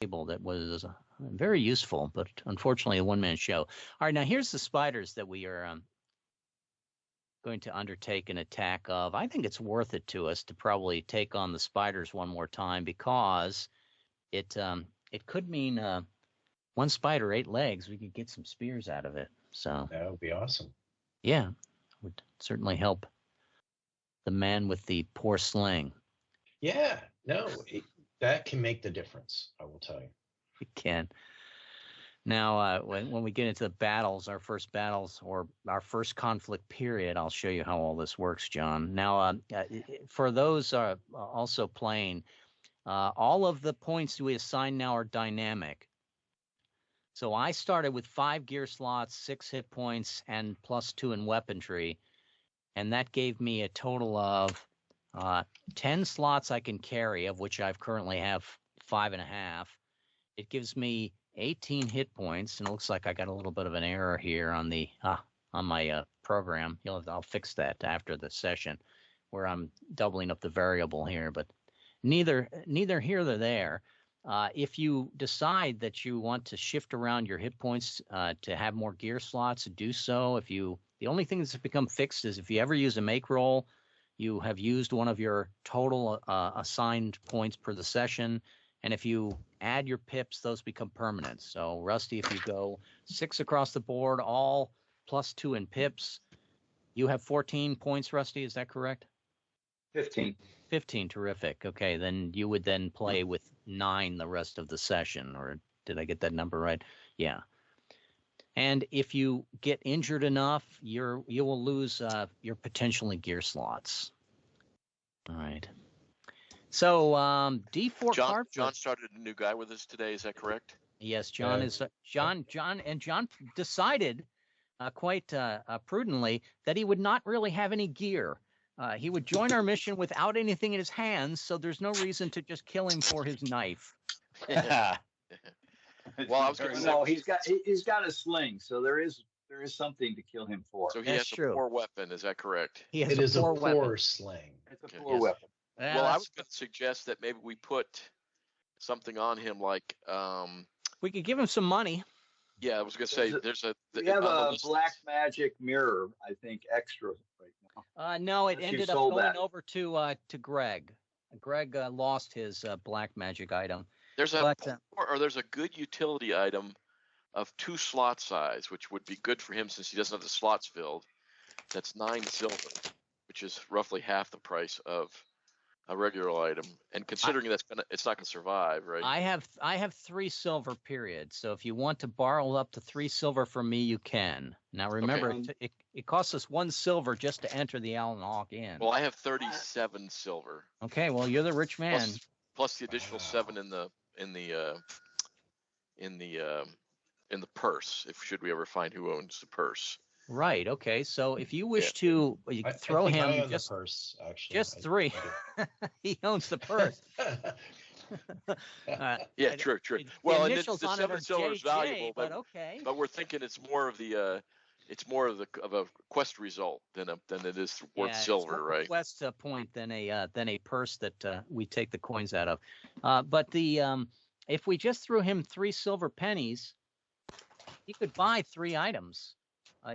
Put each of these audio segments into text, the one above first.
table that was very useful, but unfortunately a one-man show. All right, now here's the spiders that we are going to undertake an attack of. I think it's worth it to us to probably take on the spiders one more time because it could mean one spider, 8 legs. We could get some spears out of it. So that would be awesome. Yeah, would certainly help the man with the poor sling. Yeah, no, that can make the difference, I will tell you. It can. Now, when we get into the battles, our first battles or our first conflict period, I'll show you how all this works, John. Now, for those also playing, all of the points we assign now are dynamic. So I started with 5 gear slots, 6 hit points, and +2 in weaponry. And that gave me a total of 10 slots I can carry, of which I've currently have 5.5. It gives me 18 hit points, and it looks like I got a little bit of an error here on the on my program. I'll fix that after the session, where I'm doubling up the variable here. But neither here nor there. If you decide that you want to shift around your hit points to have more gear slots, do so. The only thing that's become fixed is if you ever use a make roll, you have used one of your total assigned points per the session. And if you add your pips, those become permanent. So, Rusty, if you go 6 across the board, all +2 in pips, you have 14 points, Rusty. Is that correct? 15. 15, terrific. Okay, then you would then play with 9 the rest of the session. Or did I get that number right? Yeah. And if you get injured enough, you will lose your potentially gear slots. All right. So D4 card. John started a new guy with us today. Is that correct? Yes, John is John decided quite prudently that he would not really have any gear. He would join our mission without anything in his hands, so there's no reason to just kill him for his knife. Well, I was going to say, no, he's got a sling, so there is something to kill him for. So he has a poor weapon. Is that correct? It is a poor sling. It's a poor weapon. Well, I was going to suggest that maybe we put something on him like we could give him some money. Yeah, I was going to say we have a black magic mirror, I think, extra right now. No, it ended up going over to Greg. Greg lost his black magic item. There's a good utility item of 2 slot size, which would be good for him since he doesn't have the slots filled. That's 9 silver, which is roughly half the price of a regular item, and considering it's not going to survive, right? I have 3 silver, period. So if you want to borrow up to 3 silver from me, you can. Now remember, it costs us 1 silver just to enter the Alan Hawk Inn. Well, I have 37 silver. Okay, well you're the rich man. Plus the additional 7 in the purse. Should we ever find who owns the purse? Right. Okay. So if you wish to throw him the purse, actually. Just 3, he owns the purse. Yeah, true. Well, and the 7 silver is valuable, but okay. But we're thinking it's more of a quest result than it is worth silver, it's more right? A quest point than a purse that we take the coins out of. But if we just threw him 3 silver pennies, he could buy 3 items.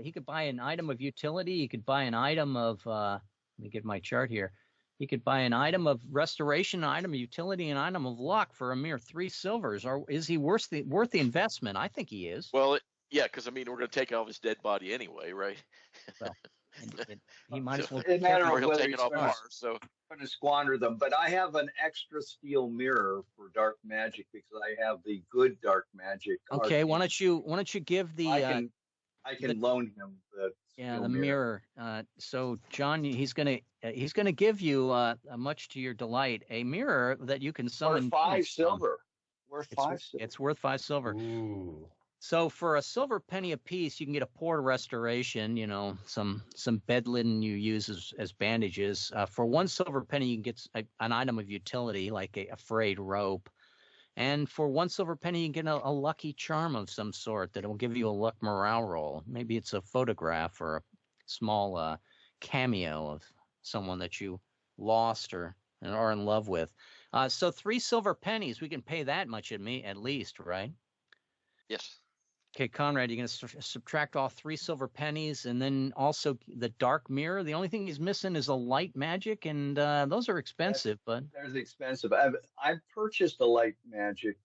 He could buy an item of utility. He could buy an item of, let me get my chart here. He could buy an item of restoration, an item of utility, an item of luck for a mere 3 silvers. Or is he worth the investment? I think he is. Well, yeah, because, we're going to take off his dead body anyway, right? Well, he might as well. It matter or he'll whether take it off ours. So going to squander them. But I have an extra steel mirror for dark magic because I have the good dark magic. Okay, why don't you give the I can loan him the mirror. So John, he's gonna give you, much to your delight, a mirror that you can summon. Worth 5 silver. It's worth 5 silver. Ooh. So for a silver penny apiece, you can get a poor restoration. Some bed linen you use as bandages. For 1 silver penny, you can get an item of utility like a frayed rope. And for 1 silver penny, you can get a lucky charm of some sort that will give you a luck morale roll. Maybe it's a photograph or a small cameo of someone that you lost or are in love with. So 3 silver pennies, we can pay that much at least, right? Yes. Okay, Conrad, you're going to subtract all 3 silver pennies, and then also the dark mirror. The only thing he's missing is a light magic, and those are expensive. But There's expensive. I've purchased a light magic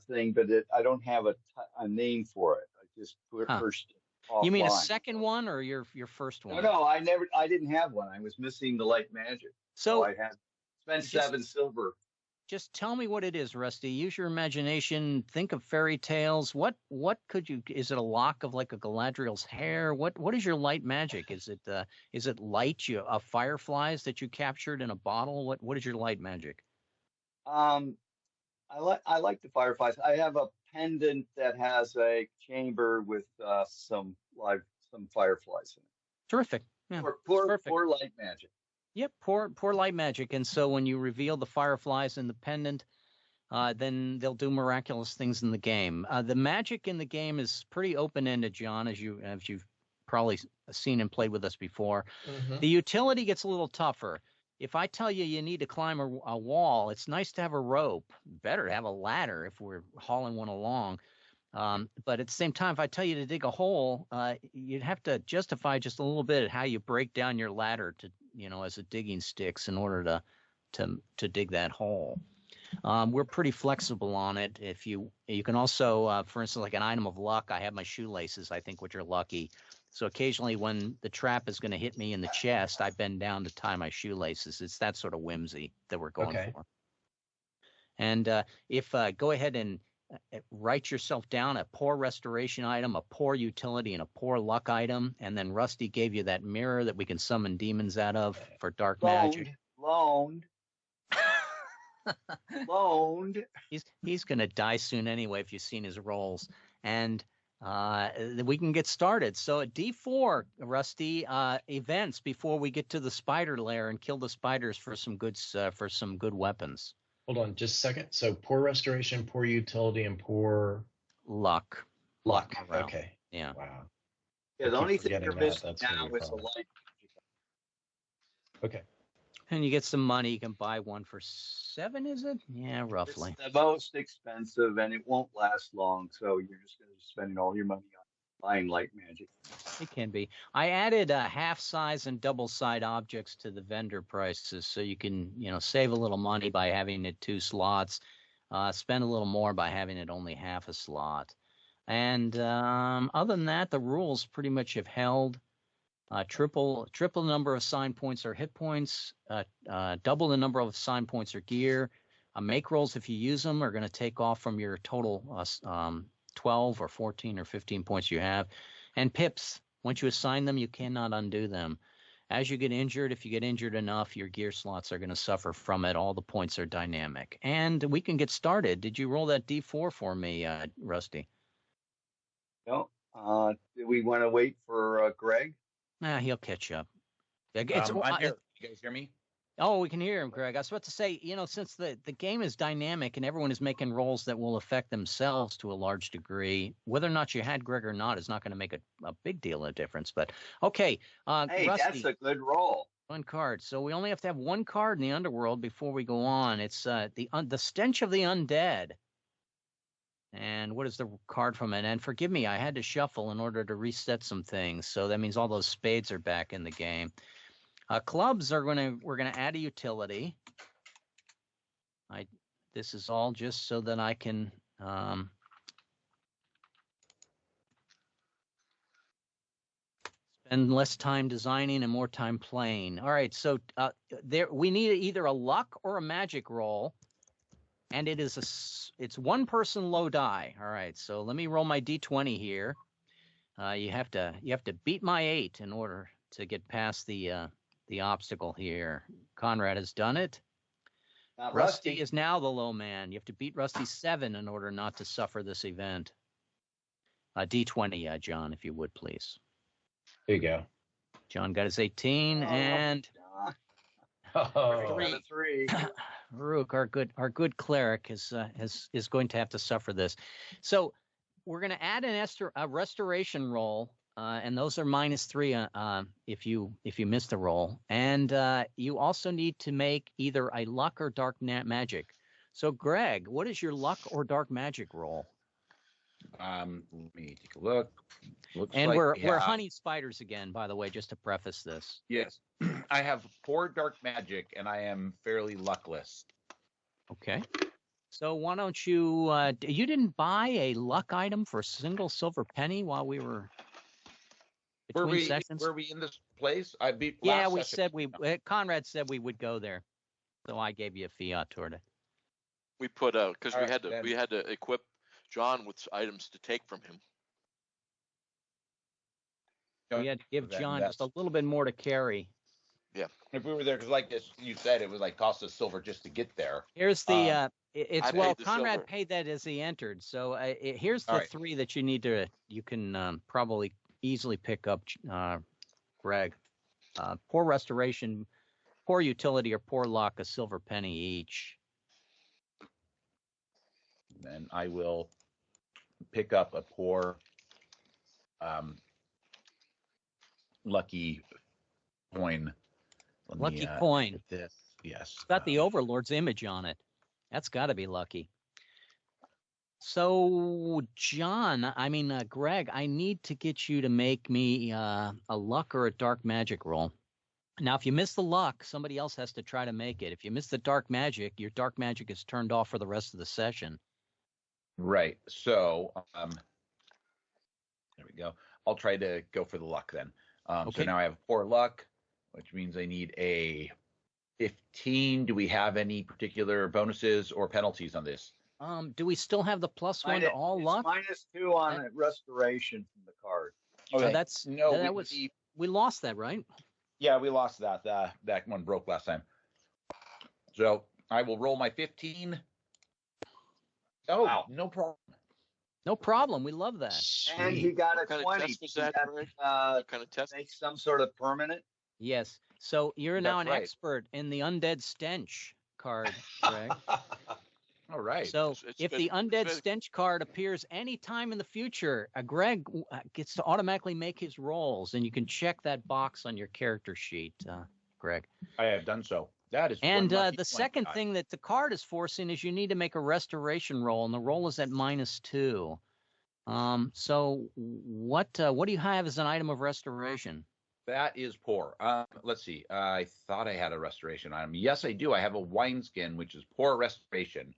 thing, but I don't have a name for it. I just purchased it offline. You mean a second one or your first one? No, I didn't have one. I was missing the light magic, so I had spent 7 silver. Just tell me what it is, Rusty. Use your imagination. Think of fairy tales. What could you? Is it a lock of like a Galadriel's hair? What is your light magic? Is it light fireflies that you captured in a bottle? What is your light magic? I like the fireflies. I have a pendant that has a chamber with some fireflies in it. Terrific. Yeah, poor light magic. Yep, poor light magic. And so when you reveal the fireflies in the pendant, then they'll do miraculous things in the game. The magic in the game is pretty open-ended, John, as you've probably seen and played with us before. Mm-hmm. The utility gets a little tougher. If I tell you need to climb a wall, it's nice to have a rope. Better to have a ladder if we're hauling one along. But at the same time, if I tell you to dig a hole, you'd have to justify just a little bit how you break down your ladder to, as a digging sticks in order to dig that hole. We're pretty flexible on it. If you can also, for instance, like an item of luck, I have my shoelaces, I think, which are lucky. So occasionally when the trap is going to hit me in the chest, I bend down to tie my shoelaces. It's that sort of whimsy that we're going for. And if go ahead and write yourself down a poor restoration item, a poor utility, and a poor luck item, and then Rusty gave you that mirror that we can summon demons out of for dark magic. Loaned. He's going to die soon anyway if you've seen his rolls. And we can get started. So at D4, Rusty, events before we get to the spider lair and kill the spiders for some good weapons. Hold on just a second. So poor restoration, poor utility, and poor luck. Luck. Okay. Yeah. Wow. Yeah, the only thing you're missing now is a light. Okay. And you get some money. You can buy one for 7, is it? Yeah, roughly. It's the most expensive, and it won't last long. So you're just going to be spending all your money on buying light magic. It can be. I added half size and double side objects to the vendor prices, so you can save a little money by having it 2 slots, spend a little more by having it only half a slot. And other than that, the rules pretty much have held. Triple number of assigned points or hit points. Double the number of assigned points or gear. Make rolls, if you use them, are going to take off from your total 12 or 14 or 15 points you have. And pips, once you assign them, you cannot undo them. As you get injured, if you get injured enough, your gear slots are going to suffer from it. All the points are dynamic. And we can get started. Did you roll that D4 for me, Rusty? No. Do we want to wait for Greg? He'll catch up. I'm here. You guys hear me? Oh, we can hear him, Greg. I was about to say, since the game is dynamic and everyone is making rolls that will affect themselves to a large degree, whether or not you had Greg or not is not going to make a big deal of difference. But, okay. Hey, Rusty, that's a good roll. 1 card. So we only have to have 1 card in the underworld before we go on. It's the stench of the undead. And what is the card from it? And forgive me, I had to shuffle in order to reset some things. So that means all those spades are back in the game. Clubs we're gonna add a utility. This is all just so that I can spend less time designing and more time playing. All right, so we need either a luck or a magic roll, and it's 1 person low die. All right, so let me roll my D20 here. You have to beat my 8 in order to get past the obstacle here. Conrad has done it. Rusty is now the low man. You have to beat Rusty's 7 in order not to suffer this event. D20, John, if you would, please. There you go. John got his 18, and 3. Rook, our good cleric, is going to have to suffer this. So we're going to add a restoration roll. And those are -3 if you miss the roll. And you also need to make either a luck or dark magic. So, Greg, what is your luck or dark magic roll? Let me take a look. Looks And like we're hunting spiders again, by the way, just to preface this. Yes. I have 4 dark magic, and I am fairly luckless. Okay. So why don't you you didn't buy a luck item for a single silver penny while we were between sessions? Were we in this place? Yeah, we said Conrad said we would go there. So I gave you a fiat toward it. We put because we had to equip John with items to take from him. We had to give John just a little bit more to carry. Yeah. If we were there, because like this, you said, it would like cost us silver just to get there. Here's the Conrad silver. paid that as he entered. So here's the 3 that you can probably easily pick up, Greg. Poor restoration, poor utility, or poor luck, a silver penny each. Then I will pick up a poor lucky coin. Lucky coin. This, yes. It's got the Overlord's image on it. That's got to be lucky. So, Greg, I need to get you to make me a luck or a dark magic roll. Now, if you miss the luck, somebody else has to try to make it. If you miss the dark magic, your dark magic is turned off for the rest of the session. Right. So, there we go. I'll try to go for the luck then. Okay. So now I have poor luck, which means I need a 15. Do we have any particular bonuses or penalties on this? Do we still have the +1 to all luck? -2 on restoration from the card. Okay. We lost that, right? Yeah, we lost that. That one broke last time. So I will roll my 15. Oh, wow. No problem. No problem. We love that. Sweet. And he got a 20. What kind of test? Make some sort of permanent. Yes. So you're now an expert in the undead stench card, Greg. All right. So if the undead stench card appears any time in the future, Greg gets to automatically make his rolls, and you can check that box on your character sheet, Greg. I have done so. That is. And the second thing that the card is forcing is you need to make a restoration roll, and the roll is at -2. So what do you have as an item of restoration? That is poor. Let's see. I thought I had a restoration item. Yes, I do. I have a wineskin, which is poor restoration.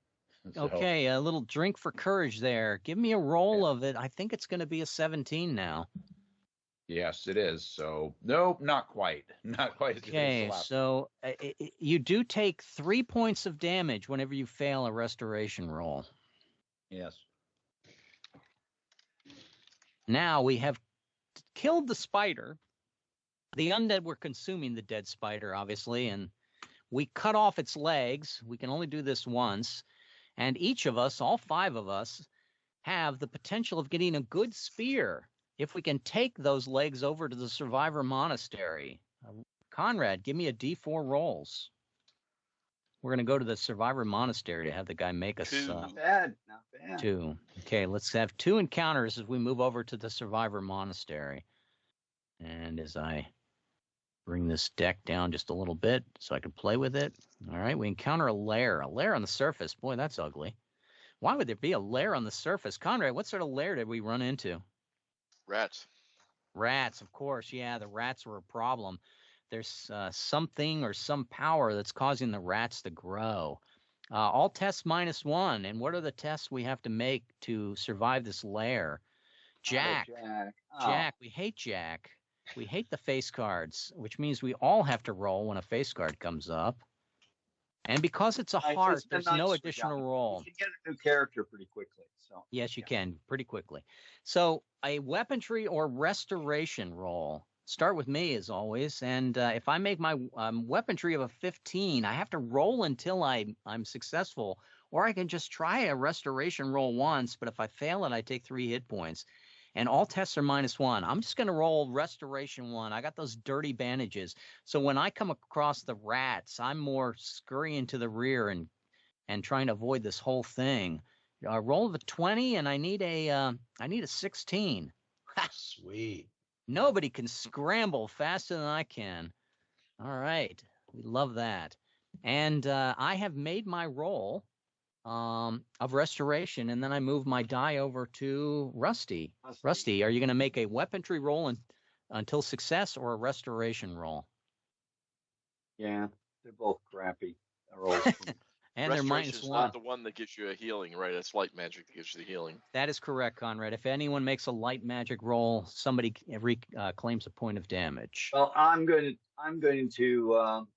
So, okay, a little drink for courage there. Give me a roll of it. I think it's going to be a 17 now. Yes, it is. So, nope, not quite. Not quite. Okay, so you do take 3 points of damage whenever you fail a restoration roll. Yes. Now we have killed the spider. The undead were consuming the dead spider, obviously, and we cut off its legs. We can only do this once. And each of us, all 5 of us, have the potential of getting a good spear if we can take those legs over to the survivor monastery. Conrad, give me a D4 rolls. We're going to go to the survivor monastery to have the guy make us 2. Not bad. 2. Okay, let's have 2 encounters as we move over to the survivor monastery. And as I bring this deck down just a little bit so I can play with it. All right, we encounter a lair. A lair on the surface. Boy, that's ugly. Why would there be a lair on the surface? Conrad, what sort of lair did we run into? Rats. Rats, of course. Yeah, the rats were a problem. There's something or some power that's causing the rats to grow. All tests -1. And what are the tests we have to make to survive this lair? Jack. Jack. We hate Jack. We hate the face cards, which means we all have to roll when a face card comes up. And because it's a heart, there's no additional roll. You can get a new character pretty quickly. So yes, you can pretty quickly. So a weaponry or restoration roll. Start with me as always. And if I make my weaponry of a 15, I have to roll until I'm successful. Or I can just try a restoration roll once. But if I fail it, I take 3 hit points. And all tests are -1. I'm just going to roll restoration 1. I got those dirty bandages. So when I come across the rats, I'm more scurrying to the rear and trying to avoid this whole thing. Roll of a 20, and I need a 16. Sweet. Nobody can scramble faster than I can. All right. We love that. And I have made my roll. of restoration, and then I move my die over to Rusty. Rusty, are you going to make a weaponry roll until success or a restoration roll? Yeah, they're both crappy rolls. And they're Restoration is -1. not the one that gives you a healing, right? It's light magic that gives you the healing. That is correct, Conrad. If anyone makes a light magic roll, somebody claims a point of damage. Well, I'm going to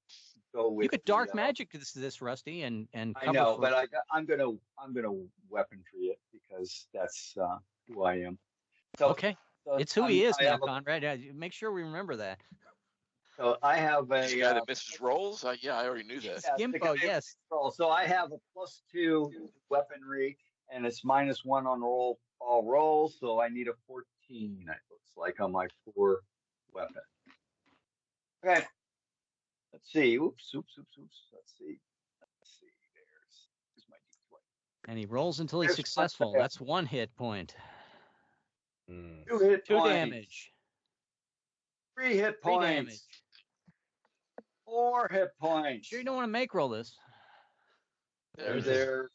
go with. You could dark magic this, Rusty, and cover. I know, but I'm gonna weaponry it because that's who I am. So, okay, so it's who he is now, Conrad. Make sure we remember that. So I have a guy that misses rolls. Yeah, I already knew that. Gimpo, yes. So I have a +2 weaponry, and it's -1 on all rolls. So I need a 14. It looks like on my 4 weapon. Okay. Let's see. Oops. Let's see. There's my D20. And he rolls until he's successful. That's 1 hit point. 2 hit 2 points. damage. 3 hit points. 3 damage. 4 hit points. Sure you don't want to make roll this? There.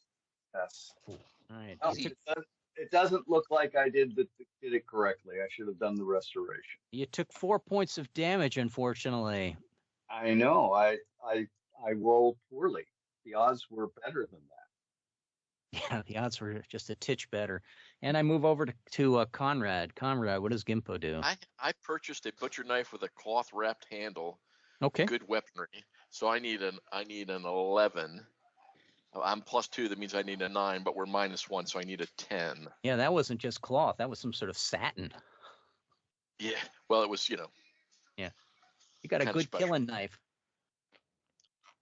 Yes. All right. Oh, it doesn't look like I did it correctly. I should have done the restoration. You took 4 points of damage, unfortunately. I know. I rolled poorly. The odds were better than that. Yeah, the odds were just a titch better. And I move over to Conrad. Conrad, what does Gimpo do? I purchased a butcher knife with a cloth wrapped handle. Okay. Good weaponry. So I need an 11. I'm +2. That means I need a 9, but we're -1, so I need a 10. Yeah, that wasn't just cloth. That was some sort of satin. Yeah. Well, it was, Yeah. You got a good killing knife.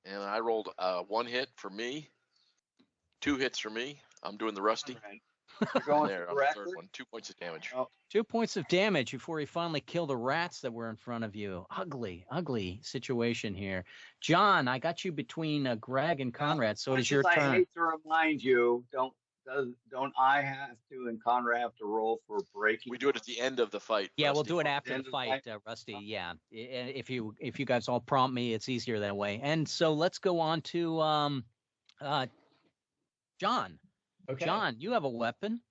And I rolled 1 hit for me, 2 hits for me. I'm doing the Rusty. Right. You're going there for on the the record? third one. 2 points of damage. Oh. 2 points of damage before he finally killed the rats that were in front of you. Ugly situation here. John, I got you between Greg and Conrad, so it is your turn. I hate to remind you, don't I have to and Conrad have to roll for breaking? We do it at the end of the fight. Yeah, Rusty. we'll do it after the fight, Rusty. Yeah, if you guys all prompt me, it's easier that way. And so let's go on to John. Okay. John, you have a weapon.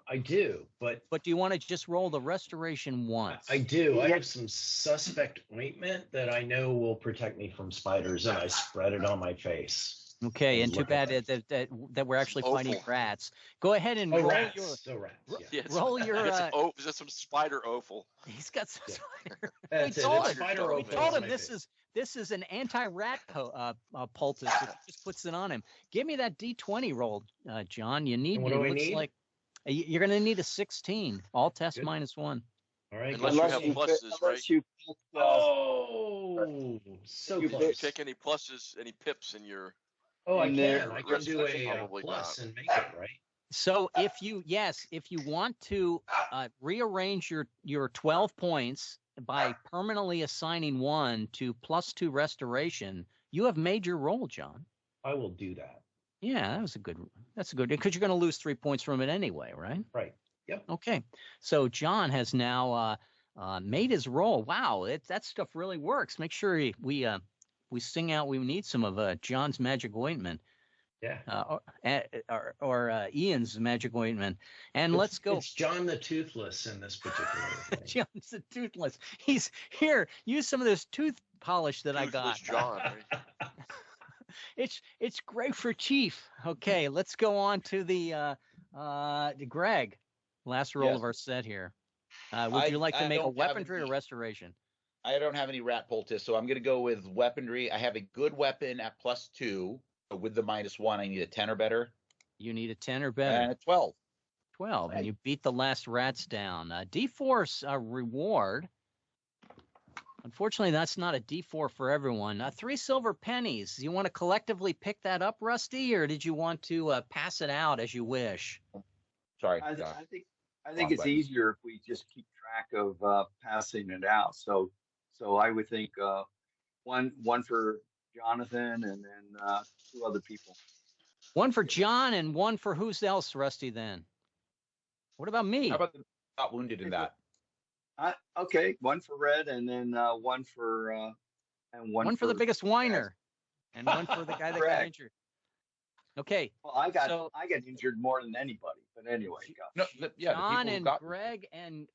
I do, but do you want to just roll the restoration once? I do. I have some suspect ointment that I know will protect me from spiders, and I spread it on my face. Okay, and too bad that we're actually fighting rats. Go ahead and roll rats. your Rats. Yeah. Yes. roll your. Is that some spider offal? He's got some. Yeah. We That's told it. him. Spider We offal told on him my this face. is an anti-rat poultice. It just puts it on him. Give me that D20 roll, John. You need. And what do I looks need? like you're going to need a 16. All tests Good. -1. All right. Unless you have pluses, right? You Oh, so you close. Take any pluses, any pips in your. Oh, I in can. there. I can do a Probably plus not. and make it right. So if you want to rearrange your 12 points by permanently assigning 1 to +2 restoration, you have made your roll, John. I will do that. Yeah, that's a good because you're going to lose 3 points from it anyway, right? Right. Yep. Okay. So John has now made his roll. Wow, that stuff really works. Make sure we sing out. We need some of John's magic ointment. Yeah. Or Ian's magic ointment. And let's go. It's John the Toothless in this particular thing. John's the toothless. He's here. Use some of this tooth polish that I got. Toothless John. Right? It's great for Chief. Okay, let's go on to the Greg. Last roll Yes. of our set here. Would you like to I make a don't have weaponry or any- restoration? I don't have any rat poultice, so I'm going to go with weaponry. I have a good weapon at +2. But with the -1, I need a 10 or better. You need a 10 or better. And a 12. 12, and Right. you beat the last rats down. D4's reward. Unfortunately, that's not a D4 for everyone. 3 silver pennies. You want to collectively pick that up, Rusty, or did you want to pass it out as you wish? Sorry. I Josh. think Wrong it's button. easier if we just keep track of passing it out. So I would think one for Jonathan and then 2 other people. 1 for John and 1 for who's else, Rusty, then? What about me? How about the not wounded in that? Okay, 1 for Red and then 1 for and 1 for the biggest whiner and 1 for the guy that got Correct. injured. Okay. Well, I got So injured more than anybody, but anyway, go. No, yeah, the John people who and got Greg and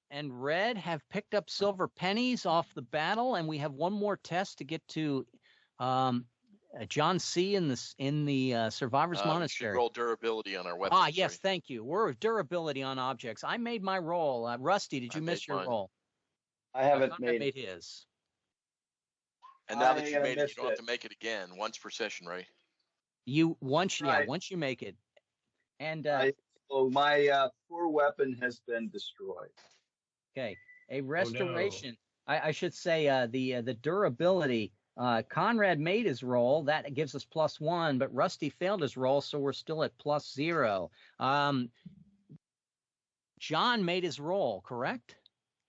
Red have picked up silver pennies off the battle, and we have one more test to get to John C. in the Survivor's We should Monastery. roll durability on our weapons. Ah, yes, right? thank you. We're durability on objects. I made my roll. Rusty, did you miss your mine. roll? I haven't Conrad made made his. And now that you I made it, you missed don't have it. to make it again once per session, right? Once Right. you make it, and So my poor weapon has been destroyed. okay, a Oh, no. restoration. I should say the durability. Conrad made his roll. That gives us +1, but Rusty failed his roll, so we're still at +0. John made his roll, correct?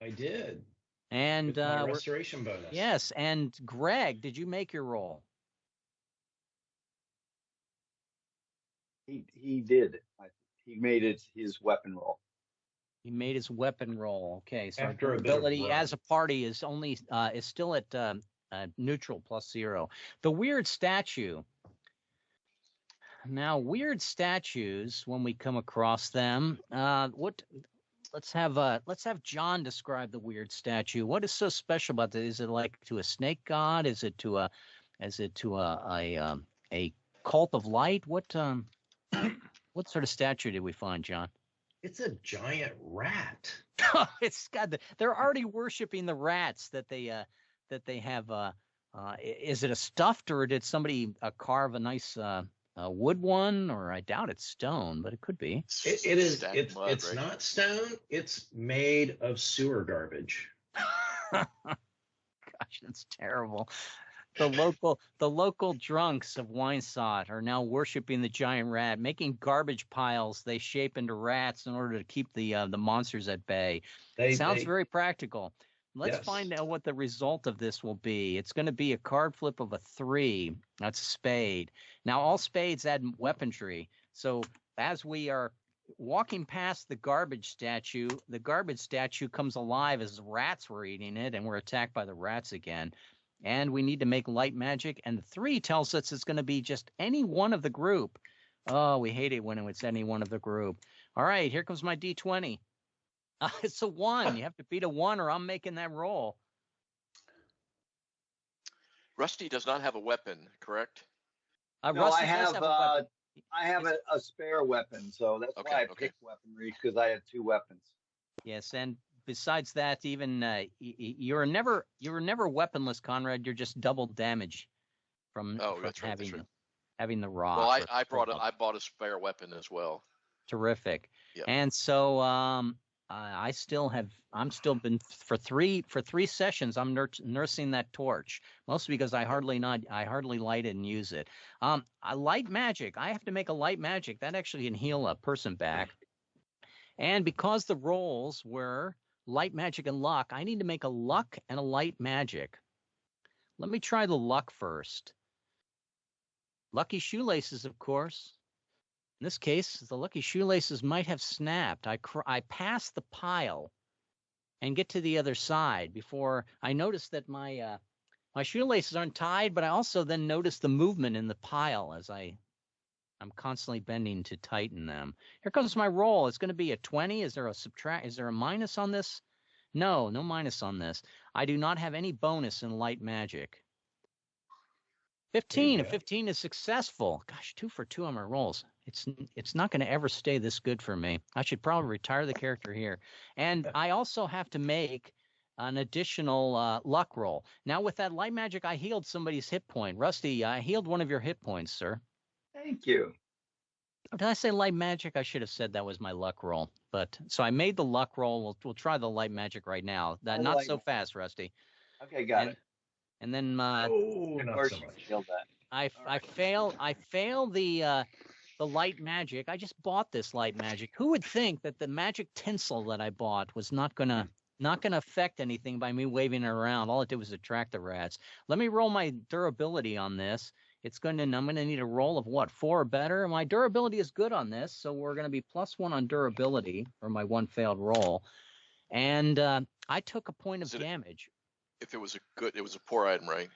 I did. And With my restoration bonus. yes, and Greg, did you make your roll? He did. He made it his weapon roll. He made his weapon roll. Okay, so After a bit of durability run. as a party is only is still at neutral +0. The weird statue. Now, weird statues, when we come across them, let's have John describe the weird statue. What is so special about that? Is it like to a snake god? Is it to a cult of light? What sort of statue did we find, John? It's a giant rat. It's got they're already worshiping the rats that they have. Is it a stuffed, or did somebody carve a nice wood one? Or I doubt it's stone, but it could be. It is. Stacked It's mud, right? not stone. It's made of sewer garbage. Gosh, that's terrible. The local drunks of Winesot are now worshiping the giant rat, making garbage piles they shape into rats in order to keep the monsters at bay. Sounds very practical. Let's find out what the result of this will be. It's going to be a card flip of a 3. That's a spade. Now, all spades add weaponry. So as we are walking past the garbage statue comes alive as rats were eating it, and we're attacked by the rats again. And we need to make light magic. And the 3 tells us it's going to be just any one of the group. Oh, we hate it when it's any one of the group. All right, here comes my D20. It's a 1. You have to beat a 1 or I'm making that roll. Rusty does not have a weapon, correct? No, Rusty I does have a weapon. I have a spare weapon, so that's why I picked weaponry, because I had 2 weapons. Yes, and besides that, even you're never weaponless, Conrad. You're just double damage from having the rock. Well, I bought a spare weapon as well. Terrific. Yep. And so I'm still been for three sessions. I'm nursing that torch, mostly because I hardly light it and use it. I light magic. I have to make a light magic that actually can heal a person back. And because the rolls were light magic and luck, I need to make a luck and a light magic. Let me try the luck first. Lucky shoelaces, of course. In this case, the lucky shoelaces might have snapped. I pass the pile and get to the other side before I notice that my shoelaces aren't tied, but I also then notice the movement in the pile as I'm constantly bending to tighten them. Here comes my roll. It's going to be a 20. Is there a minus on this? No minus on this. I do not have any bonus in light magic. 15. 15 is successful. Gosh, 2 for 2 on my rolls. It's not going to ever stay this good for me. I should probably retire the character here. And I also have to make an additional luck roll. Now, with that light magic, I healed somebody's hit point. Rusty, I healed one of your hit points, sir. Thank you. Did I say light magic? I should have said that was my luck roll. But so I made the luck roll. We'll try the light magic right now. Not so fast, Rusty. Okay, got it. And then not so much. I fail the light magic. I just bought this light magic. Who would think that the magic tinsel that I bought was not gonna affect anything by me waving it around? All it did was attract the rats. Let me roll my durability on this. I'm gonna need a roll of what, 4 or better. My durability is good on this, so we're gonna be +1 on durability for my 1 failed roll. And I took a point of damage. If it was a poor item, right?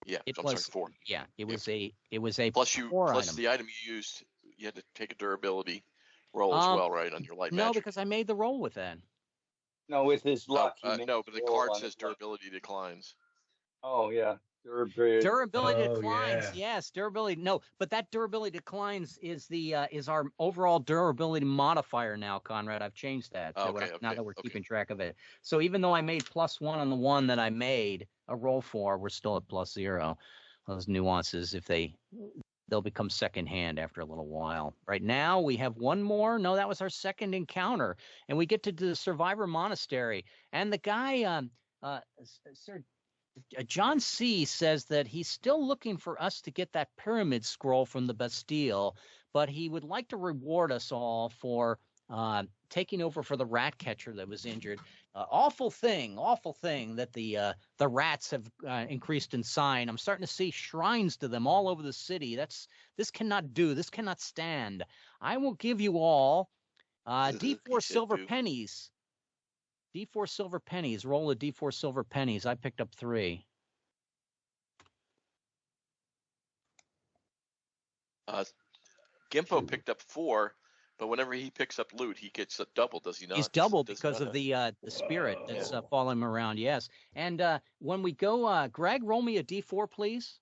Yeah, It I'm was sorry, 4. yeah. It Yeah. was a Plus poor item. the item you used, you had to take a durability roll as Um, well, right, on your light No, magic. because I made the roll with that. No, with his luck. He made No, but the roll card on says his luck. durability declines. Oh yeah, durability. Durability Oh, declines. yeah. Yes, durability. No, but that durability declines is our overall durability modifier now, Conrad. I've changed that. Oh, Now that we're okay. keeping track of it. So even though I made +1 on the one that I made a roll for, we're still at +0. Those nuances, they'll become secondhand after a little while. Right now, we have one more. No, that was our second encounter, and we get to the Survivor Monastery. And the guy, Sir John C. says that he's still looking for us to get that pyramid scroll from the Bastille, but he would like to reward us all for taking over for the rat catcher that was injured. Awful thing that the rats have increased in sign. I'm starting to see shrines to them all over the city. This cannot stand. I will give you all D4 silver pennies. D4 silver pennies. Roll a D4 silver pennies. I picked up 3. Gimpo picked up 4, but whenever he picks up loot, he gets a double, does he not? He's double because of the spirit that's following him around. Yes. And when we go, Greg, roll me a D4, please.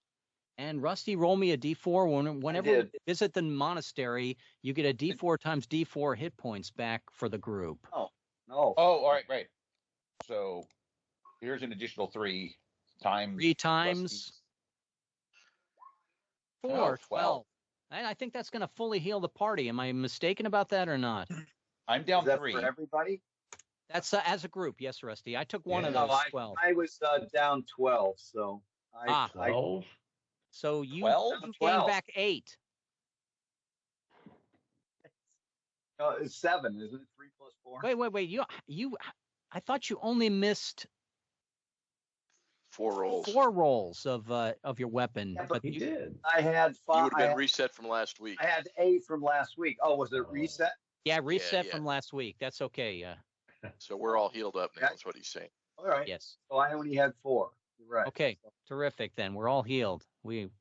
And Rusty, roll me a D4. Whenever we visit the monastery, you get a D4 times D4 hit points back for the group. Oh, no. Oh, all right, right. So here's an additional 3 times. 3 times 4, 12. And I think that's going to fully heal the party. Am I mistaken about that or not? I'm down Is that 3. for everybody? That's as a group. Yes, Rusty. I took one of No, those 12. I was down 12, so I 12? So you 12? gain 12. back 8. It's 7, isn't it? 3 plus 4. Wait. You. I thought you only missed 4 rolls. 4 rolls of your weapon. Yeah, but You did. I had 5. You would have been reset from last week. I had 8 from last week. Oh, was it reset? Yeah, reset Yeah. from last week. That's okay. Yeah. So we're all healed up now. That's what he's saying. All right. Yes. So I only had 4. You're right. Okay. Terrific. Then we're all healed. We'd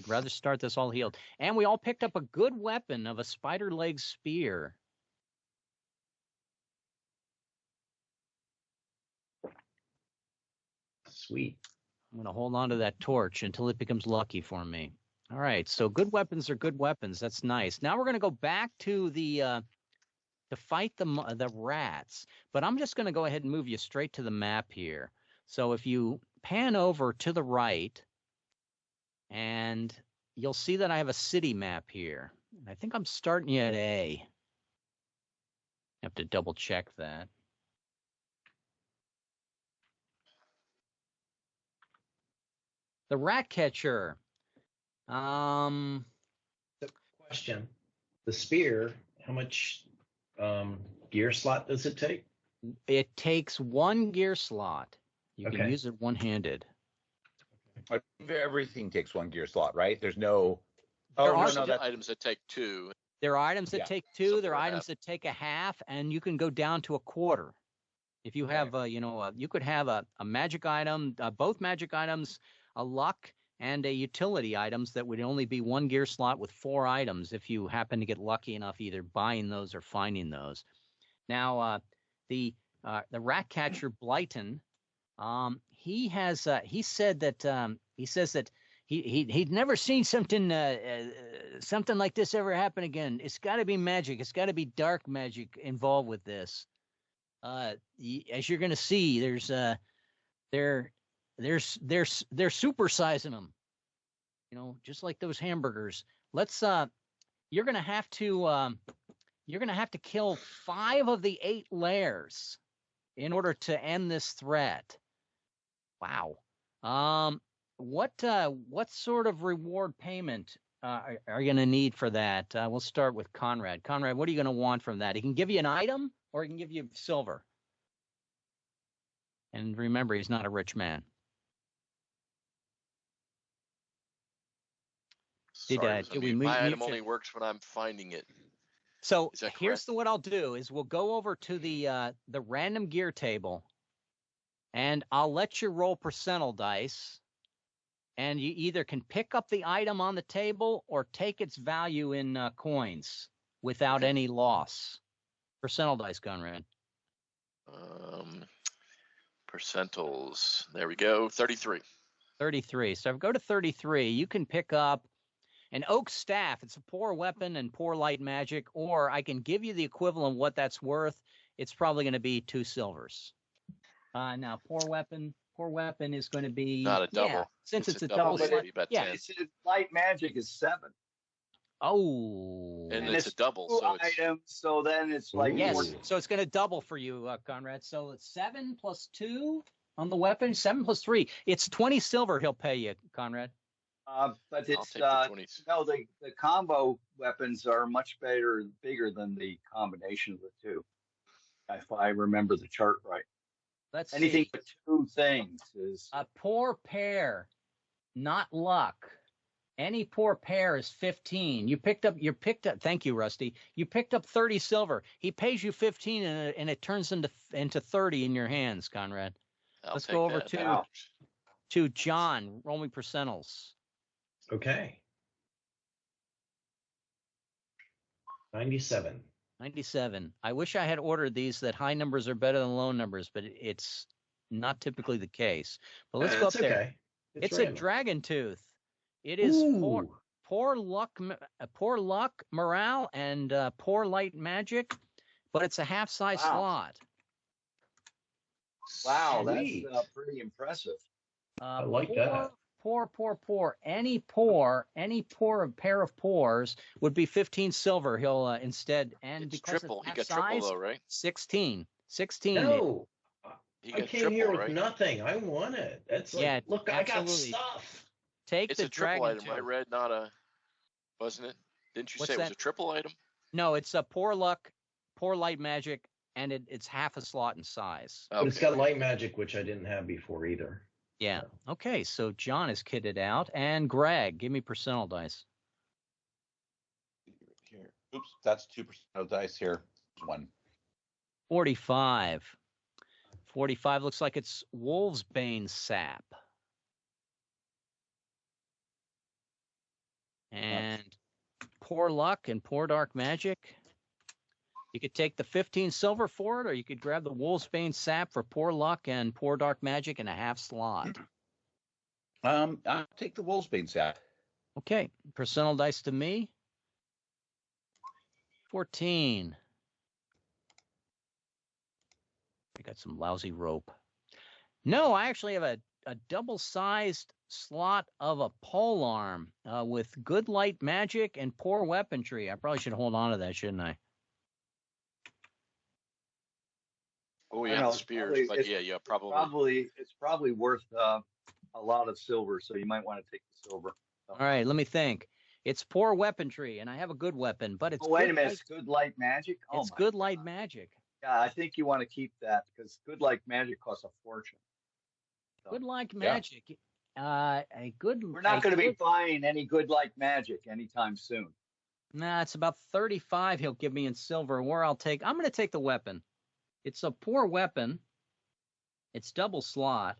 rather start this all healed, and we all picked up a good weapon of a spider leg spear. Sweet. I'm going to hold on to that torch until it becomes lucky for me. All right. So good weapons are good weapons. That's nice. Now we're going to go back to to fight the rats. But I'm just going to go ahead and move you straight to the map here. So if you pan over to the right, and you'll see that I have a city map here. I think I'm starting you at A. I have to double check that. The rat catcher. The question: the spear. How much gear slot does it take? It takes 1 gear slot. You can Okay. use it one-handed. Everything takes 1 gear slot, right? There's no. There Oh, are no, Some no, that's items that take 2. There are items that Yeah, take 2. some There are for a items half. that take a half, and you can go down to a quarter. If you have, you could have a magic item, both magic items, a luck, and a utility items that would only be 1 gear slot with 4 items if you happen to get lucky enough either buying those or finding those. Now, the rat catcher Blyton, he says that he'd never seen something like this ever happen again. It's got to be magic. It's got to be dark magic involved with this. As you're going to see, they're supersizing them, just like those hamburgers. You're going to have to kill 5 of the 8 layers in order to end this threat. Wow. What sort of reward payment are you going to need for that? We'll start with Conrad. Conrad, what are you going to want from that? He can give you an item, or he can give you silver. And remember, he's not a rich man. Sorry, Did we my mute item you? only works when I'm finding it. So Is that here's correct? what I'll do is we'll go over to the random gear table, and I'll let you roll percentile dice. and you either can pick up the item on the table or take its value in coins without any loss. Percentile dice, Conrad. Percentiles. There we go. 33. 33. So if I go to 33, you can pick up an oak staff. It's a poor weapon and poor light magic, or I can give you the equivalent of what that's worth. It's probably going to be 2 silvers. Now, poor weapon is going to be Not a double. Yeah, since it's a double, double. it'd be about Yeah. 10. It's light magic is 7. Oh. And And it's a double, 2 so it's items, so then it's like Yes, 40. so it's going to double for you, Conrad. So it's 7 plus 2 on the weapon, 7 plus 3. It's 20 silver he'll pay you, Conrad. But I'll it's take the 20s. no, the combo weapons are much bigger than the combination of the two. If I remember the chart right. Let's Anything see. but 2 things is A poor pair, not luck. Any poor pair is 15. You picked up. Thank you, Rusty. You picked up 30 silver. He pays you 15, and it turns into 30 in your hands, Conrad. Let's go over to John. Roll me percentiles. Okay. 97. 97. I wish I had ordered these that high numbers are better than low numbers, but it's not typically the case. But let's go up there. Okay. It's random. a dragon tooth. It is Ooh. poor luck, morale, and poor light magic, but it's a half-size Wow. slot. wow, Sweet. that's pretty impressive. I like that. Poor. Any pair of pours would be 15 silver. He'll instead, and It's because triple. it's He half got triple size, though, right? 16. No, He I got came triple, here with right? nothing. I want it. That's like, Yeah, look, I got absolutely. stuff. Take It's the a triple dragon item. I tooth. read, not a, wasn't it? Didn't you What's say it was that? a triple item? No, it's a poor luck, poor light magic, and it's half a slot in size. But it's got light magic, which I didn't have before either. Yeah. Okay, so John is kitted out, and Greg, give me percentile dice. Here. Oops, that's 2% of dice here. 1. 45. 45 looks like it's Wolfsbane sap. And poor luck and poor dark magic. You could take the 15 silver for it, or you could grab the Wolfsbane sap for poor luck and poor dark magic in a half slot. I'll take the Wolfsbane sap. Okay, percentile dice to me. 14. I got some lousy rope. No, I actually have a double-sized slot of a polearm with good light magic and poor weaponry. I probably should hold on to that, shouldn't I? Oh, I yeah, know, the spears. probably- But it's yeah, probably. It's probably worth a lot of silver, so you might want to take the silver. All right, let me think. It's poor weaponry, and I have a good weapon, but it's Oh, wait a good minute, light- it's good light magic. Oh, it's my good God. light magic. Yeah, I think you want to keep that because good light magic costs a fortune. So, Good light magic. A good. we're not going to be buying any good light magic anytime soon. Nah, it's about 35 he'll give me in silver, where I'm going to take the weapon. It's a poor weapon. It's double slot.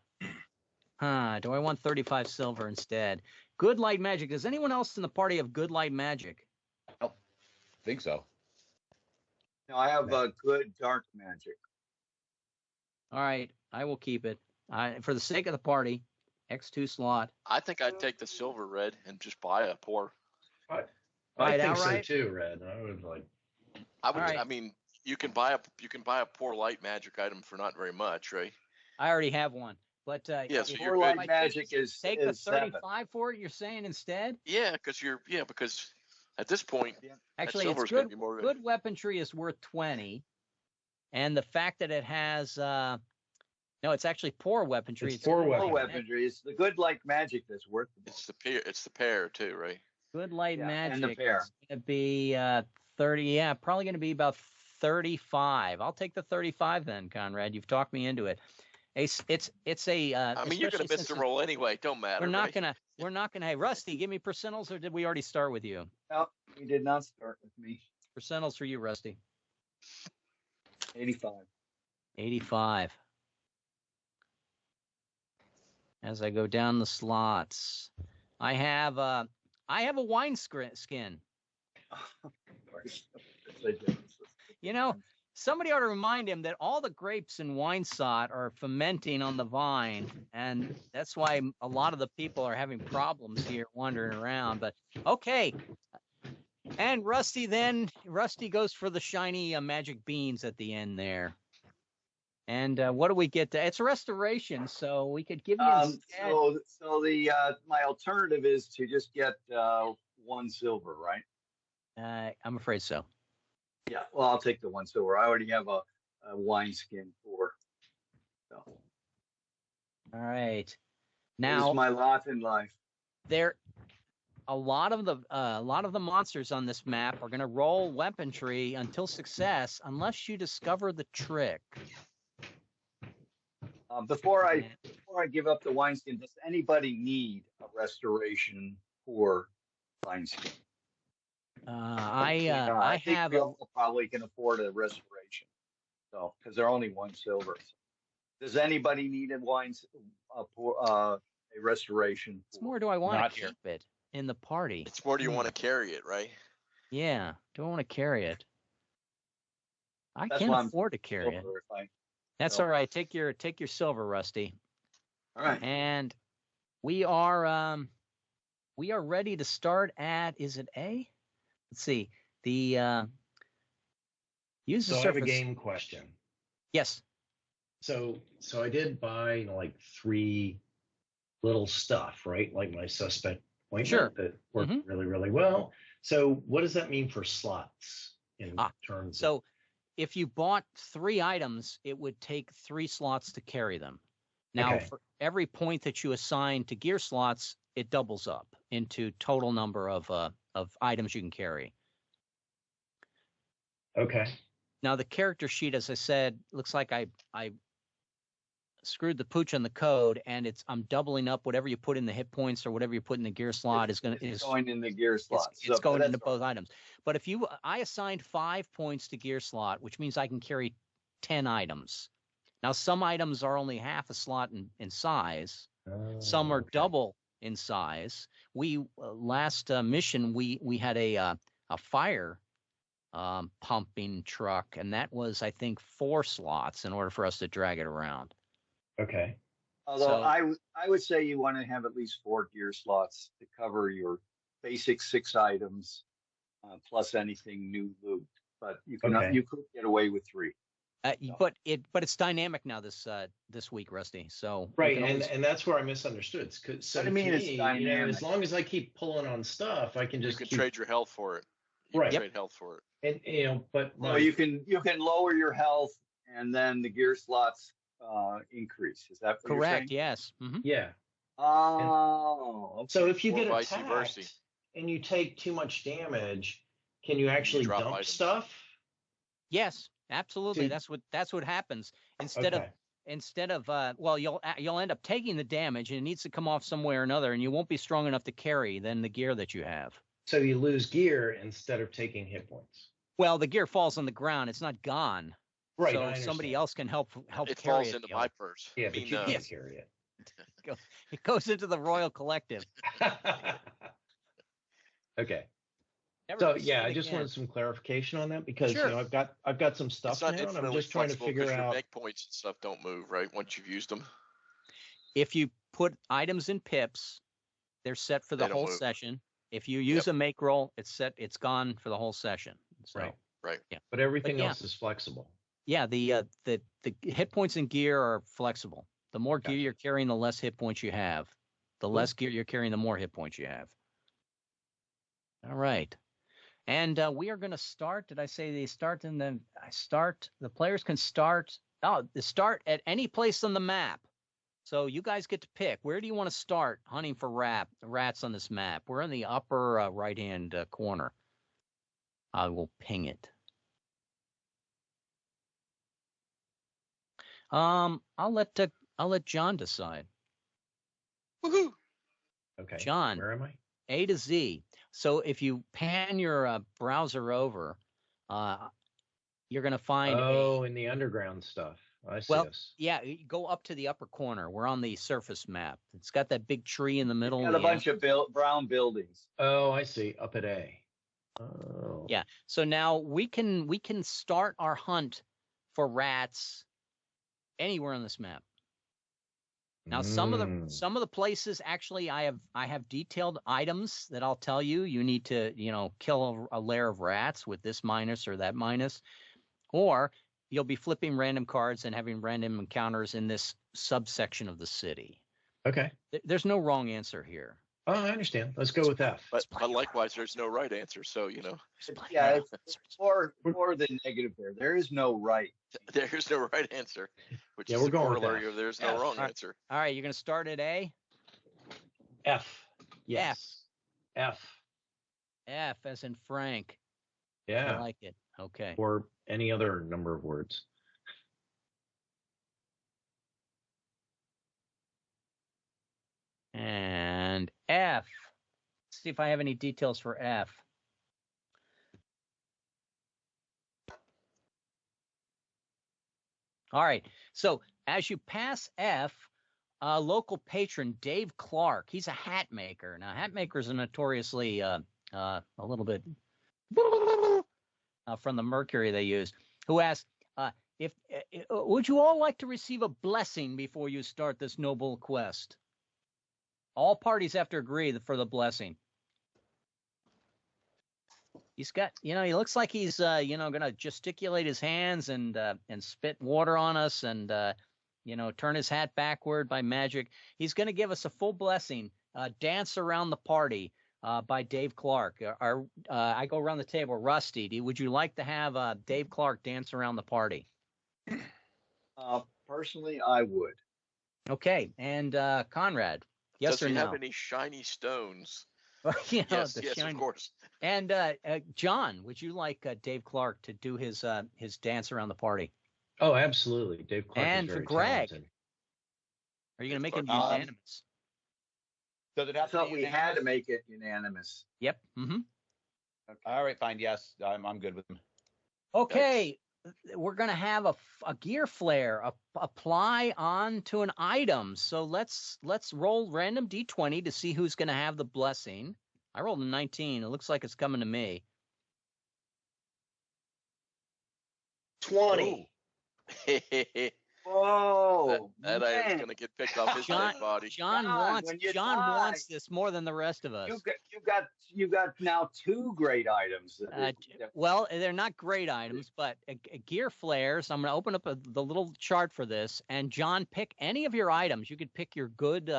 Do I want 35 silver instead? Good light magic. Does anyone else in the party have good light magic? I think so. No, I have good dark magic. All right, I will keep it. For the sake of the party, X2 slot. I think I'd take the silver red and just buy a poor. I Right, think so outright? too, Red. I would like. I would. right. I mean, you can buy a poor light magic item for not very much, right? I already have one. But Yeah, so if you're Poor good. light magic is take the 7. 35 for it, you're saying instead? Yeah, because at this point, Actually, silver's it's gonna good. be more- Good weaponry is worth 20, and the fact that it has no, it's actually poor weaponry. It's poor Poor weapon. weaponry. It's the good light magic that's worth the most. it's the pair too, right? Good light Yeah, and magic the pair. is going to be 30. Yeah, probably going to be about 35. I'll take the 35 then, Conrad. You've talked me into it. It's a. I mean, you're gonna especially miss the since roll anyway. Don't matter. We're not right? gonna. Hey, Rusty, give me percentiles, or did we already start with you? No, we did not start with me. Percentiles for you, Rusty. 85. 85. as I go down the slots. I have a wine skin. You know, somebody ought to remind him that all the grapes in wine sot are fermenting on the vine, and that's why a lot of the people are having problems here wandering around. But okay. And Rusty goes for the shiny magic beans at the end there. And what do we get to? It's a restoration, so we could give you so the my alternative is to just get 1 silver, right? I'm afraid so. Yeah, well, I'll take the 1 silver. I already have a wineskin for. So. All right. Now, here's my lot in life. A lot of the monsters on this map are going to roll weaponry until success, unless you discover the trick. Before I give up the wineskin, does anybody need a restoration for wineskin? I think have we all probably can afford a restoration, so because they're only 1 silver. Does anybody need a restoration? It's more, do I want to keep it in the party? It's more, do you want to carry it, right? Yeah, do I want to carry it? I can't afford to carry it. That's all right. Take your silver, Rusty. All right. And we are ready to start at, is it A? Let's see. The use the So I surface. have a game question. Yes. So I did buy like 3 little stuff, right? Like my suspect ointment that worked really, really well. So what does that mean for slots in terms of? If you bought 3 items, it would take 3 slots to carry them. Now, for every point that you assign to gear slots, it doubles up into total number of items you can carry. Okay. Now, the character sheet, as I said, looks like I screwed the pooch on the code, and I'm doubling up whatever you put in the hit points or whatever you put in the gear slot is going in the gear slot. It's going into both items. But I assigned 5 points to gear slot, which means I can carry 10 items. Now, some items are only half a slot in size. Some are double in size. We last mission we had a fire pumping truck, and that was, I think, 4 slots in order for us to drag it around. Okay. Although I would say you want to have at least 4 gear slots to cover your basic 6 items plus anything new loot. But you could get away with 3. But it's dynamic now this week, Rusty. So right, and that's where I misunderstood. So I mean, it's dynamic. As long as I keep pulling on stuff, I can just trade your health for it. Trade health for it. And but you can lower your health, and then the gear slots increase. Is that what correct? Yes. Mm-hmm. Yeah. Oh. So if you get attacked and you take too much damage, can you actually dump stuff? Yes, absolutely. That's what happens. Instead of well, you'll end up taking the damage, and it needs to come off somewhere or another, and you won't be strong enough to carry then the gear that you have. So you lose gear instead of taking hit points. Well, the gear falls on the ground; it's not gone. Right. So somebody else can help it carry it. It falls into my purse. Yeah, but you can't carry it. It goes into the Royal Collective. Okay. So yeah, I just wanted some clarification on that because I've got some stuff now, and I'm just trying to figure out. Your make points and stuff don't move, right? Once you've used them. If you put items in pips, they're set for the whole session. If you use a make roll, it's gone for the whole session. So, right. Yeah. But everything else is flexible. Yeah, the hit points in gear are flexible. The more gear you're carrying, the less hit points you have. The less gear you're carrying, the more hit points you have. All right. And we are going to start. Did I say they start? And then the players can start. They start at any place on the map. So you guys get to pick. Where do you want to start hunting for rats on this map? We're in the upper right-hand corner. I will ping it. I'll let John decide. Woohoo! Okay. John, where am I? A to Z. So if you pan your browser over, you're going to find. In the underground stuff. I see us. Yeah, you go up to the upper corner. We're on the surface map. It's got that big tree in the middle. Got a bunch of brown buildings. Oh, I see. Up at A. Oh. Yeah. So now we can start our hunt for rats anywhere on this map. Now some of the places actually I have detailed items that I'll tell you. You need to, kill a layer of rats with this minus or that minus, or you'll be flipping random cards and having random encounters in this subsection of the city. Okay. There's no wrong answer here. Oh, I understand. Let's go with F. But likewise, there's no right answer. So, Yeah, or the negative there. There is no right. There's no right answer, which Yeah, is we're the going with corollary F. of there's no wrong answer. All right, you're going to start at A? F. Yes. F. F as in Frank. Yeah. I like it. Okay. Or any other number of words. And F. Let's see if I have any details for F. All right. So as you pass F, a local patron, Dave Clark, he's a hat maker. Now, hat makers are notoriously a little bit from the mercury they use, who asked, would you all like to receive a blessing before you start this noble quest? All parties have to agree for the blessing. He's got, he looks like he's, going to gesticulate his hands and spit water on us and, turn his hat backward by magic. He's going to give us a full blessing, Dance Around the Party by Dave Clark. I go around the table. Rusty, would you like to have Dave Clark dance around the party? Personally, I would. Okay. And Conrad, yes Does or he no? have any shiny stones? Yes, of course. And John, would you like Dave Clark to do his dance around the party? Oh, absolutely. Dave Clark and is very Greg, talented. are you going to make him unanimous? Does it I have to thought be we unanimous? had to make it unanimous. Yep. Mm-hmm. Okay. All right, fine. Yes, I'm good with them. Okay. We're going to have a gear flare apply onto an item. So let's roll random D20 to see who's going to have the blessing. I rolled a 19. It looks like it's coming to me. 20. Whoa! That item's going to get picked off his dead body. John wants this more than the rest of us. You got now two great items. Well, they're not great items, but gear flares. I'm going to open up the little chart for this, and John, pick any of your items. You could pick your good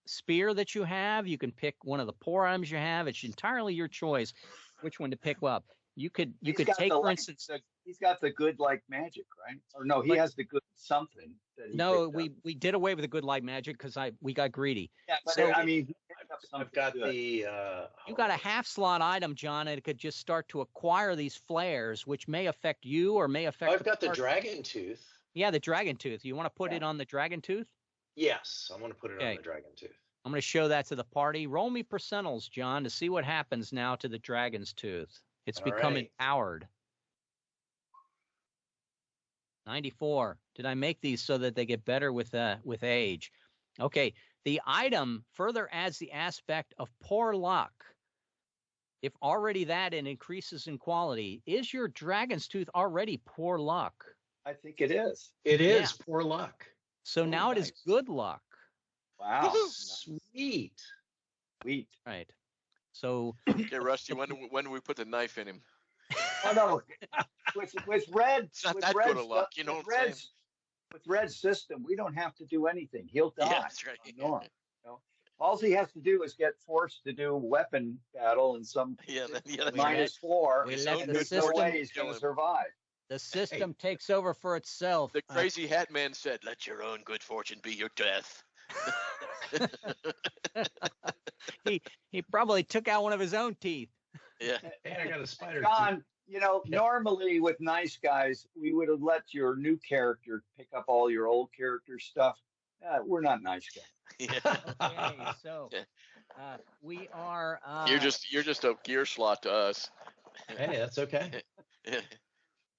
spear that you have. You can pick one of the poor items you have. It's entirely your choice which one to pick up. You could take, for instance. He's got the good like magic, right? Or no, he has the good something. No, we did away with the good light magic because we got greedy. Yeah, but so, I mean, I've got good. You got a half slot item, John, and it could just start to acquire these flares, which may affect you or may affect. I've got the dragon tooth. Yeah, the dragon tooth. You want to put it on the dragon tooth? Yes, I want to put it on the dragon tooth. I'm going to show that to the party. Roll me percentiles, John, to see what happens now to the dragon's tooth. It's becoming empowered. 94. Did I make these so that they get better with age? Okay. The item further adds the aspect of poor luck. If already that and increases in quality, is your dragon's tooth already poor luck? I think it is. It is poor luck. So now it is good luck. Wow. Sweet. Right. So. Okay, Rusty, when do we put the knife in him? Oh no, with red, it's not with that red good of luck, you know what I'm saying? With red system, we don't have to do anything. He'll die. Yeah, that's right. All he has to do is get forced to do weapon battle in some -4. There's no way he's going to survive. The system takes over for itself. The crazy hat man said, "Let your own good fortune be your death." he probably took out one of his own teeth. Yeah. Hey, I got a spider. John, normally with nice guys, we would have let your new character pick up all your old character stuff. We're not nice guys. Yeah. Okay, so we are. You're just a gear slot to us. Hey, that's okay. Yeah.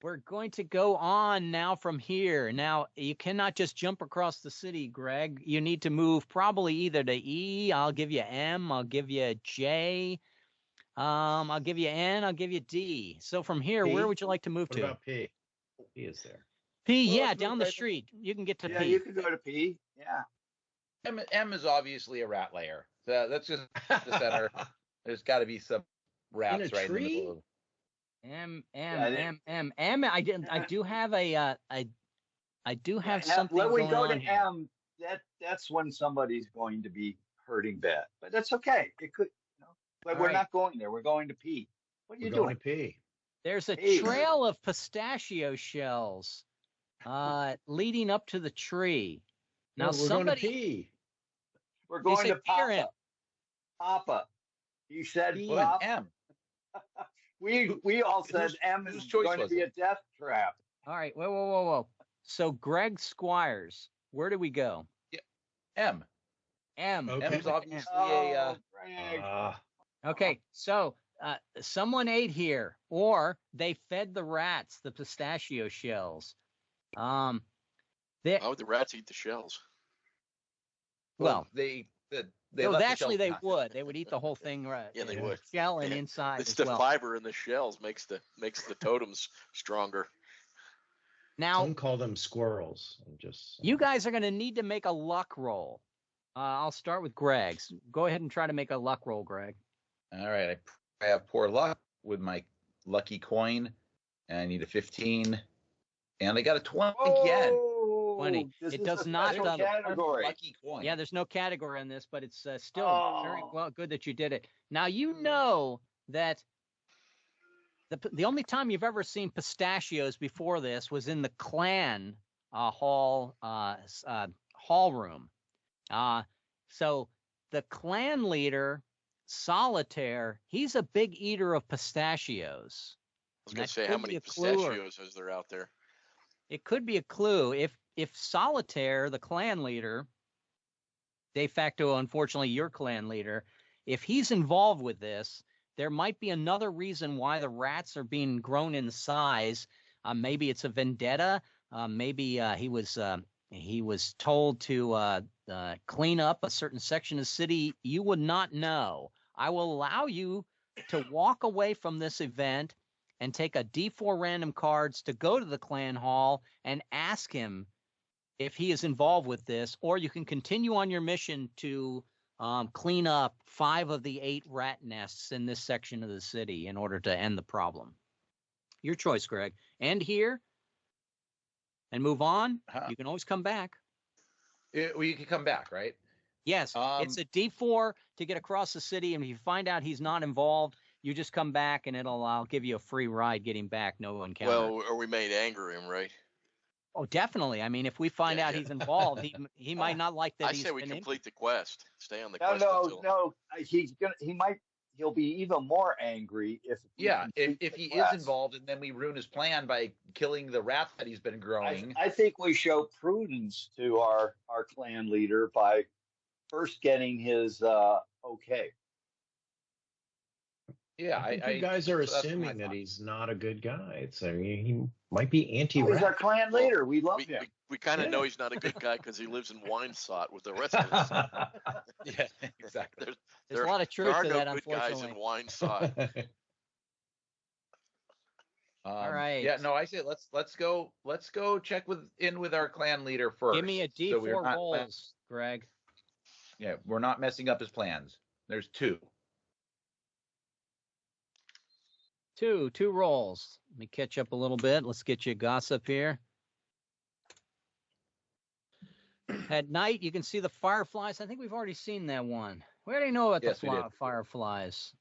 We're going to go on now from here. Now, you cannot just jump across the city, Greg. You need to move probably either to E, I'll give you M, I'll give you J, I'll give you N, I'll give you D. So from here, P? where would you like to move What to? about P? P is there. P, Well, yeah, let's down move the right- street. You can get to Yeah, P. you can go to P. Yeah. M is obviously a rat lair. So that's just the center. There's got to be some rats right in the tree? middle of M. Yeah, I do have a I do have something when we going go on to here. M, that's when somebody's going to be hurting bad. But that's okay. It could, but All we're right. not going there. We're going to P. What are you We're going doing? to P. There's a P. trail of pistachio shells leading up to the tree. Now No, we're going to somebody P. We're going say to P or M? Papa. Papa. You said P. well, Papa. M. We all said M whose is choice going to was be it? a death trap. All right, whoa. So Greg Squires, where do we go? M. M. Okay. M is obviously Oh, a. Greg. Okay, so someone ate here, or they fed the rats the pistachio shells. Why would the rats eat the shells? Well, they no, left the actually shells they behind. would. They would eat the whole thing, right? Yeah, they the would. shell and inside It's as the well. fiber in the shells makes the totems stronger. Now, Some call them squirrels. I'm just you guys are going to need to make a luck roll. I'll start with Greg's. Go ahead and try to make a luck roll, Greg. All right, I have poor luck with my lucky coin, and I need a 15, and I got a 20 again. Whoa, 20. This It is does a not, special category. Lucky coin. Yeah, there's no category on this, but it's still very Oh. well good that you did it. Now you know that the only time you've ever seen pistachios before this was in the clan hall room. So the clan leader, Solitaire, he's a big eater of pistachios. I was going That to say, could how be many a clue or- pistachios is there out there? It could be a clue. If Solitaire, the clan leader, de facto, unfortunately, your clan leader, if he's involved with this, there might be another reason why the rats are being grown in size. Maybe it's a vendetta. Maybe he was told to clean up a certain section of the city. You would not know. I will allow you to walk away from this event and take a D4 random cards to go to the clan hall and ask him if he is involved with this, or you can continue on your mission to clean up 5 of the 8 rat nests in this section of the city in order to end the problem. Your choice, Greg. End here and move on. You can always come back. Well, you can come back, right? Yes, it's a D4 to get across the city, and if you find out he's not involved, you just come back, and I'll give you a free ride getting back. No encounter. Well, or we may anger him, right? Oh, definitely. I mean, if we find out he's involved, he might not like that. I say we complete the quest. Stay on the quest. No. He'll be even more angry if he is involved, and then we ruin his plan by killing the rat that he's been growing. I think we show prudence to our clan leader by first getting his okay. Yeah, I think you guys are assuming that he's not a good guy. I mean, he might be anti-rat. He's our clan leader. We love him. We kind of know he's not a good guy because he lives in Winesot with the rest of us. Yeah, exactly. There's a lot of truth to that, There are no good unfortunately. guys in Winesot. All right. Yeah, no, I say let's go check in with our clan leader first. Give me a D4 rolls, Greg. Yeah, we're not messing up his plans. There's 2. Two rolls. Let me catch up a little bit. Let's get you gossip here. At night, you can see the fireflies. I think we've already seen that one. We already know about the fireflies.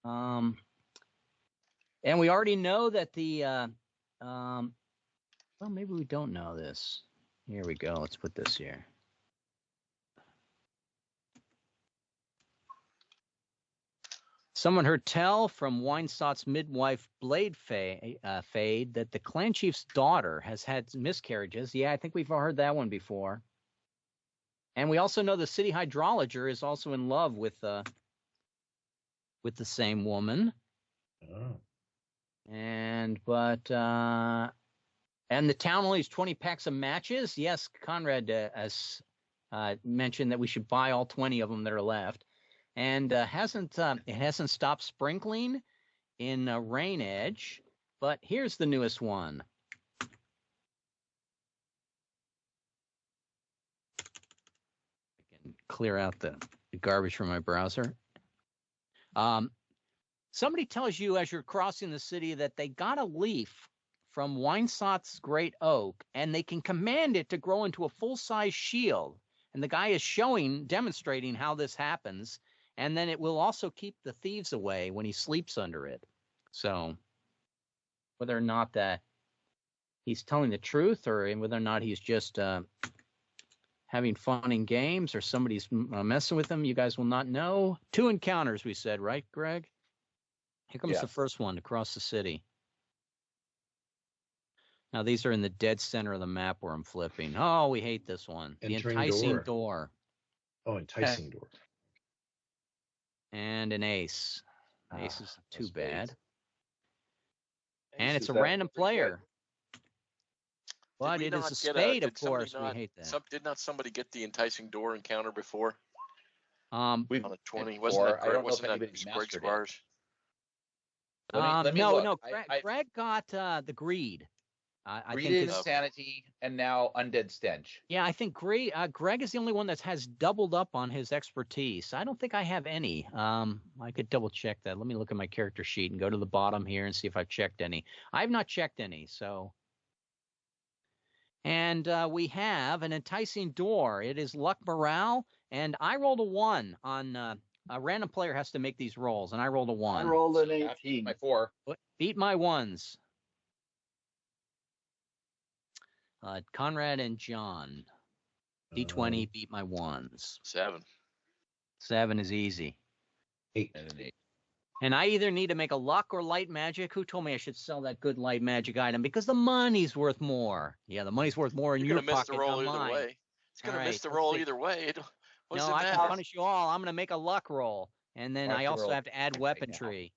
And we already know that the well, maybe we don't know this. Here we go. Let's put this here. Someone heard tell from Winesot's midwife Blade Fade that the clan chief's daughter has had miscarriages. Yeah, I think we've heard that one before. And we also know the city hydrologer is also in love with the same woman. Oh. And the town only has 20 packs of matches. Yes, Conrad has mentioned that we should buy all 20 of them that are left. And it hasn't stopped sprinkling in Rain Edge. But here's the newest one. I can clear out the garbage from my browser. Somebody tells you as you're crossing the city that they got a leaf from Winesot's great oak, and they can command it to grow into a full-size shield. And the guy is demonstrating how this happens. And then it will also keep the thieves away when he sleeps under it. So whether or not that he's telling the truth, or whether or not he's just having fun in games, or somebody's messing with him, you guys will not know. 2 encounters, we said, right, Greg? Here comes the first one across the city. Now, these are in the dead center of the map where I'm flipping. Oh, we hate this one. The enticing door. Oh, enticing door. And an ace. Ace is too bad. And Ace it's a is random player. But it is a spade, of course. We hate that. Did not somebody get the enticing door encounter before? On a 20. Wasn't that Greg's bars? No. Greg got the greed. I Greed think is Sanity, and now Undead Stench. Yeah, I think Greg is the only one that has doubled up on his expertise. I don't think I have any. I could double check that. Let me look at my character sheet and go to the bottom here and see if I've checked any. I have not checked any, so. And we have an enticing door. It is luck morale, and I rolled a 1 on a random player has to make these rolls, and I rolled a 1. I rolled an 18. My 4. Beat my 1s. Conrad and John. D20 beat my 1s. 7. 7 is easy. 8. And an 8. And I either need to make a luck or light magic. Who told me I should sell that good light magic item? Because the money's worth more. Yeah, the money's worth more in your pocket. You're going to miss the roll either way. It's going to miss the roll either way. I can punish you all. I'm going to make a luck roll. And then I also have to add weaponry.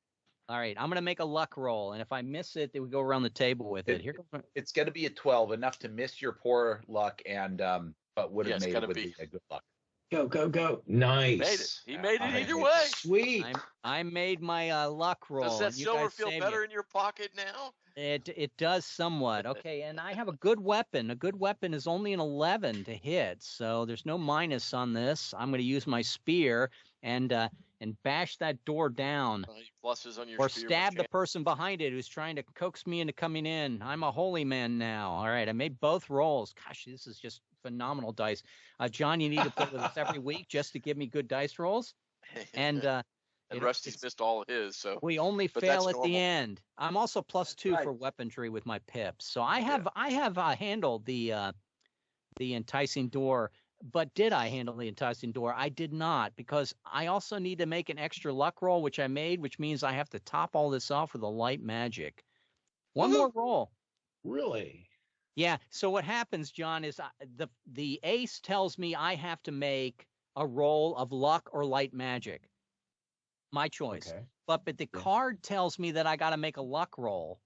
All right, I'm going to make a luck roll. And if I miss it, then we go around the table with it. It's going to be a 12, enough to miss your poor luck, and but would have made it with a good luck. Go. Nice. He made it either way. Sweet. I made my luck roll. Does that silver feel better in your pocket now? It does somewhat. Okay, and I have a good weapon. A good weapon is only an 11 to hit, so there's no minus on this. I'm going to use my spear and bash that door down. Pluses on your or spear, stab the person behind it who's trying to coax me into coming in. I'm a holy man now. All right, I made both rolls. Gosh, this is just phenomenal dice. John, you need to play with us every week just to give me good dice rolls. And Rusty's missed all of his, so we only fail at the end. I'm also +2 for weaponry with my pips, so I have handled the enticing door. But did I handle the enticing door? I did not, because I also need to make an extra luck roll, which I made, which means I have to top all this off with a light magic. One more roll. Really? Yeah. So what happens, John, is the ace tells me I have to make a roll of luck or light magic. My choice. Okay. But the card tells me that I got to make a luck roll,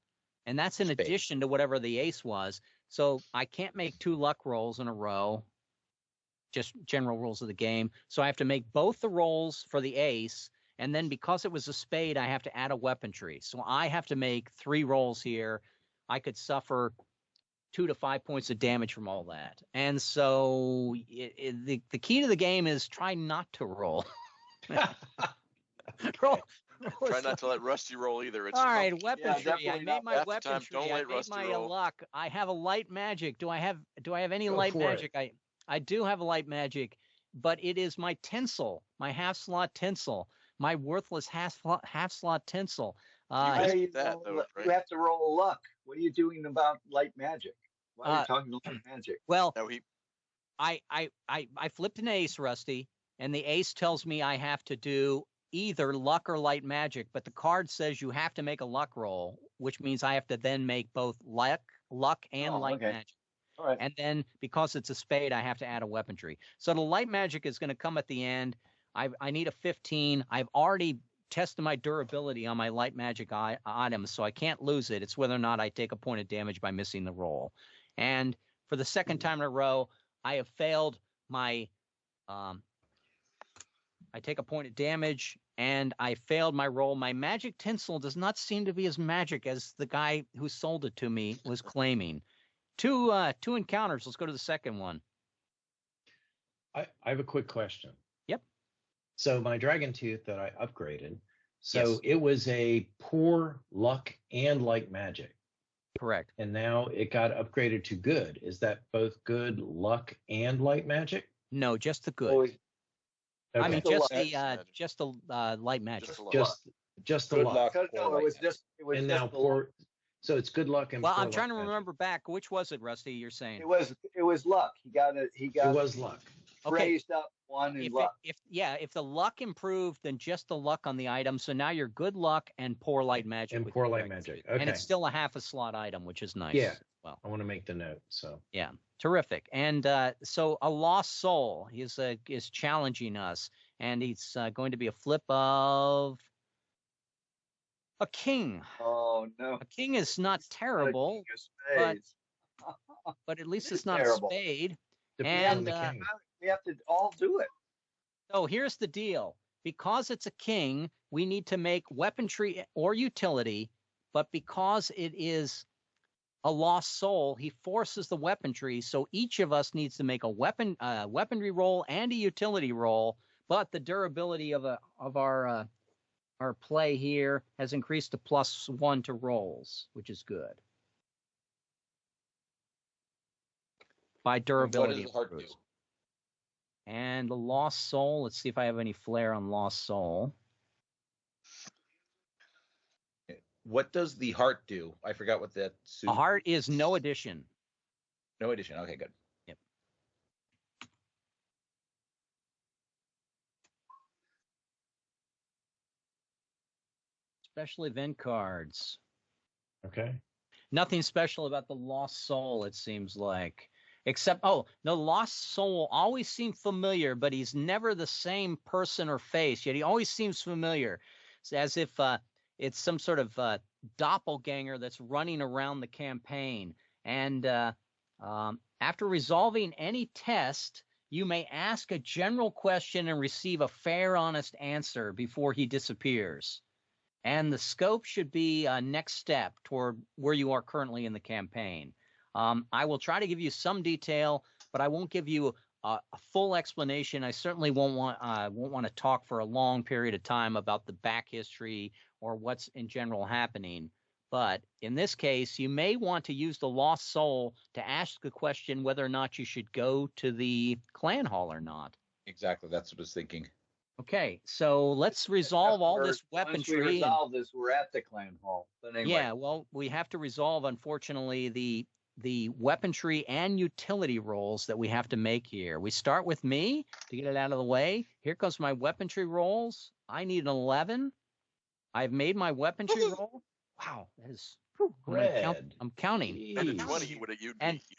and that's in addition to whatever the ace was. So I can't make 2 luck rolls in a row. Just general rules of the game. So I have to make both the rolls for the ace, and then because it was a spade, I have to add a weaponry. So I have to make 3 rolls here. I could suffer 2 to 5 points of damage from all that. And so the key to the game is try not to roll. Try not to let Rusty roll either. It's all right, weaponry. Yeah, I made my weaponry. I made my roll. luck. I have a light magic. Do I have any light magic? I do have a light magic, but it is my tinsel, my half-slot tinsel, my worthless half-slot tinsel. You have to roll luck. What are you doing about light magic? Why are you talking light magic? Well, no, I flipped an ace, Rusty, and the ace tells me I have to do either luck or light magic, but the card says you have to make a luck roll, which means I have to then make both luck and light magic. All right. And then because it's a spade, I have to add a weaponry. So the light magic is going to come at the end. I need a 15. I've already testing my durability on my light magic items, so I can't lose it. It's whether or not I take a point of damage by missing the roll. And for the second time in a row, I have failed my I take a point of damage, and I failed my roll. My magic tinsel does not seem to be as magic as the guy who sold it to me was claiming. Two encounters. Let's go to the second one. I have a quick question. Yep. So my dragon tooth that I upgraded, so Yes. it was a poor luck and light magic. Correct. And now it got upgraded to good. Is that both good luck and light magic? No, just the good. Always, Okay. I mean, Just just the light magic. Just the luck. just the Good luck. luck. no, it was just And now just the luck. poor. So it's good luck and Well, poor I'm trying to luck magic. remember back. Which was it, Rusty? You're saying It was luck. He got it. He got It was luck. okay. raised up one in If luck. if the luck improved, then just the luck on the item. So now you're good luck and poor light magic. And with poor your light dragon magic. tooth. And Okay. it's still a half a slot item, which is nice. Yeah. Well, I want to make the note. So yeah, terrific. And so a lost soul is challenging us, and he's going to be a flip of a king. Oh no! A king is not terrible, but but at least it's It's not terrible. a spade. depends And on the king. we have to all do it. so here's the deal. Because it's a king, we need to make weaponry or utility, but because it is a lost soul, he forces the weaponry. So each of us needs to make a weaponry roll and a utility roll, but the durability of our play here has increased to +1 to rolls, which is good. By durability. What does the heart do? improves. And the lost soul, let's see if I have any flair on lost soul. What does the heart do? I forgot what that. A heart is no addition. No addition. Okay, good. Yep. Special event cards. Okay. Nothing special about the lost soul, it seems like. Except, the lost soul always seemed familiar, but he's never the same person or face, yet he always seems familiar. It's as if it's some sort of doppelganger that's running around the campaign. And after resolving any test, you may ask a general question and receive a fair, honest answer before he disappears. And the scope should be next step toward where you are currently in the campaign. I will try to give you some detail, but I won't give you a full explanation. I certainly won't want to talk for a long period of time about the back history or what's in general happening. But in this case, you may want to use the lost soul to ask the question whether or not you should go to the clan hall or not. Exactly. That's what I was thinking. Okay, so let's resolve all this weaponry. Once we resolve this, we're at the clan hall. But anyway. Yeah, well, we have to resolve, unfortunately, the weaponry and utility rolls that we have to make here. We start with me to get it out of the way. Here comes my weaponry rolls. I need an 11. I've made my weaponry roll. Wow, that is. I'm counting. And at 20, you'd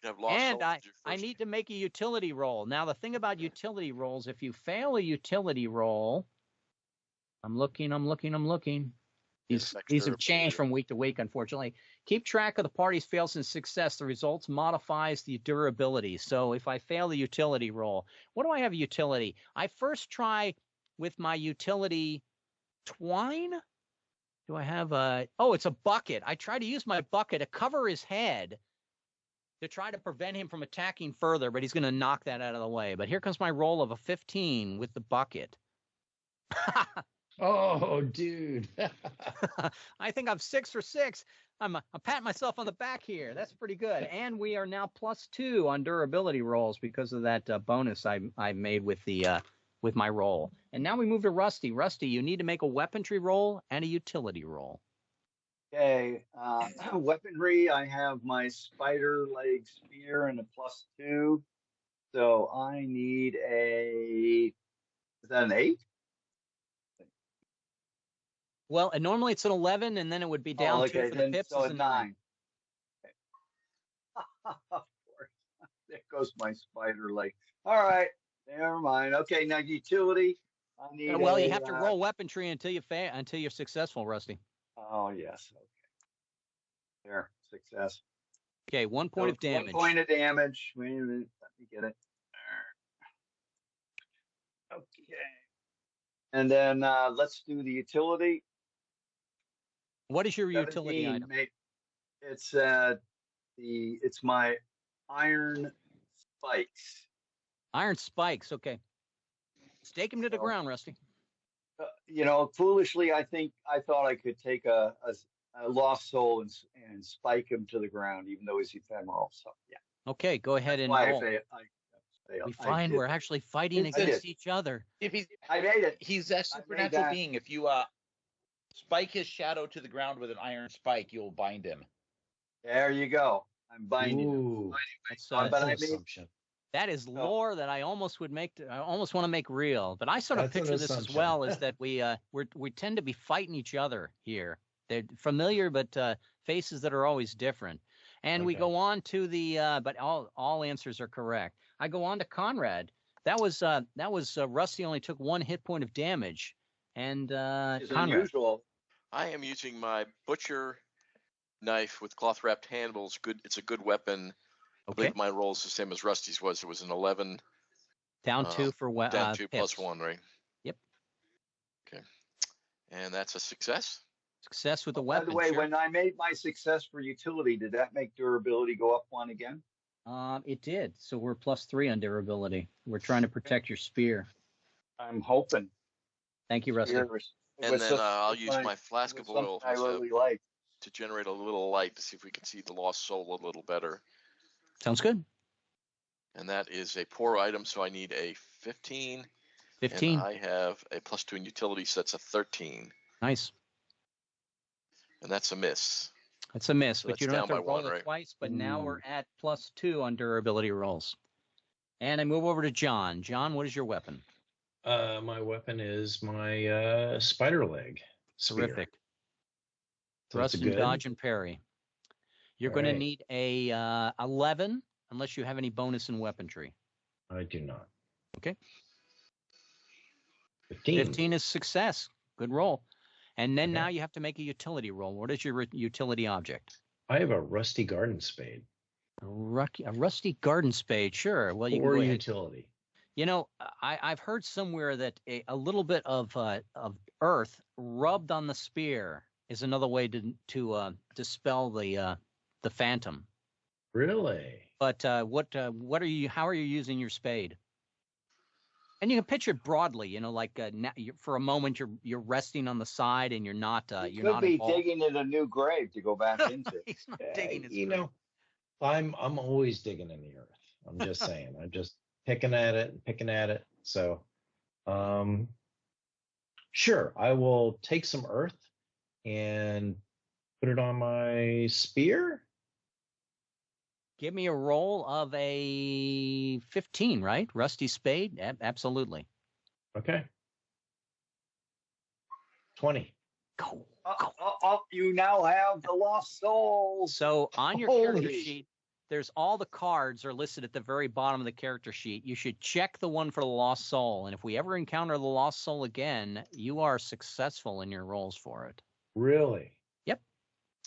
have lost. And I need to make a utility roll. Now, the thing about utility rolls, if you fail a utility roll, I'm looking. These have changed from week to week, unfortunately. Keep track of the party's fails and success. The results modifies the durability. So if I fail the utility roll, what do I have utility? I first try with my utility twine. Do I have it's a bucket. I try to use my bucket to cover his head to try to prevent him from attacking further, but he's going to knock that out of the way. But here comes my roll of a 15 with the bucket. Oh, dude. I think I'm 6 for 6. I'm patting myself on the back here. That's pretty good. And we are now +2 on durability rolls because of that bonus I made with my roll. And now we move to Rusty. Rusty, you need to make a weaponry roll and a utility roll. Okay, weaponry, I have my spider leg spear and a +2. So I need is that an 8? Well, and normally it's an 11, and then it would be down 2 for the pips. So is a a 9. Okay. Of course. There goes my spider leg. All right, never mind. Okay, now utility. I need Well, you have to roll weaponry until you're successful, Rusty. Oh, yes. Okay. There, success. Okay, 1 point of damage. 1 point of damage. Wait a minute. Let me get it. Okay. And then let's do the utility. What is your utility item? It's my iron spikes. Iron spikes. Okay. Stake him to the ground, Rusty. Foolishly, I thought I could take a lost soul and spike him to the ground, even though he's ephemeral. So yeah. Okay, go ahead and roll. We find we're actually fighting against each other. I made it. He's a supernatural being. If you spike his shadow to the ground with an iron spike, you'll bind him. There you go. I'm binding him. That's an assumption. That is lore that I almost would make. I almost want to make real, but I sort of picture this as well, is that we tend to be fighting each other here. They're familiar, but faces that are always different. And we go on to the, but all answers are correct. I go on to Conrad. That was Rusty only took 1 hit point of damage, and Conrad. Unusual. I am using my butcher knife with cloth wrapped handles. It's a good weapon. I believe my roll is the same as Rusty's was. It was an 11. Down 2 for down 2 plus 1, right? Yep. Okay, and that's a success. Success with the weapon. By the way, when I made my success for utility, did that make durability go up 1 again? It did. So we're +3 on durability. We're trying to protect your spear. I'm hoping. Thank you, Rusty. And then I'll use my flask of oil I really like to generate a little light to see if we can see the lost soul a little better. Sounds good. And that is a poor item, so I need a 15. 15. And I have a +2 in utility, so that's a 13. Nice. And that's a miss. That's a miss, So but you don't have to roll it right? twice. But now we're at +2 on durability rolls. And I move over to John. John, what is your weapon? My weapon is my spider leg. Terrific. So Thrust and dodge and parry. You're going to need a 11 unless you have any bonus in weaponry. I do not. Okay. 15. 15 is success. Good roll. And then now you have to make a utility roll. What is your utility object? I have a rusty garden spade. A rusty garden spade, sure. Well, you can or go ahead. utility. I've heard somewhere that a little bit of earth rubbed on the spear is another way to dispel the phantom. Really? But what are you? How are you using your spade? And you can picture it broadly, like for a moment you're resting on the side and you're not. You're not involved. Digging in a new grave to go back into. He's not digging his grave. I'm always digging in the earth. I'm just saying. I'm just picking at it. So, sure, I will take some earth and put it on my spear. Give me a roll of a 15, right? Rusty spade? Absolutely. Okay. 20. Go. You now have the lost soul. So on your character sheet, there's all the cards are listed at the very bottom of the character sheet. You should check the one for the lost soul. And if we ever encounter the lost soul again, you are successful in your rolls for it. Really? Yep.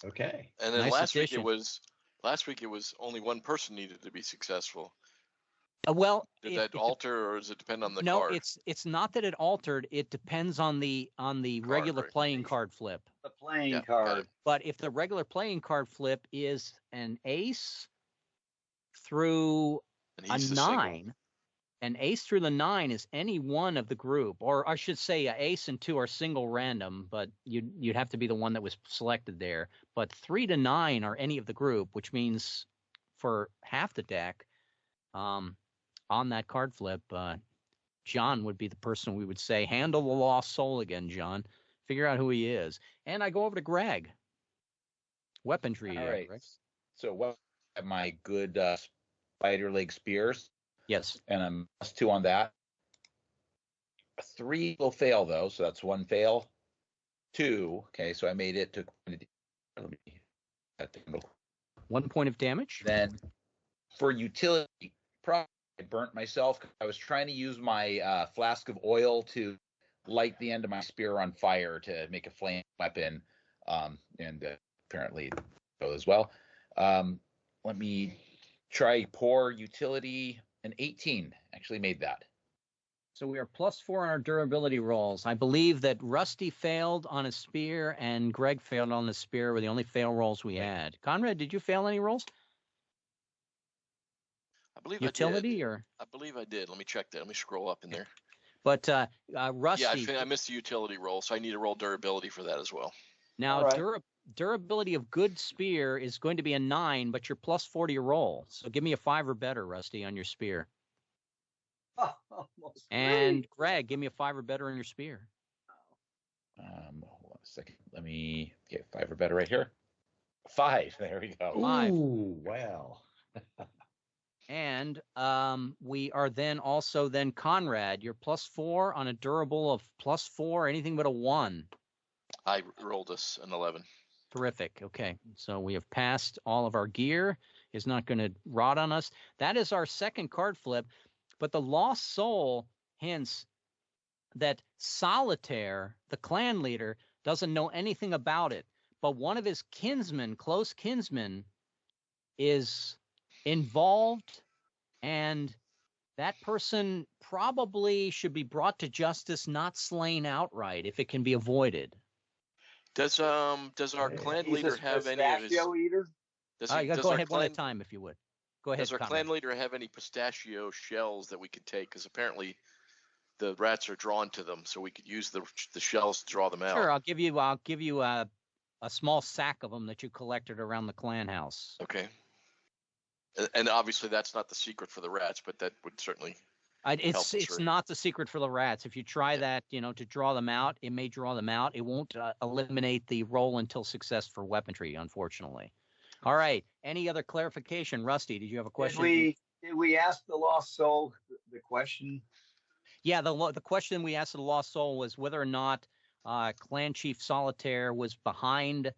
Okay. And then last week it was only one person needed to be successful. Did that alter, or does it depend on the card? No, it's not that it altered. It depends on the regular playing card flip. The playing card. But if the regular playing card flip is an ace through a 9, an ace through the 9 is any one of the group, or I should say a ace and 2 are single random, but you'd have to be the one that was selected there. But 3 to 9 are any of the group, which means for half the deck, on that card flip, John would be the person we would say, handle the lost soul again, John. Figure out who he is. And I go over to Greg. Weaponry. All right. Greg. So my good spider leg spears. Yes. And I'm +2 on that. 3 will fail, though, so that's 1 fail. 2. Okay, so I made it to 1 point of damage. Then for utility, probably I burnt myself. I was trying to use my flask of oil to light the end of my spear on fire to make a flame weapon, and apparently go as well. Let me try pour utility. An 18 actually made that. So we are +4 on our durability rolls. I believe that Rusty failed on his spear and Greg failed on the spear were the only fail rolls we had. Conrad, did you fail any rolls? I believe utility I did. or? I believe I did. Let me check that. Let me scroll up in there. But Rusty. Yeah, I missed the utility roll, so I need to roll durability for that as well. Now, right. durability of good spear is going to be a 9, but you're +4 to your roll. So give me a 5 or better, Rusty, on your spear. And Greg, give me a 5 or better on your spear. Hold on a second. Let me get 5 or better right here. 5. There we go. 5. Ooh, wow. And we are then also Conrad, you're +4 on a durable of +4, anything but a 1. I rolled an 11. Terrific. Okay, so we have passed. All of our gear is not going to rot on us. That is our second card flip. But the Lost Soul hints that Solitaire, the clan leader, doesn't know anything about it. But one of his kinsmen, close kinsmen, is involved, and that person probably should be brought to justice, not slain outright, if it can be avoided. Does our clan leader have any of his? Eater? Go ahead one at a time, if you would. Go ahead. Does our clan leader have any pistachio shells that we could take? Because apparently the rats are drawn to them, so we could use the shells to draw them out. Sure, I'll give you a small sack of them that you collected around the clan house. Okay. And obviously that's not the secret for the rats, but that would certainly. It's not the secret for the rats. If you try that, to draw them out, it may draw them out. It won't eliminate the roll until success for weaponry, unfortunately. All right. Any other clarification, Rusty? Did you have a question? Did we ask the Lost Soul the question? Yeah, the question we asked the Lost Soul was whether or not Clan Chief Solitaire was behind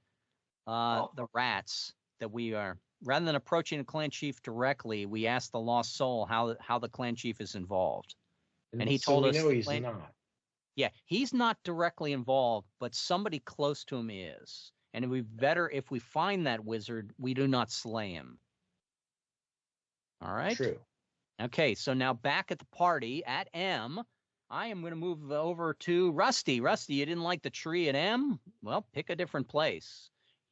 the rats that we are. Rather than approaching the clan chief directly, we asked the Lost Soul how the clan chief is involved, and he told us. So we know he's not. Yeah, he's not directly involved, but somebody close to him is, and it would be better if we find that wizard, we do not slay him. All right. True. Okay, so now back at the party at M, I am going to move over to Rusty. Rusty, you didn't like the tree at M? Well, pick a different place.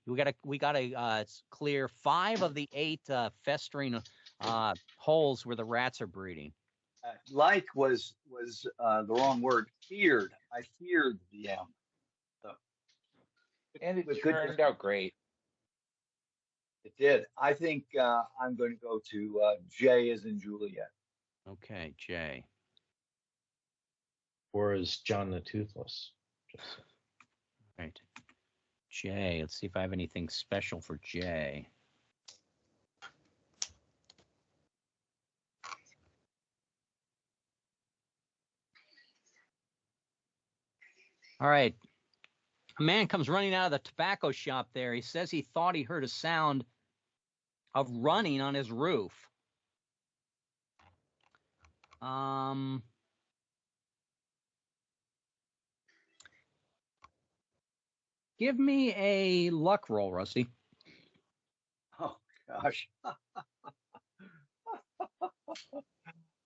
We got to clear 5 of the 8 festering holes where the rats are breeding. Like was the wrong word. Feared. I feared the M. So, and it turned out great. It did. I think I'm going to go to J as in Juliet. Okay, J. Or is John the Toothless? Right. J. Let's see if I have anything special for J. All right. A man comes running out of the tobacco shop there. He says he thought he heard a sound of running on his roof. Give me a luck roll, Rusty. Oh, gosh.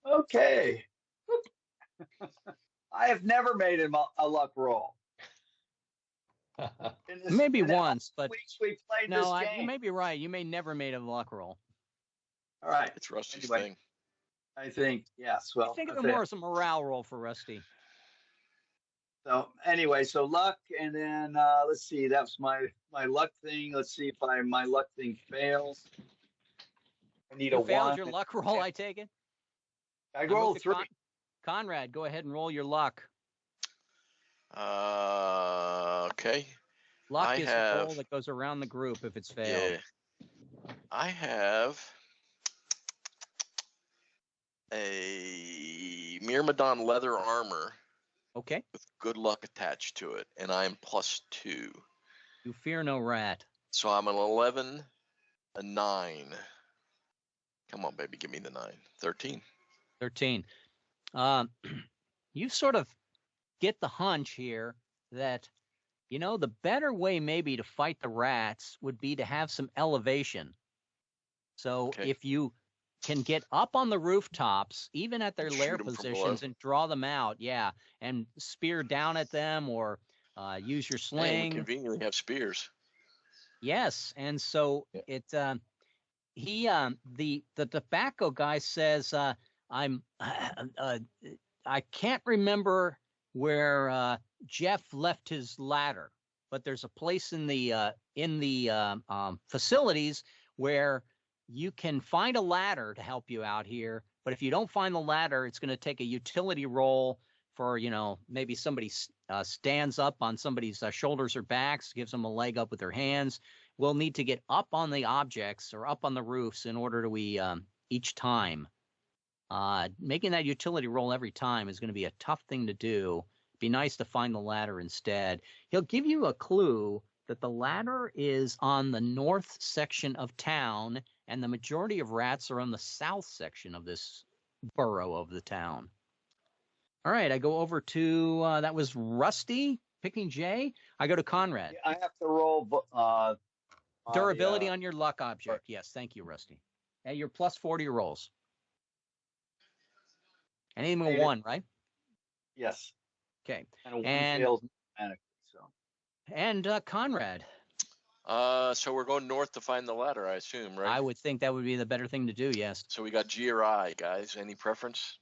Okay. I have never made a luck roll. Maybe once, but weeks we played no, this game. you may be right. You may never made a luck roll. All right. It's Rusty's thing. I think, yes. Well, I think of it more as a morale roll for Rusty. So anyway, so luck, and then let's see. That's my luck thing. Let's see if my luck thing fails. I need a 1. Failed your luck roll, I take it? I rolled 3. Conrad, go ahead and roll your luck. Okay. Luck is a roll that goes around the group if it's failed. Yeah. I have a Myrmidon leather armor. Okay. With good luck attached to it, and I'm +2. You fear no rat. So I'm an 11, a 9. Come on, baby, give me the 9. 13. 13. You sort of get the hunch here that, the better way maybe to fight the rats would be to have some elevation. So if you can get up on the rooftops, even at their lair positions, and draw them out, and spear down at them, or use your sling. And we conveniently have spears. Yes, and so the tobacco guy says, I can't remember where Jeff left his ladder, but there's a place in the facilities where you can find a ladder to help you out here. But if you don't find the ladder, it's going to take a utility roll for, maybe somebody stands up on somebody's shoulders or backs, gives them a leg up with their hands. We'll need to get up on the objects or up on the roofs in order to each time. Making that utility roll every time is going to be a tough thing to do. It'd be nice to find the ladder instead. He'll give you a clue that the ladder is on the north section of town, and the majority of rats are on the south section of this borough of the town. All right, I go over to, that was Rusty picking J. I go to Conrad. I have to roll durability on your luck object. Yes, thank you, Rusty. And you're plus 40 rolls. Anything with 1, right? Yes. Okay. And a 1 fails automatically, so. And Conrad. So we're going north to find the ladder, I assume, right? I would think that would be the better thing to do, yes. So we got G or I, guys. Any preference?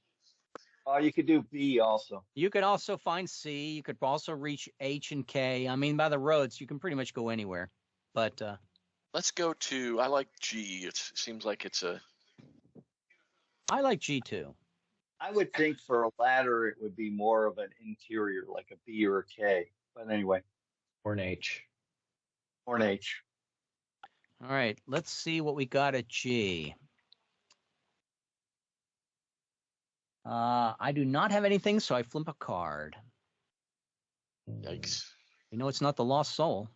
You could do B also. You could also find C. You could also reach H and K. I mean, by the roads, you can pretty much go anywhere. But let's go to, I like G. It seems like it's a... I like G too. I would think for a ladder, it would be more of an interior, like a B or a K. But anyway. Or an H. Or an H. All right, let's see what we got at G. I do not have anything, so I flip a card. Yikes. It's not the lost soul.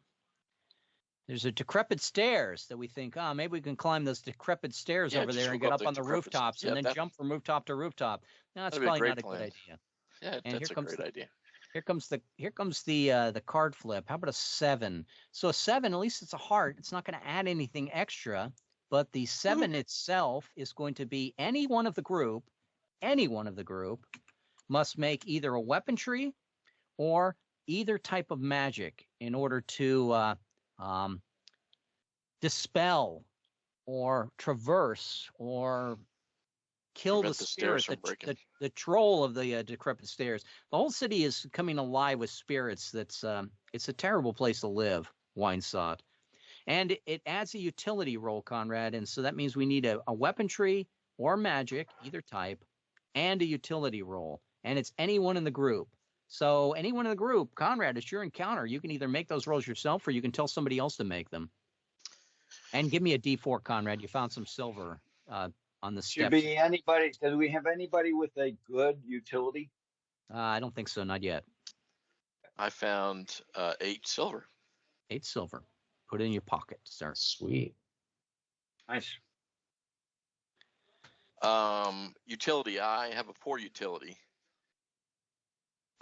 There's a decrepit stairs that we think, maybe we can climb those decrepit stairs over there and get up on the rooftops and then jump from rooftop to rooftop. No, it's probably not a good idea. Yeah, that's a great idea. Here comes the card flip. How about a 7? So a 7, at least it's a heart. It's not going to add anything extra, but the 7 itself is going to be any one of the group must make either a weaponry or either type of magic in order to dispel or traverse or kill the spirit, the troll of the decrepit stairs. The whole city is coming alive with spirits. It's a terrible place to live, Winesaught. And it adds a utility roll, Conrad, and so that means we need a weaponry or magic, either type, and a utility roll. And it's anyone in the group. So anyone in the group, Conrad, it's your encounter. You can either make those rolls yourself or you can tell somebody else to make them. And give me a D4, Conrad. You found some silver on the steps. Should be anybody. Do we have anybody with a good utility? I don't think so. Not yet. I found 8 silver. 8 silver. Put it in your pocket, sir. Sweet. Nice. Utility. I have a poor utility.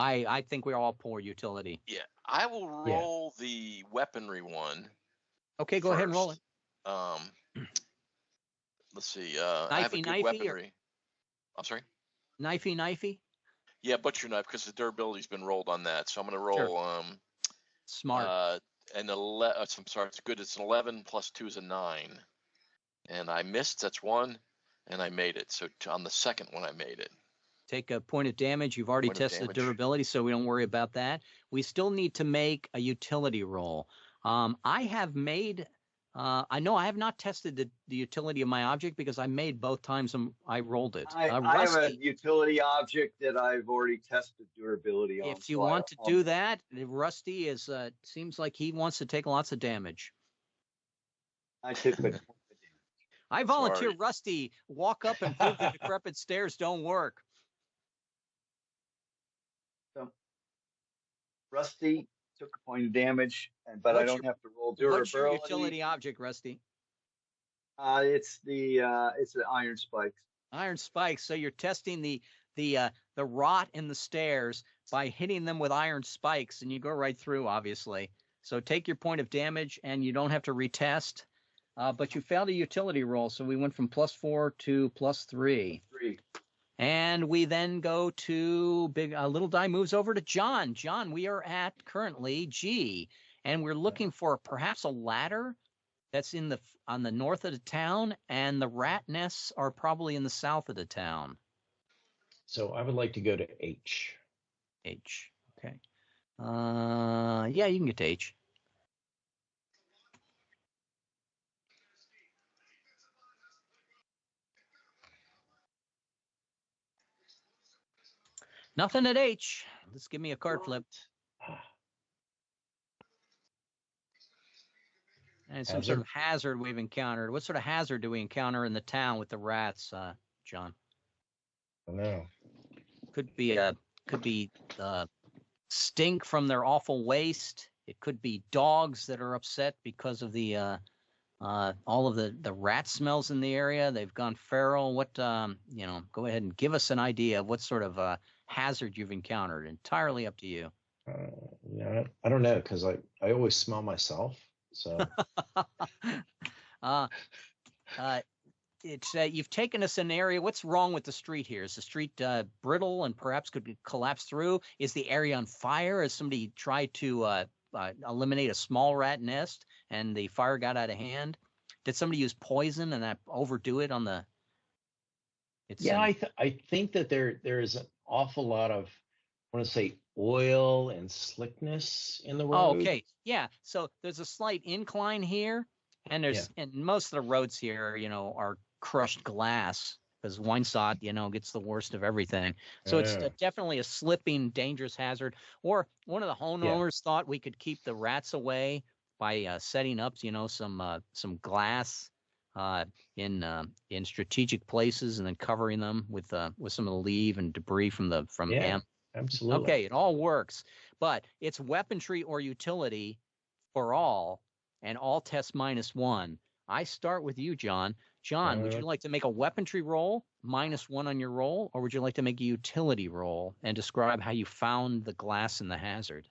I think we're all poor utility. Yeah. I will roll the weaponry one. Okay, go ahead and roll it. Let's see. I have a good weaponry. I'm sorry? Knifey? Yeah, butcher knife, because the durability's been rolled on that. So I'm going to roll... Smart. I'm sorry, it's good. It's an 11 plus 2 is a 9. And I missed. That's 1. And I made it. So on the second one, I made it. Take a point of damage. You've already tested the durability, so we don't worry about that. We still need to make a utility roll. I have made... I know I have not tested the utility of my object because I made both times I rolled it. I have a utility object that I've already tested durability on. If you want to do that, Rusty seems like he wants to take lots of damage. I took the damage. I volunteer Rusty walk up and prove the decrepit stairs don't work. So, Rusty took a point of damage, but I don't have to roll durability. What's your utility object, Rusty? It's the iron spikes. Iron spikes. So you're testing the the rot in the stairs by hitting them with iron spikes, and you go right through, obviously. So take your point of damage, and you don't have to retest. But you failed a utility roll, so we went from +4 to +3. 3. And we then go to little die moves over to John. John, we are at currently G, and we're looking for perhaps a ladder that's on the north of the town, and the rat nests are probably in the south of the town. So I would like to go to H. H. Okay. Yeah, you can get to H. Nothing at H. Let's give me a card flip. And some sort of hazard we've encountered. What sort of hazard do we encounter in the town with the rats, John? I don't know. Could be stink from their awful waste. It could be dogs that are upset because of the all of the rat smells in the area. They've gone feral. What go ahead and give us an idea of what sort of hazard you've encountered. Entirely up to you. I don't know, because I always smell myself. So it's you've taken us an area. What's wrong with the street here? Is the street brittle and perhaps could collapse through? Is the area on fire? Has somebody tried to eliminate a small rat nest and the fire got out of hand? Did somebody use poison and overdo it on the? I think that there is an awful lot of, I want to say, oil and slickness in the road. Oh, okay. Yeah. So there's a slight incline here, and and most of the roads here, are crushed glass because Winesod, gets the worst of everything. So it's definitely a slipping, dangerous hazard. Or one of the homeowners thought we could keep the rats away by setting up, some glass in strategic places and then covering them with some of the leaf and debris from M. Absolutely. Okay, it all works, but it's weaponry or utility for all, and all tests -1. I start with you, John. John, would you like to make a weaponry roll, -1 on your roll, or would you like to make a utility roll and describe how you found the glass and the hazard?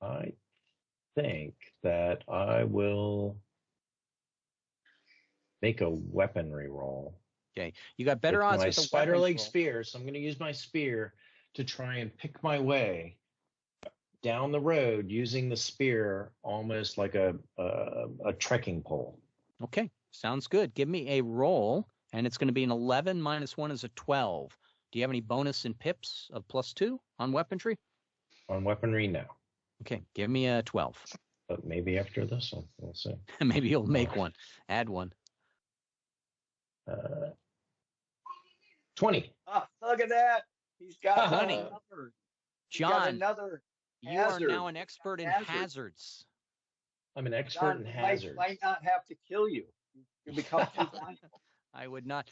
I think that I will make a weaponry roll. Okay, you got better odds with the spider leg spear, so I'm going to use my spear to try and pick my way down the road using the spear almost like a trekking pole. Okay, sounds good. Give me a roll, and it's going to be an 11 -1 is a 12. Do you have any bonus in pips of +2 on weaponry? On weaponry, no. Okay, give me a 12. But maybe after this one, we'll see. Maybe you'll make one. Add one. 20. Oh, look at that. He's got 20. another. John, another you are now an expert in hazards. I'm an expert in hazards. Might not have to kill you. You become too valuable. I would not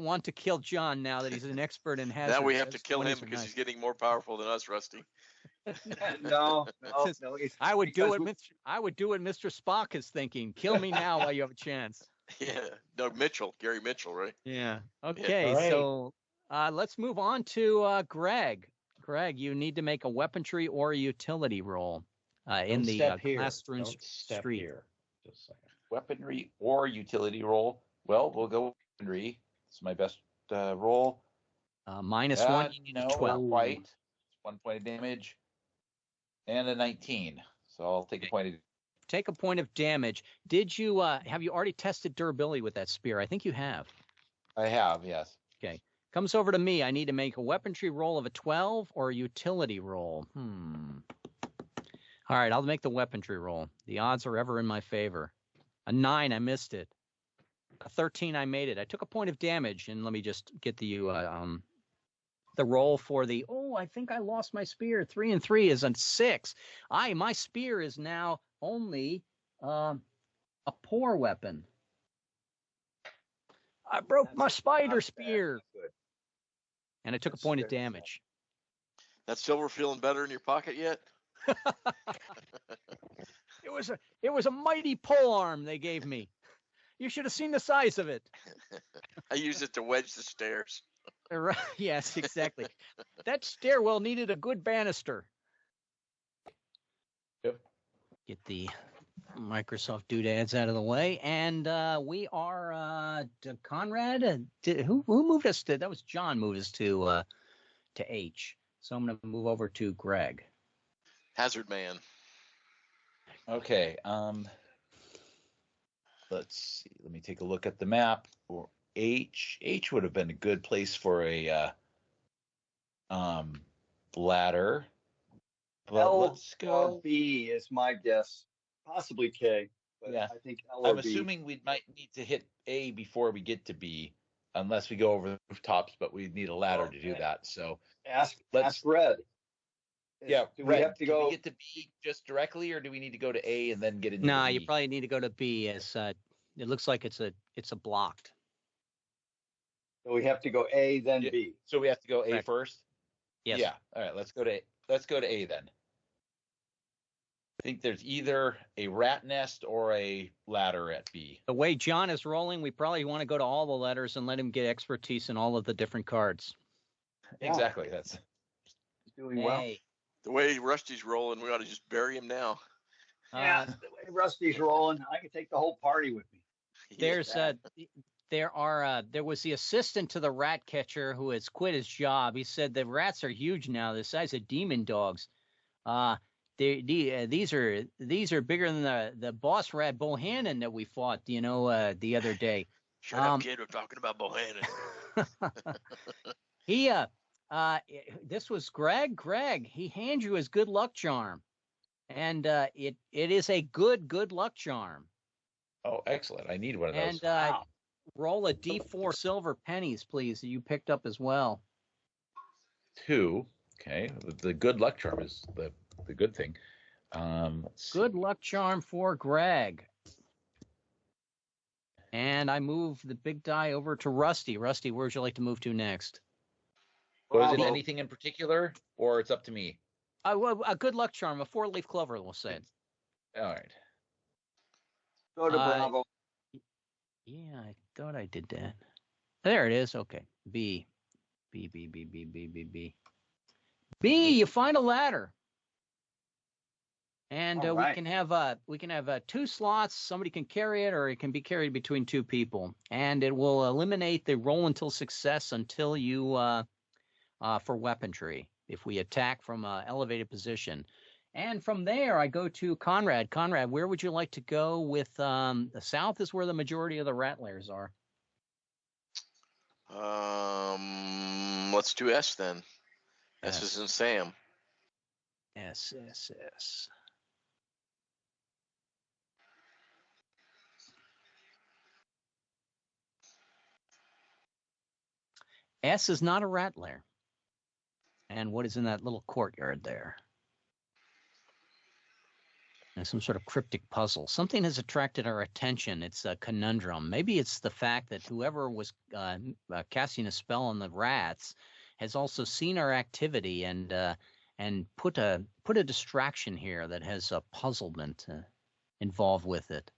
want to kill John now that he's an expert in hazards. Now we have to kill him because he's getting more powerful than us, Rusty. No. I would do what Mr. Spock is thinking. Kill me now while you have a chance. Yeah. No, Gary Mitchell, right? Yeah. Okay. Yeah. Right. So let's move on to Greg. Greg, you need to make a weaponry or a utility roll in the glass-strewn street. Here. Just a second. Weaponry or utility roll. Well, we'll go weaponry. It's my best roll. -1, you need 12. Not quite. 1 point of damage. And a 19. So I'll take a point of. Take a point of damage. Did you have you already tested durability with that spear? I think you have. I have, yes. Okay. Comes over to me. I need to make a weaponry roll of a 12 or a utility roll. All right, I'll make the weaponry roll. The odds are ever in my favor. A 9, I missed it. A 13, I made it. I took a point of damage, and let me just get the roll for the. Oh, I think I lost my spear. 3 and 3 is a 6. My spear is now only a poor weapon. I broke my spider spear. And I took a point of damage. That silver feeling better in your pocket yet? It was a mighty pole arm they gave me. You should have seen the size of it. I used it to wedge the stairs. Right. Yes, exactly. That stairwell needed a good banister. Yep. Get the Microsoft doodads out of the way, and we are Conrad. Who moved us to? That was John. Moved us to H. So I'm going to move over to Greg. Hazard Man. Okay. Let's see. Let me take a look at the map. Or H would have been a good place for a ladder. But L let's go. or B is my guess. Possibly K, but Yeah. I think L or I'm B. assuming we might need to hit A before we get to B, unless we go over the rooftops, but we need a ladder to do that. So ask Red. Do we have to go? Can we get to B just directly, or do we need to go to A and then get into No, B? you probably need to go to B. As it looks like it's a blocked. So we have to go A then B. So we have to go A Correct. first. Yes. Yeah. All right. Let's go to A then. I think there's either a rat nest or a ladder at B. The way John is rolling, we probably want to go to all the letters and let him get expertise in all of the different cards. Yeah. Exactly. That's Doing well. Hey. The way Rusty's rolling, we ought to just bury him now. Yeah, the way Rusty's rolling, I could take the whole party with me. There was the assistant to the rat catcher who has quit his job. He said the rats are huge now, the size of demon dogs. These are bigger than the boss rat Bohannon that we fought, the other day. Shut up, kid. We're talking about Bohannon. This was Greg. Greg, he hands you his good luck charm, and it is a good luck charm. Oh, excellent! I need one of those. And roll a D4 silver pennies, please. That you picked up as well. 2. Okay, the good luck charm is the good thing. Good luck charm for Greg. And I move the big die over to Rusty. Rusty, where would you like to move to next? Was it anything in particular, or it's up to me? A good luck charm, a 4-leaf clover, we'll say. All right. Go to Bravo. Yeah, I thought I did that. There it is. Okay. B. B, you find a ladder. And right. we can have 2 slots. Somebody can carry it, or it can be carried between 2 people. And it will eliminate the roll until success until you for weaponry if we attack from an elevated position. And from there, I go to Conrad. Conrad, where would you like to go with the south is where the majority of the rat lairs are. Let's do S then. S is in Sam. S. S is not a rat lair. And what is in that little courtyard there? And some sort of cryptic puzzle. Something has attracted our attention. It's a conundrum. Maybe it's the fact that whoever was casting a spell on the rats has also seen our activity and put a distraction here that has a puzzlement involved with it.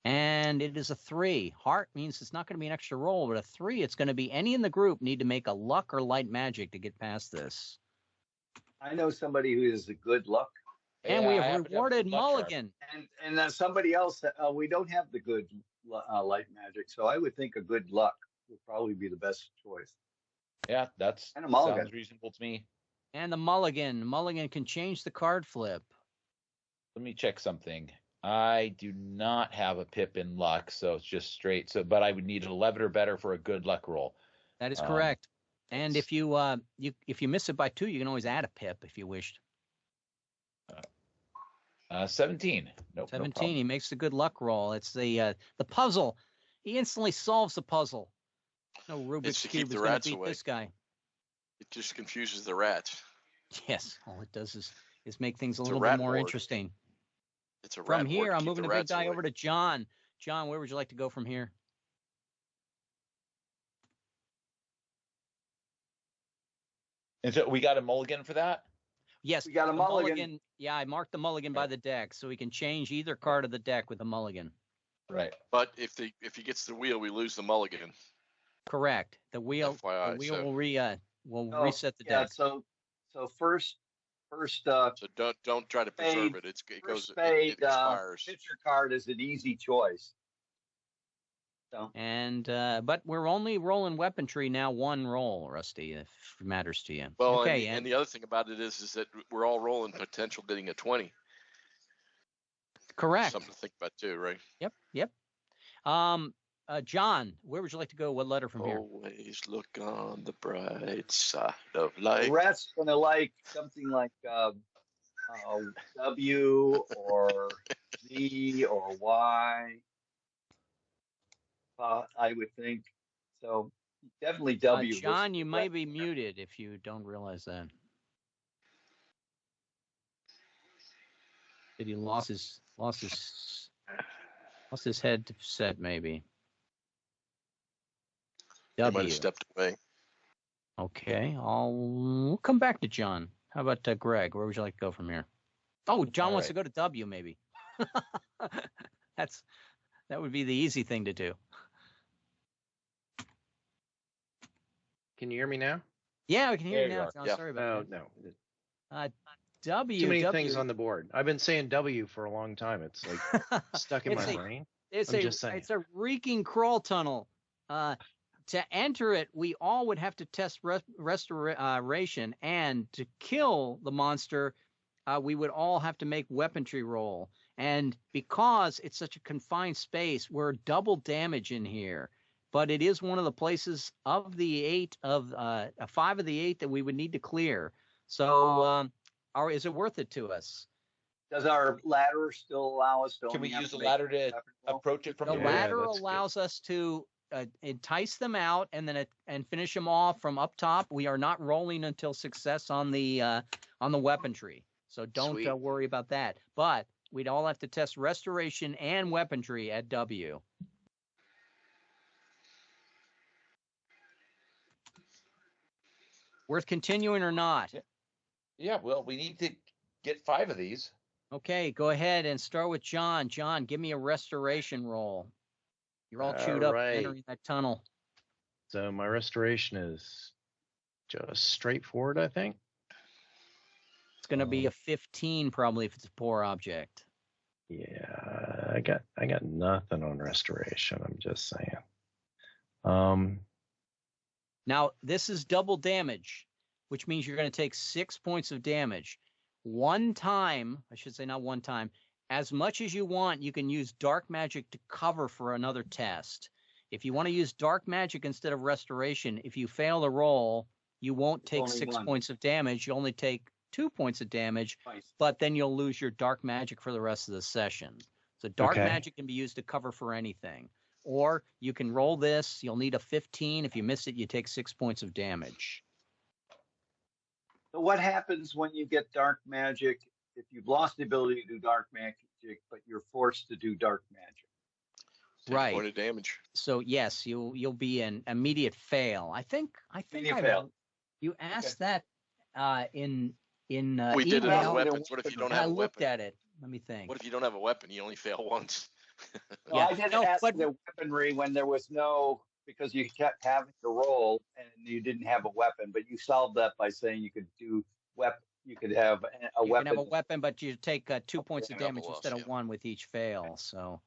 And it is a 3. Heart means it's not going to be an extra roll, but a 3, it's going to be any in the group need to make a luck or light magic to get past this. I know somebody who is a good luck. And we have rewarded Mulligan. And then somebody else, we don't have the good light magic, so I would think a good luck would probably be the best choice. Yeah, and a mulligan. Sounds reasonable to me. And the mulligan. Mulligan can change the card flip. Let me check something. I do not have a pip in luck, so it's just straight. But I would need an 11 or better for a good luck roll. That is correct. And if you miss it by 2, you can always add a pip if you wished. 17. Nope. 17. No, he makes the good luck roll. It's the puzzle. He instantly solves the puzzle. No Rubik's Cube is going to beat this guy. It just confuses the rats. Yes. All it does is make things a little bit more interesting. It's a rat From here, board. I'm moving the big die over to John. John, where would you like to go from here? And so we got a mulligan for that? Yes. We got a mulligan. Yeah, I marked the mulligan by the deck, so we can change either card of the deck with a mulligan. Right. But if he gets the wheel, we lose the mulligan. Correct. The wheel will reset the deck. So first. So don't try to preserve it. It expires. Picture card is an easy choice. So. And but we're only rolling weaponry now, one roll, Rusty, if it matters to you. Well, okay. And the other thing about it is that we're all rolling potential getting a 20. Correct. Something to think about too, right? Yep. John, where would you like to go? What letter from here? Always look on the bright side of life. The rest gonna like something like W or Z or Y. I would think so. Definitely W. John, you might be muted if you don't realize that. Did he lost his headset maybe? W. He might have stepped away. Okay, we'll come back to John. How about Greg? Where would you like to go from here? Oh, John wants to go to W maybe. That would be the easy thing to do. Can you hear me now? Yeah, we can hear you now. John, yeah. sorry about that. No. W. Too many things on the board. I've been saying W for a long time. It's like stuck in my brain. It's a reeking crawl tunnel. To enter it, we all would have to test restoration, and to kill the monster, we would all have to make weaponry roll. And because it's such a confined space, we're double damage in here. But it is one of the places of the 5 of the 8 that we would need to clear. So, is it worth it to us? Does our ladder still allow us to? Can we use the ladder to approach it from the ladder? Allows us to entice them out and finish them off from up top. We are not rolling until success on the weaponry, so don't worry about that. But we'd all have to test restoration and weaponry at W. Worth continuing or not? Yeah, well, we need to get 5 of these. Okay, go ahead and start with John. John, give me a restoration roll. You're all chewed up entering that tunnel. So my restoration is just straightforward, I think. It's going to be a 15 probably if it's a poor object. Yeah, I got nothing on restoration. I'm just saying. Now, this is double damage, which means you're going to take 6 points of damage. One time, I should say not one time, as much as you want, you can use dark magic to cover for another test. If you want to use dark magic instead of restoration, if you fail the roll, you won't take 6 points of damage. You only take 2 points of damage, but then you'll lose your dark magic for the rest of the session. So dark magic can be used to cover for anything. Or you can roll this. You'll need a 15. If you miss it, you take 6 points of damage. So what happens when you get dark magic if you've lost the ability to do dark magic, but you're forced to do dark magic? Right. Point of damage. So yes, you'll be an immediate fail. I think you asked that in we email. did it on weapons. What if you don't have a weapon? I looked at it. Let me think. What if you don't have a weapon? You only fail once. Well, I didn't ask the weaponry when there was because you kept having to roll and you didn't have a weapon, but you solved that by saying you could do you could have a weapon. You can have a weapon, but you take 2 points of damage instead of 1 with each fail. So,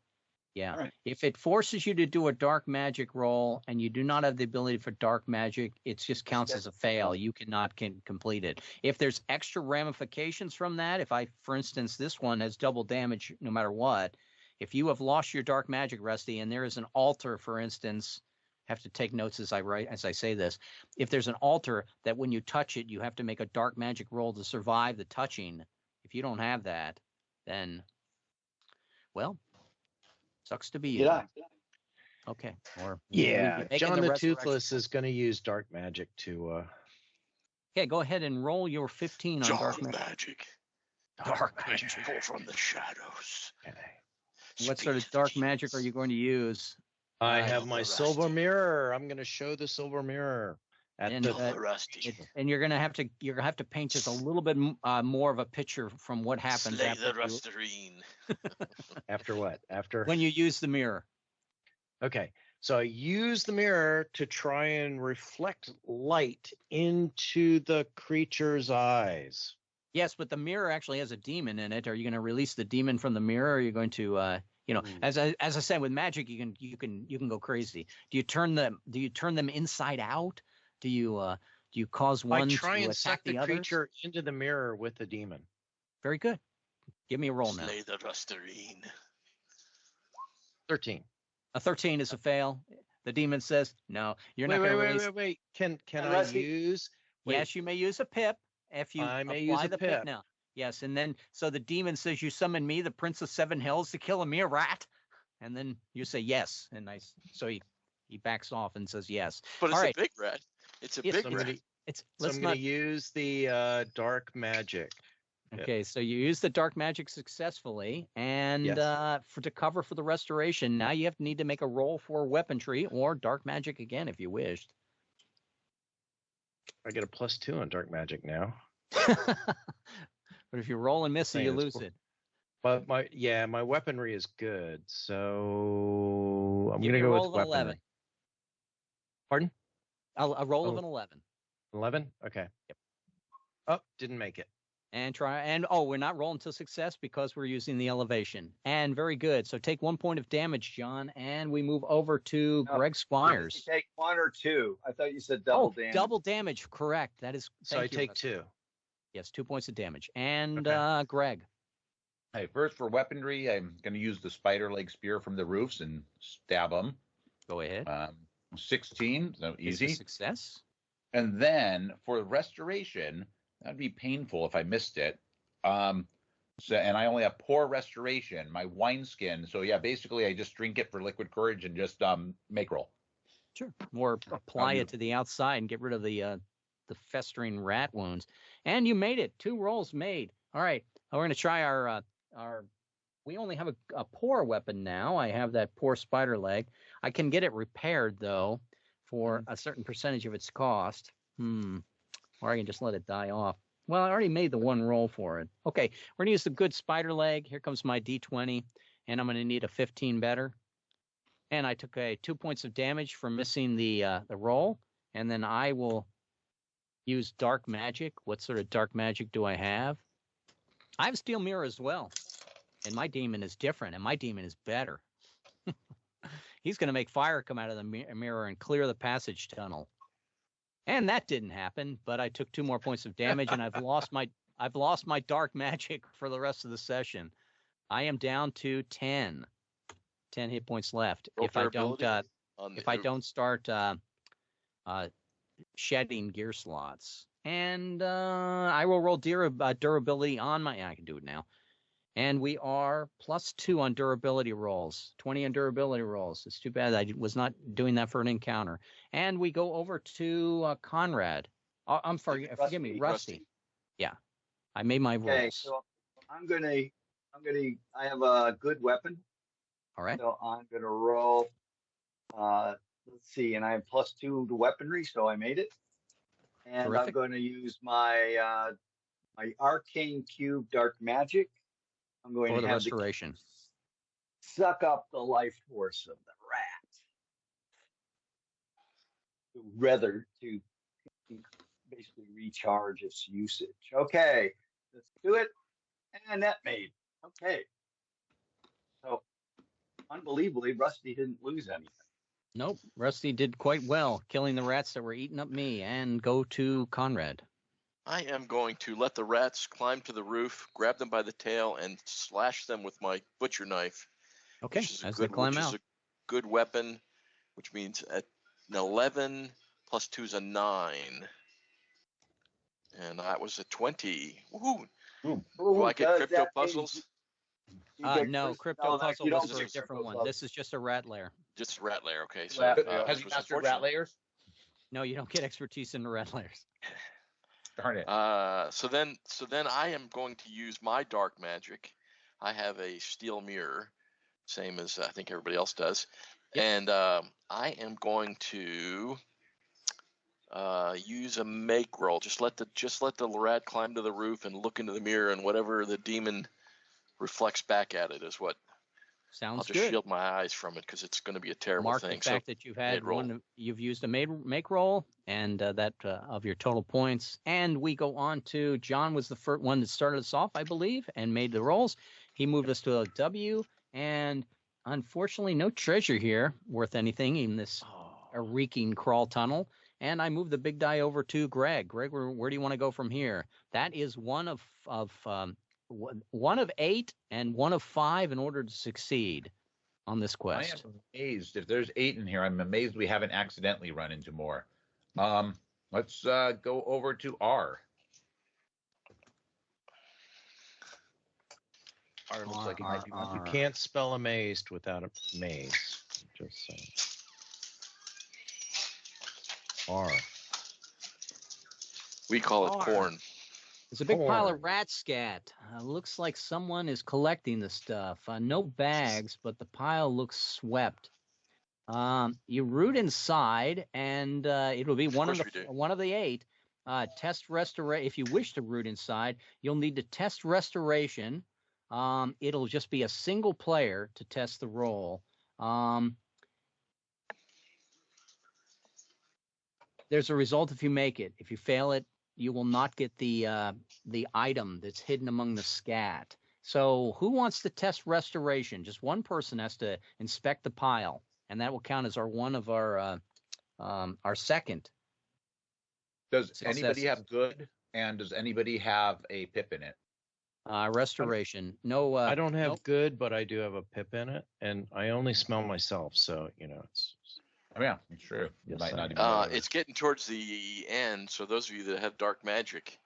yeah. Right. If it forces you to do a dark magic roll and you do not have the ability for dark magic, it just counts as a fail. You cannot complete it. If there's extra ramifications from that, for instance, this one has double damage no matter what. If you have lost your dark magic, Rusty, and there is an altar, for instance, have to take notes as I say this. If there's an altar that when you touch it, you have to make a dark magic roll to survive the touching. If you don't have that, then, well, sucks to be you. Yeah. Okay. Or John the Toothless is going to use dark magic to. Okay, go ahead and roll your 15 on dark magic. Dark magic from the shadows. Okay. What sort of dark magic are you going to use? I have my silver mirror. I'm going to show the silver mirror and you're going to have to paint just a little bit more of a picture from what happens after the Rustarine. After what? After when you use the mirror. Okay. So I use the mirror to try and reflect light into the creature's eyes. Yes, but the mirror actually has a demon in it. Are you going to release the demon from the mirror? Or are you going to, as I said, with magic, you can go crazy. Do you turn them inside out? Do you cause one I try to and attack suck the others? creature into the mirror with the demon. Very good. Give me a roll now. Slay the Rustarine. 13. A 13 is a fail. The demon says, "No, you're not going to release." Wait. Can I use? Yes, you may use a pip if you I may apply use a the pip now. Yes, and then so the demon says, "You summon me, the Prince of Seven Hells, to kill a mere rat," and then you say yes, and so he backs off and says yes. But it's All a right. big rat. It's a Yes, big rat. I'm going to use the dark magic. Okay, so you use the dark magic successfully, and to cover for the restoration, now you need to make a roll for weaponry or dark magic again if you wished. I get a +2 on dark magic now. But if you roll and miss it, you lose it. But my weaponry is good, so I'm going to go with weaponry. 11. Pardon? A roll of an 11. 11? Okay. Yep. Oh, didn't make it. We're not rolling to success because we're using the elevation. And very good. So take 1 point of damage, John, and we move over to Greg Squires. You take 1 or 2. I thought you said double damage. Double damage, correct. That is. So I take 2. Yes, 2 points of damage. And Greg. Hey, first for weaponry, I'm going to use the spider leg spear from the roofs and stab them. Go ahead. 16, so easy. Success. And then for restoration, that'd be painful if I missed it. And I only have poor restoration, my wineskin. So yeah, basically I just drink it for liquid courage and just make roll. Sure. Or apply it to the outside and get rid of the festering rat wounds. And you made it. 2 rolls made. All right. We're going to try our. We only have a poor weapon now. I have that poor spider leg. I can get it repaired though for a certain percentage of its cost. Or I can just let it die off. Well, I already made the 1 roll for it. Okay, we're going to use the good spider leg. Here comes my D20, and I'm going to need a 15 better. And I took 2 points of damage for missing the roll, and then I will use dark magic. What sort of dark magic do I have? I have steel mirror as well, and my demon is different, and my demon is better. He's going to make fire come out of the mirror and clear the passage tunnel. And that didn't happen, but I took 2 more points of damage, and I've lost my dark magic for the rest of the session. I am down to 10 hit points left. If I don't start shedding gear slots, and I will roll durability on my. I can do it now. And we are +2 on durability rolls, 20 on durability rolls. It's too bad I was not doing that for an encounter. And we go over to Conrad. I'm sorry, forgive me, Rusty. Yeah, I made my rolls. Okay, so I have a good weapon. All right. So I'm gonna roll. Let's see, and I have +2 to weaponry, so I made it. And Terrific. I'm going to use my my arcane cube dark magic. I'm going for to the have restoration. Suck up the life force of the rat. Rather to basically recharge its usage. Okay, let's do it. And that made. Okay. So unbelievably, Rusty didn't lose anything. Nope, Rusty did quite well, killing the rats that were eating up me, and go to Conrad. I am going to let the rats climb to the roof, grab them by the tail, and slash them with my butcher knife. Okay, as they climb out. Which is a good weapon, which means an 11 plus 2 is a 9. And that was a 20. Woohoo! Do I get crypto puzzles? No, crypto puzzle is a different one. This is just a rat lair. Just rat lair, okay. So has he mastered rat layers? No, you don't get expertise in the rat layers. Darn it. So then I am going to use my dark magic. I have a steel mirror, same as I think everybody else does, and I am going to use a make roll. Just let the rat climb to the roof and look into the mirror, and whatever the demon reflects back at it is what Sounds I'll just good. shield my eyes from it because it's going to be a terrible Mark thing. the fact that you've had made-roll. you've used a make roll, and that of your total points. And we go on to John was the first one that started us off, I believe, and made the rolls. He moved us to a W, and unfortunately, no treasure here worth anything in this reeking crawl tunnel. And I moved the big die over to Greg. Greg, where do you want to go from here? That is one of 8 and 1 of 5 in order to succeed on this quest. I am amazed. If there's 8 in here, I'm amazed we haven't accidentally run into more. Let's go over to R. R looks like it might be one. You can't spell amazed without a maze. Just saying. R. We call it corn. There's a big pile of rat scat. Looks like someone is collecting the stuff. No bags, but the pile looks swept. You root inside, and it will be one of the 8. Test restoration. If you wish to root inside, you'll need to test restoration. It'll just be a single player to test the roll. There's a result if you make it. If you fail it, you will not get the item that's hidden among the scat. So who wants to test restoration? Just one person has to inspect the pile, and that will count as our second. Does anybody have good, and does anybody have a pip in it? Restoration. No. I don't have good, but I do have a pip in it, and I only smell myself, so it's. Oh, yeah, it's true. Yes, might not even it's getting towards the end, so those of you that have dark magic,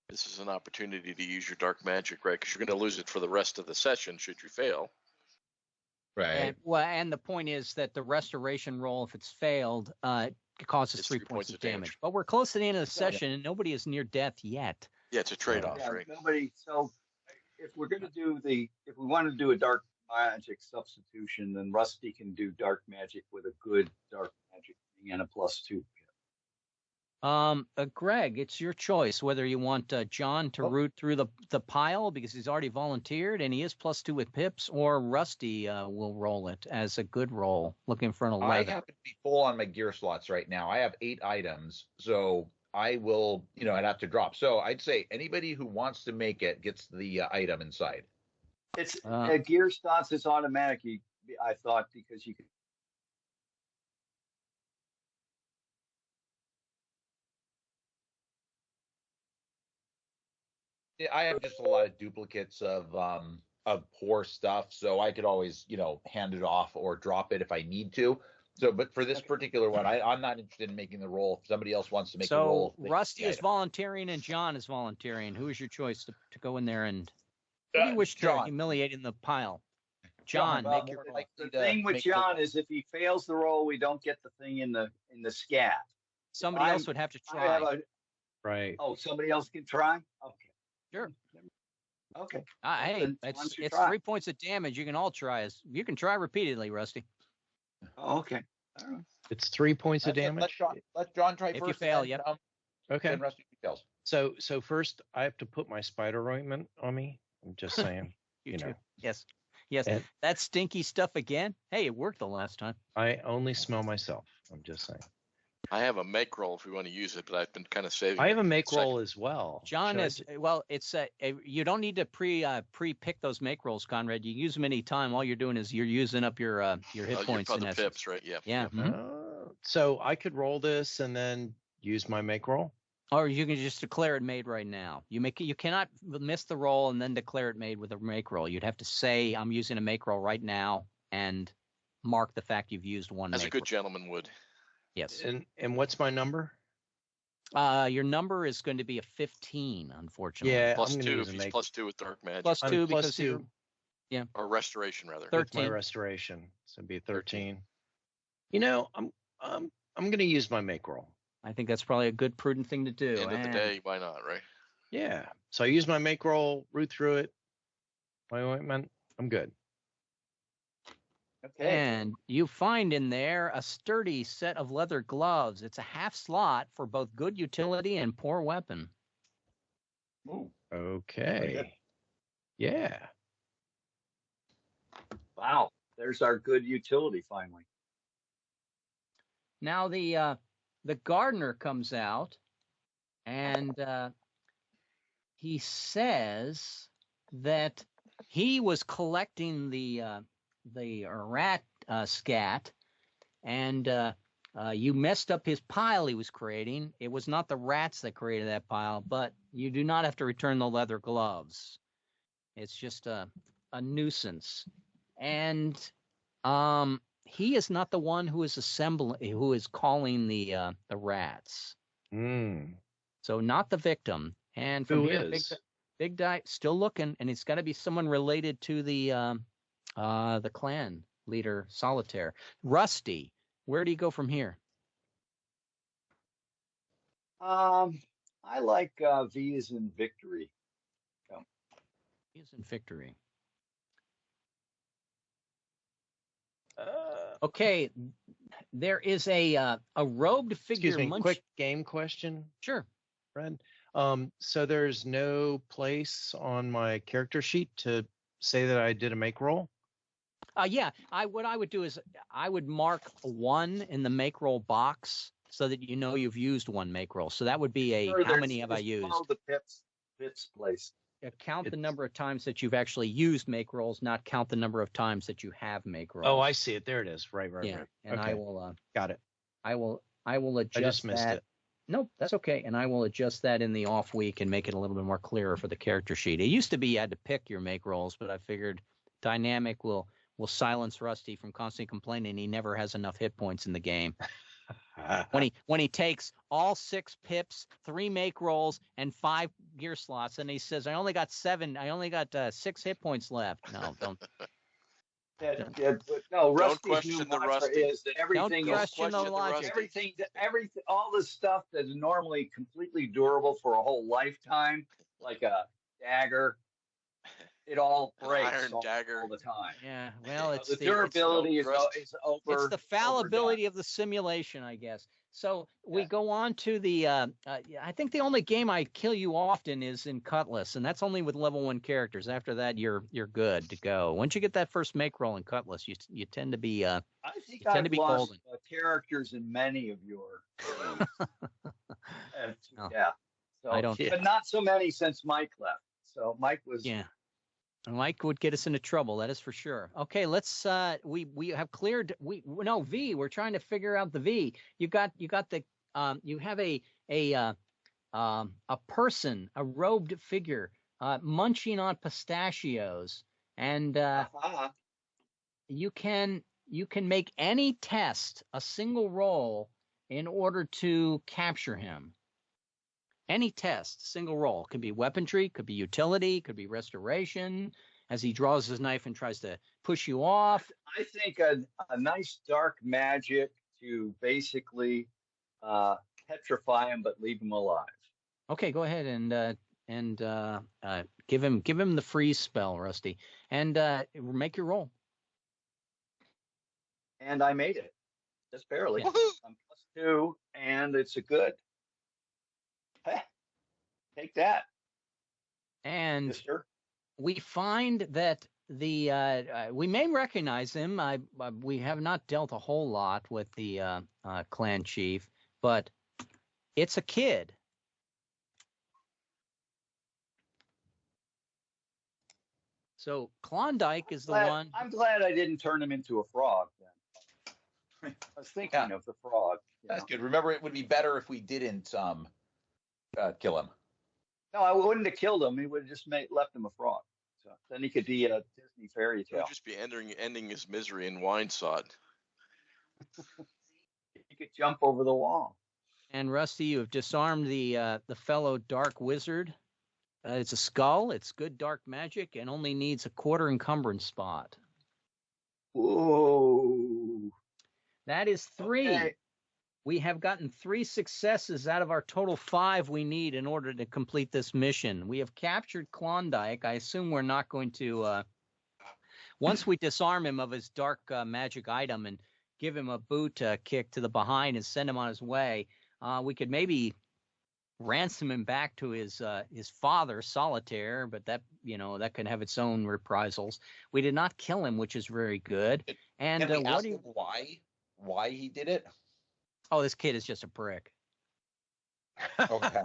this is an opportunity to use your dark magic, right? Because you're going to lose it for the rest of the session should you fail. Right. And the point is that the restoration roll, if it's failed, it causes 3 points of damage. But we're close to the end of the session, and nobody is near death yet. Yeah, it's a trade-off, right? Nobody. So if we're going to if we want to do a dark magic substitution, then Rusty can do dark magic with a good dark magic and a +2. Greg, it's your choice whether you want John to root through the pile because he's already volunteered and he is +2 with pips, or Rusty will roll it as a good roll, looking for an 11. I happen to be full on my gear slots right now. I have 8 items, so I will, I'd have to drop. So I'd say anybody who wants to make it gets the item inside. It's gear slots is automatic. I thought because you could. I have just a lot of duplicates of poor stuff, so I could always, hand it off or drop it if I need to. So, but for this particular one, I'm not interested in making the roll. If somebody else wants to make the roll. So Rusty is volunteering and John is volunteering. Who is your choice to go in there and who do you wish to humiliate in the pile? John, make your roll. The thing with John is if he fails the roll, we don't get the thing in the scat. Somebody else would have to try. Right. Oh, somebody else can try? Okay. Sure. Okay. Hey, it's 3 points of damage. You can all try. You can try repeatedly, Rusty. Oh, okay. All right. It's 3 points of damage. Let John try if first. You fail, yep. Okay. Then Rusty fails. So first, I have to put my spider ointment on me. I'm just saying. you know. Yes. And that stinky stuff again. Hey, it worked the last time. I only smell myself. I'm just saying. I have a make roll if we want to use it, but I've been kind of saving. I have a make roll as well. John is it's you don't need to pre-pick those make rolls, Conrad. You use them any time. All you're doing is you're using up your hit points. The pips, right? Yeah. Yeah. Mm-hmm. So I could roll this and then use my make roll. Or you can just declare it made right now. You cannot miss the roll and then declare it made with a make roll. You'd have to say I'm using a make roll right now and mark the fact you've used one. As a good gentleman would. Yes. And what's my number? Your number is going to be a 15, unfortunately. Yeah, +2 if he's +2 with dark magic. +2 because +2. Yeah. Or restoration rather. 13. My restoration, so it'd be 13. I'm going to use my make roll. I think that's probably a good, prudent thing to do. End of the day, why not, right? Yeah. So I use my make roll, root through it. My ointment, I'm good. Okay. And you find in there a sturdy set of leather gloves. It's a half slot for both good utility and poor weapon. Ooh. Okay. Yeah. Wow, there's our good utility finally. Now the gardener comes out, and he says that he was collecting the rat scat, and you messed up his pile he was creating. It was not the rats that created that pile, but you do not have to return the leather gloves. It's just a nuisance. And he is not the one who is calling the rats. So not the victim. And from Who here, is? Big Di still looking, and it's got to be someone related to the clan leader Solitaire. Rusty, where do you go from here? I like V as in victory. V as in victory. Okay, there is a robed figure. Excuse me, quick game question. Sure. Fred. So there's no place on my character sheet to say that I did a make roll? Yeah, what I would do is I would mark 1 in the make roll box so that you know you've used 1 make roll. So that would be how many have I used? The pips place. Count the number of times that you've actually used make rolls, not count the number of times that you have make rolls. Oh, I see it. There it is. Right. Yeah, and okay. I will. Got it. I will adjust. I just missed it. Nope, that's okay. And I will adjust that in the off week and make it a little bit more clearer for the character sheet. It used to be you had to pick your make rolls, but I figured dynamic will silence Rusty from constantly complaining he never has enough hit points in the game. when he takes all 6 pips, 3 make rolls, and 5 gear slots, and he says, I only got 6 hit points left. No, don't. No, don't question the Rusty. Is that everything don't question the logic. Everything, all the stuff that is normally completely durable for a whole lifetime, like a dagger, it all breaks all the time. Yeah, well, it's the durability is over. It's the fallibility of the simulation, I guess. So we go on to the. I think the only game I kill you often is in Cutlass, and that's only with level 1 characters. After that, you're good to go. Once you get that first make roll in Cutlass, you tend to be. I think I've lost characters in many of your. Yeah. So, I don't. But not so many since Mike left. So Mike was. Yeah. Mike would get us into trouble, that is for sure. Okay, let's we have cleared V. We're trying to figure out the V. You got the you have a person, a robed figure, munching on pistachios, and you can make any test, a single roll, in order to capture him. Any test, single roll. Could be weaponry, could be utility, could be restoration, as he draws his knife and tries to push you off. I think a nice dark magic to basically petrify him but leave him alive. Okay, go ahead and give him the freeze spell, Rusty, and make your roll. And I made it, just barely. Yeah. I'm +2, and it's a good. Take that. And Mister. We find that we may recognize him. We have not dealt a whole lot with the clan chief, but it's a kid. So Klondike is the one. I'm glad I didn't turn him into a frog then. I was thinking of the frog. That's good. Remember, it would be better if we didn't kill him. No, I wouldn't have killed him. He would have just left him a frog. So then he could be a Disney fairy tale. He would just be ending his misery in wine sod. He could jump over the wall. And Rusty, you have disarmed the fellow dark wizard. It's a skull. It's good dark magic and only needs a quarter encumbrance spot. Whoa. That is 3. Okay. We have gotten 3 successes out of our total 5 we need in order to complete this mission. We have captured Klondike. I assume we're not going to, once we disarm him of his dark magic item and give him a boot kick to the behind and send him on his way, we could maybe ransom him back to his father, Solitaire, but that that can have its own reprisals. We did not kill him, which is very good. And Can we ask him why he did it? Oh, this kid is just a prick. Okay.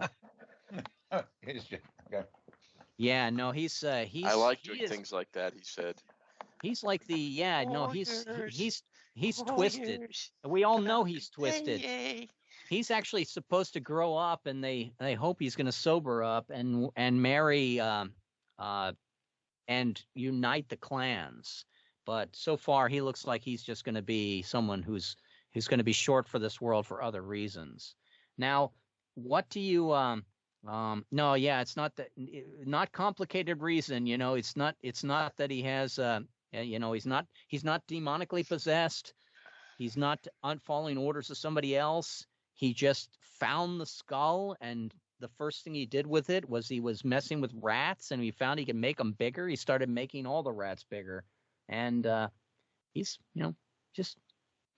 Okay. Yeah, no, he's I like doing things like that. He said. He's like he's twisted. We all know he's twisted. He's actually supposed to grow up, and they hope he's going to sober up and marry and unite the clans. But so far, he looks like he's just going to be someone who's going to be short for this world for other reasons. Now, what do you no, yeah, it's not not complicated reason. It's not that he has he's not demonically possessed. He's not following orders of somebody else. He just found the skull, and the first thing he did with it was he was messing with rats, and he found he could make them bigger. He started making all the rats bigger, and he's just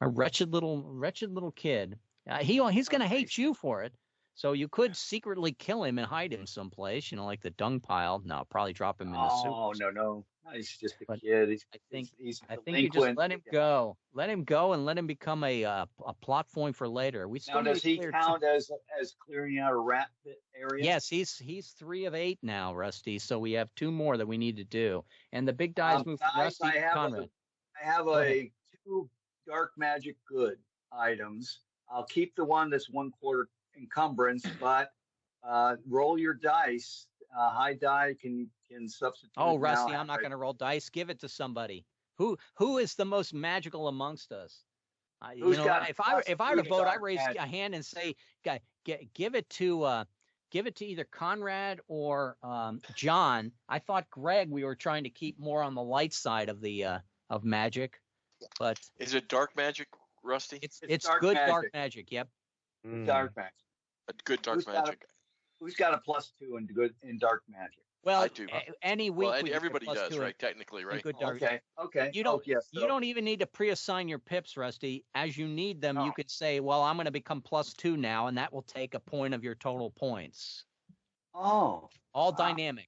a wretched little kid. He's going to hate you for it. So you could secretly kill him and hide him someplace, like the dung pile. No, probably drop him in the soup. Oh, no. He's just a kid. I think you just let him go. Let him go and let him become a plot point for later. Now, does he count as clearing out a rat pit area? Yes, he's 3 of 8 now, Rusty. So we have 2 more that we need to do. And the big dice move from Rusty to Conrad. I have 2 dark magic good items. I'll keep the one that's 1/4 encumbrance, but roll your dice. High die can substitute. Oh, Rusty, I'm not going to roll dice. Give it to somebody. Who is the most magical amongst us? If I were to vote, I raise a hand and say, give it to either Conrad or John. I thought Greg, we were trying to keep more on the light side of the of magic, but is it dark magic, Rusty? It's good magic. Dark magic. Yep. Dark magic. A good dark magic. Who's got a +2 in dark magic? Well, I do. Any week. Well, everybody does, right? Technically, right? Okay. You don't even need to pre-assign your pips, Rusty. As you need them, you could say, "Well, I'm going to become +2 now," and that will take a point of your total points. Oh. All dynamic.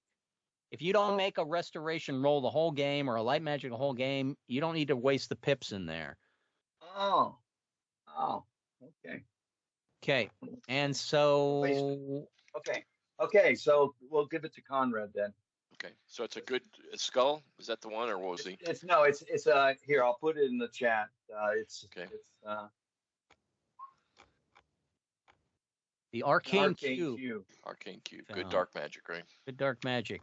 If you don't make a restoration roll the whole game or a light magic the whole game, you don't need to waste the pips in there. Oh. Okay. Okay. And so. Okay. So we'll give it to Conrad then. Okay. So it's a good skull. Is that the one, or what was he? It's here. I'll put it in the chat. The Arcane Cube. Arcane Cube. Good dark magic, right? Good dark magic.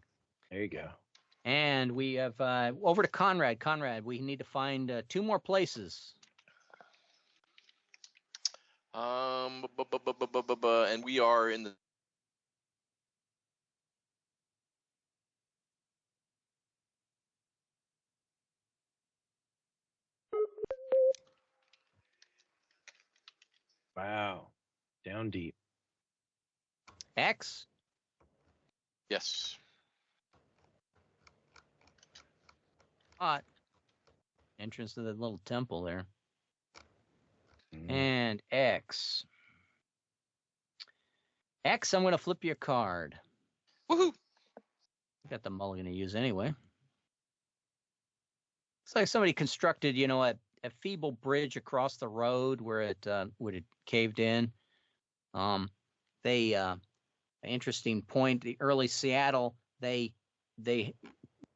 There you go. And we have over to Conrad. Conrad, we need to find 2 more places. And we are in the. Wow. Down deep. X? Yes. Hot. Entrance to the little temple there. And X. X, I'm going to flip you a card. Woohoo! Got the mulligan to use anyway. It's like somebody constructed, a feeble bridge across the road where it caved in. Interesting point. The early Seattle, they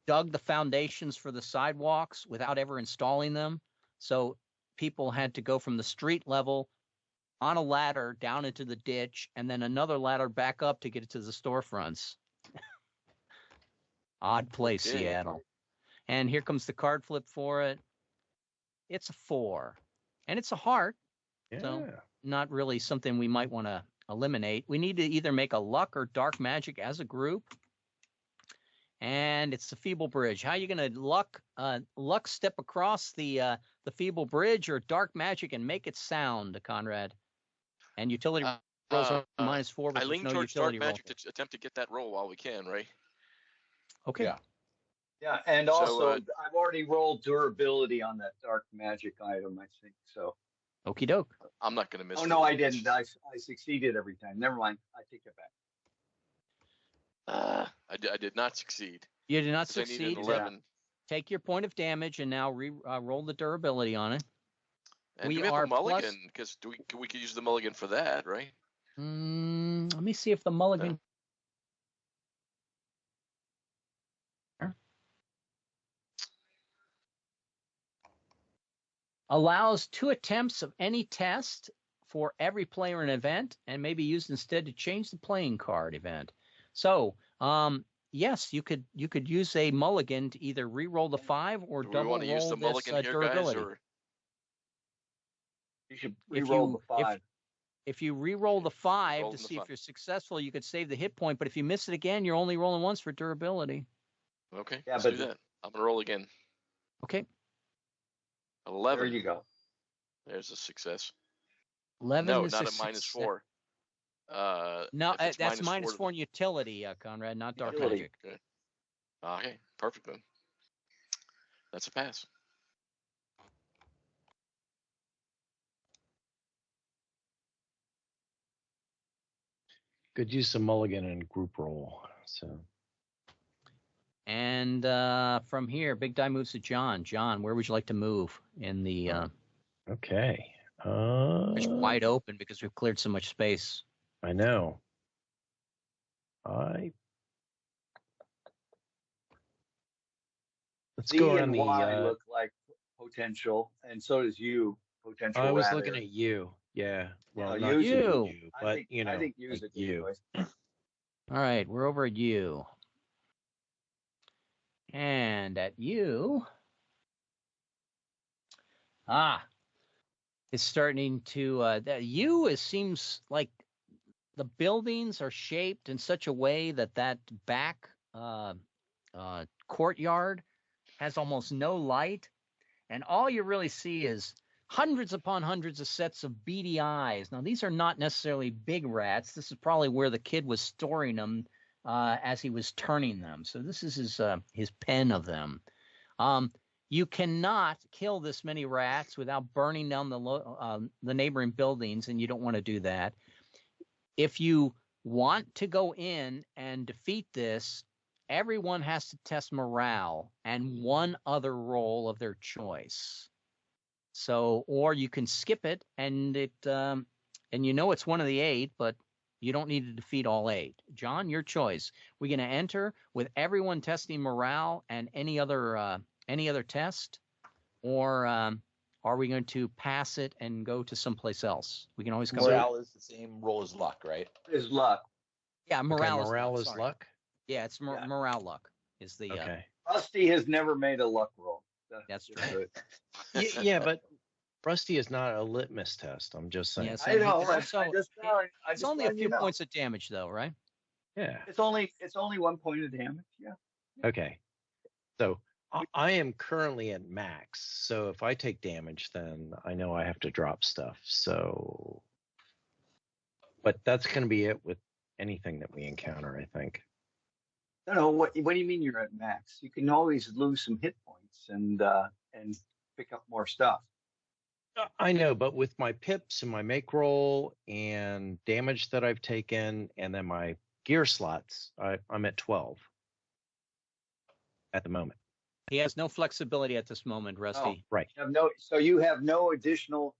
dug the foundations for the sidewalks without ever installing them. So people had to go from the street level on a ladder down into the ditch and then another ladder back up to get it to the storefronts. Odd place, Seattle. And here comes the card flip for it. It's a 4. And it's a heart. Yeah. So not really something we might want to eliminate. We need to either make a luck or dark magic as a group. And it's the feeble bridge. How are you going to luck step across the feeble bridge or dark magic and make it sound, Conrad? And utility rolls are -4. I lean towards dark magic to attempt to get that roll while we can, right? Okay. Yeah, and also I've already rolled durability on that dark magic item, I think. So Okie doke. I'm not going to miss. Oh no, I didn't. I succeeded every time. Never mind. I take it back. I did not succeed. You did not 'Cause I needed succeed. an 11. Take your point of damage and now roll the durability on it. And do we have a mulligan? Because we could use the mulligan for that, right? Let me see if the mulligan. Allows 2 attempts of any test for every player in an event, and may be used instead to change the playing card event. So, yes, you could use a mulligan to either re-roll the 5 or Do we double want to use roll the this mulligan here, durability. Guys, or? You should re-roll the 5. If you re-roll the 5 Roll to the see 5. if you're successful, you could save the hit point. But if you miss it again, you're only rolling once for durability. Okay, Yeah, let's but do that. I'm going to roll again. Okay. 11. There you go. There's a success. 11 No, is not a at minus success. 4. No, if it's that's minus 4 4 in utility, Conrad, not dark Utility. magic. Okay. Okay, perfect then. That's a pass. Could use some mulligan and group roll. So. And from here, Big Die moves to John. John, where would you like to move in the? Okay. It's wide open because we've cleared so much space. I know. Let's go on and the. Y look like potential, and so does U potential. I was looking at you. Yeah. Well, not U's you, but I think U's like a good you. choice. All right, we're over at you. And at you. It's starting to. Seems like the buildings are shaped in such a way that back courtyard has almost no light, and all you really see is hundreds upon hundreds of sets of beady eyes. Now, these are not necessarily big rats. This is probably where the kid was storing them as he was turning them. So this is his pen of them. You cannot kill this many rats without burning down the neighboring buildings, and you don't want to do that. If you want to go in and defeat this, everyone has to test morale and one other roll of their choice. So, or you can skip it, and it's one of the 8, but you don't need to defeat all 8. John, your choice. We're going to enter with everyone testing morale and any other test, or are we going to pass it and go to someplace else? We can always come back. Morale is the same roll as luck, right? Is luck. Yeah, morale, morale is luck. Yeah, it's morale luck is the. Okay. Rusty has never made a luck roll. That's true. Yeah, but Rusty is not a litmus test. I'm just saying. Yes, I know. It's only a few points of damage, though, right? Yeah. It's only 1 point of damage. Yeah. Okay. So I am currently at max. So if I take damage, then I know I have to drop stuff. So, but that's going to be it with anything that we encounter, I think. No. What do you mean you're at max? You can always lose some hit points and pick up more stuff. I know, but with my pips and my make roll and damage that I've taken, and then my gear slots, I'm at 12 at the moment. He has no flexibility at this moment, Rusty. Oh, right. So you have no additional.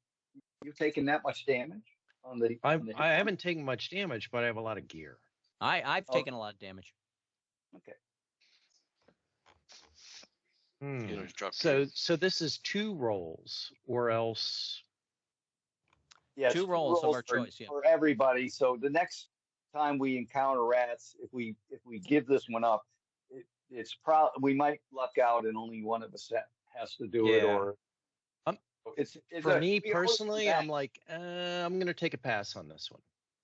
You've taken that much damage on the. I haven't taken much damage, but I have a lot of gear. I've taken a lot of damage. Okay. So this is 2 rolls, or else. Yeah, 2 rolls of our choice. Yeah. For everybody. So the next time we encounter rats, if we give this one up, it's probably we might luck out and only one of us has to do it. Or it's for me personally, I'm like I'm going to take a pass on this one.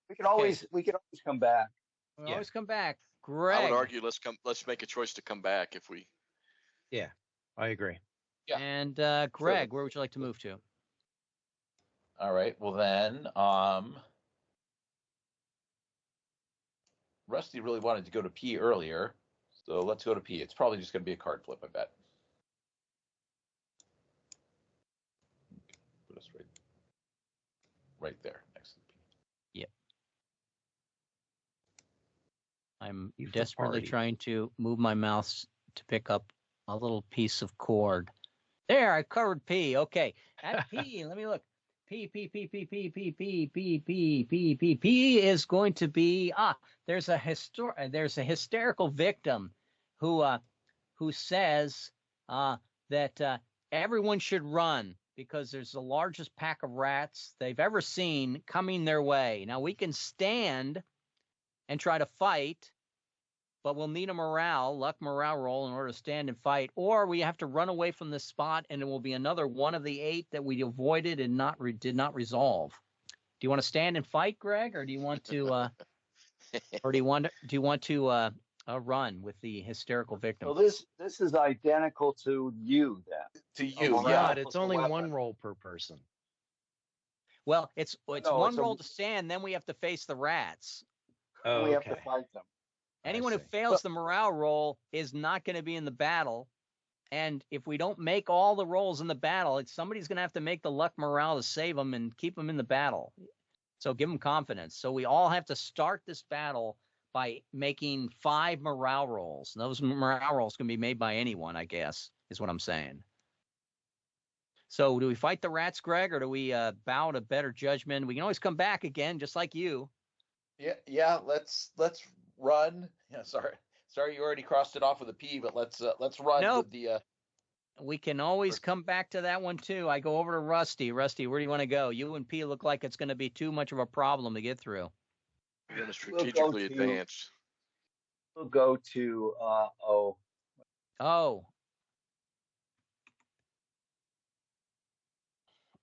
We can always come back. We always come back. Greg. I would argue let's make a choice to come back if we. Yeah, I agree. Yeah. And Greg, where would you like to move to? All right. Well then, Rusty really wanted to go to P earlier, so let's go to P. It's probably just going to be a card flip, I bet. Put us right. right there next to the P. Yep. I'm You for desperately party. trying to move my mouse to pick up a little piece of cord. There, I covered P. Okay, at P, let me look. P is going to be there's a hysterical victim who says that everyone should run because there's the largest pack of rats they've ever seen coming their way. Now we can stand and try to fight, but we'll need a luck morale roll in order to stand and fight, or we have to run away from this spot, and it will be another one of the 8 that we avoided and did not resolve. Do you want to stand and fight, Greg, or do you want to, run with the hysterical victim? So this is identical to you then. To you, Yeah, it's only one roll per person. Well, it's No, one it's roll to stand, then we have to face the rats. Oh, we okay. have to fight them. Anyone who see. fails the morale roll is not going to be in the battle. And if we don't make all the rolls in the battle, somebody's going to have to make the luck morale to save them and keep them in the battle. So give them confidence. So we all have to start this battle by making 5 morale rolls. And those morale rolls can be made by anyone, I guess, is what I'm saying. So do we fight the rats, Greg, or do we bow to better judgment? We can always come back again, just like you. Yeah. Let's run. Yeah, sorry, you already crossed it off with a P, but let's run Nope. with the. We can always come back to that one too. I go over to Rusty. Rusty, where do you want to go? You and P look like it's going to be too much of a problem to get through. We're going to strategically advance. We'll go to O.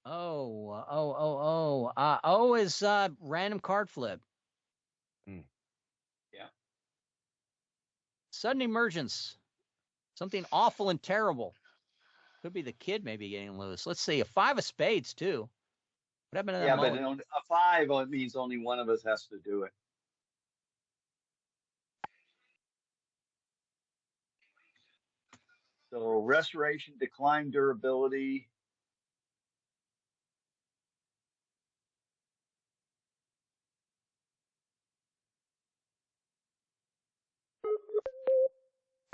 O is random card flip. Yeah. Sudden emergence. Something awful and terrible. Could be the kid maybe getting loose. Let's see. A 5 of spades too. What happened to that? Yeah, but a 5 it means only one of us has to do it. So restoration, decline durability.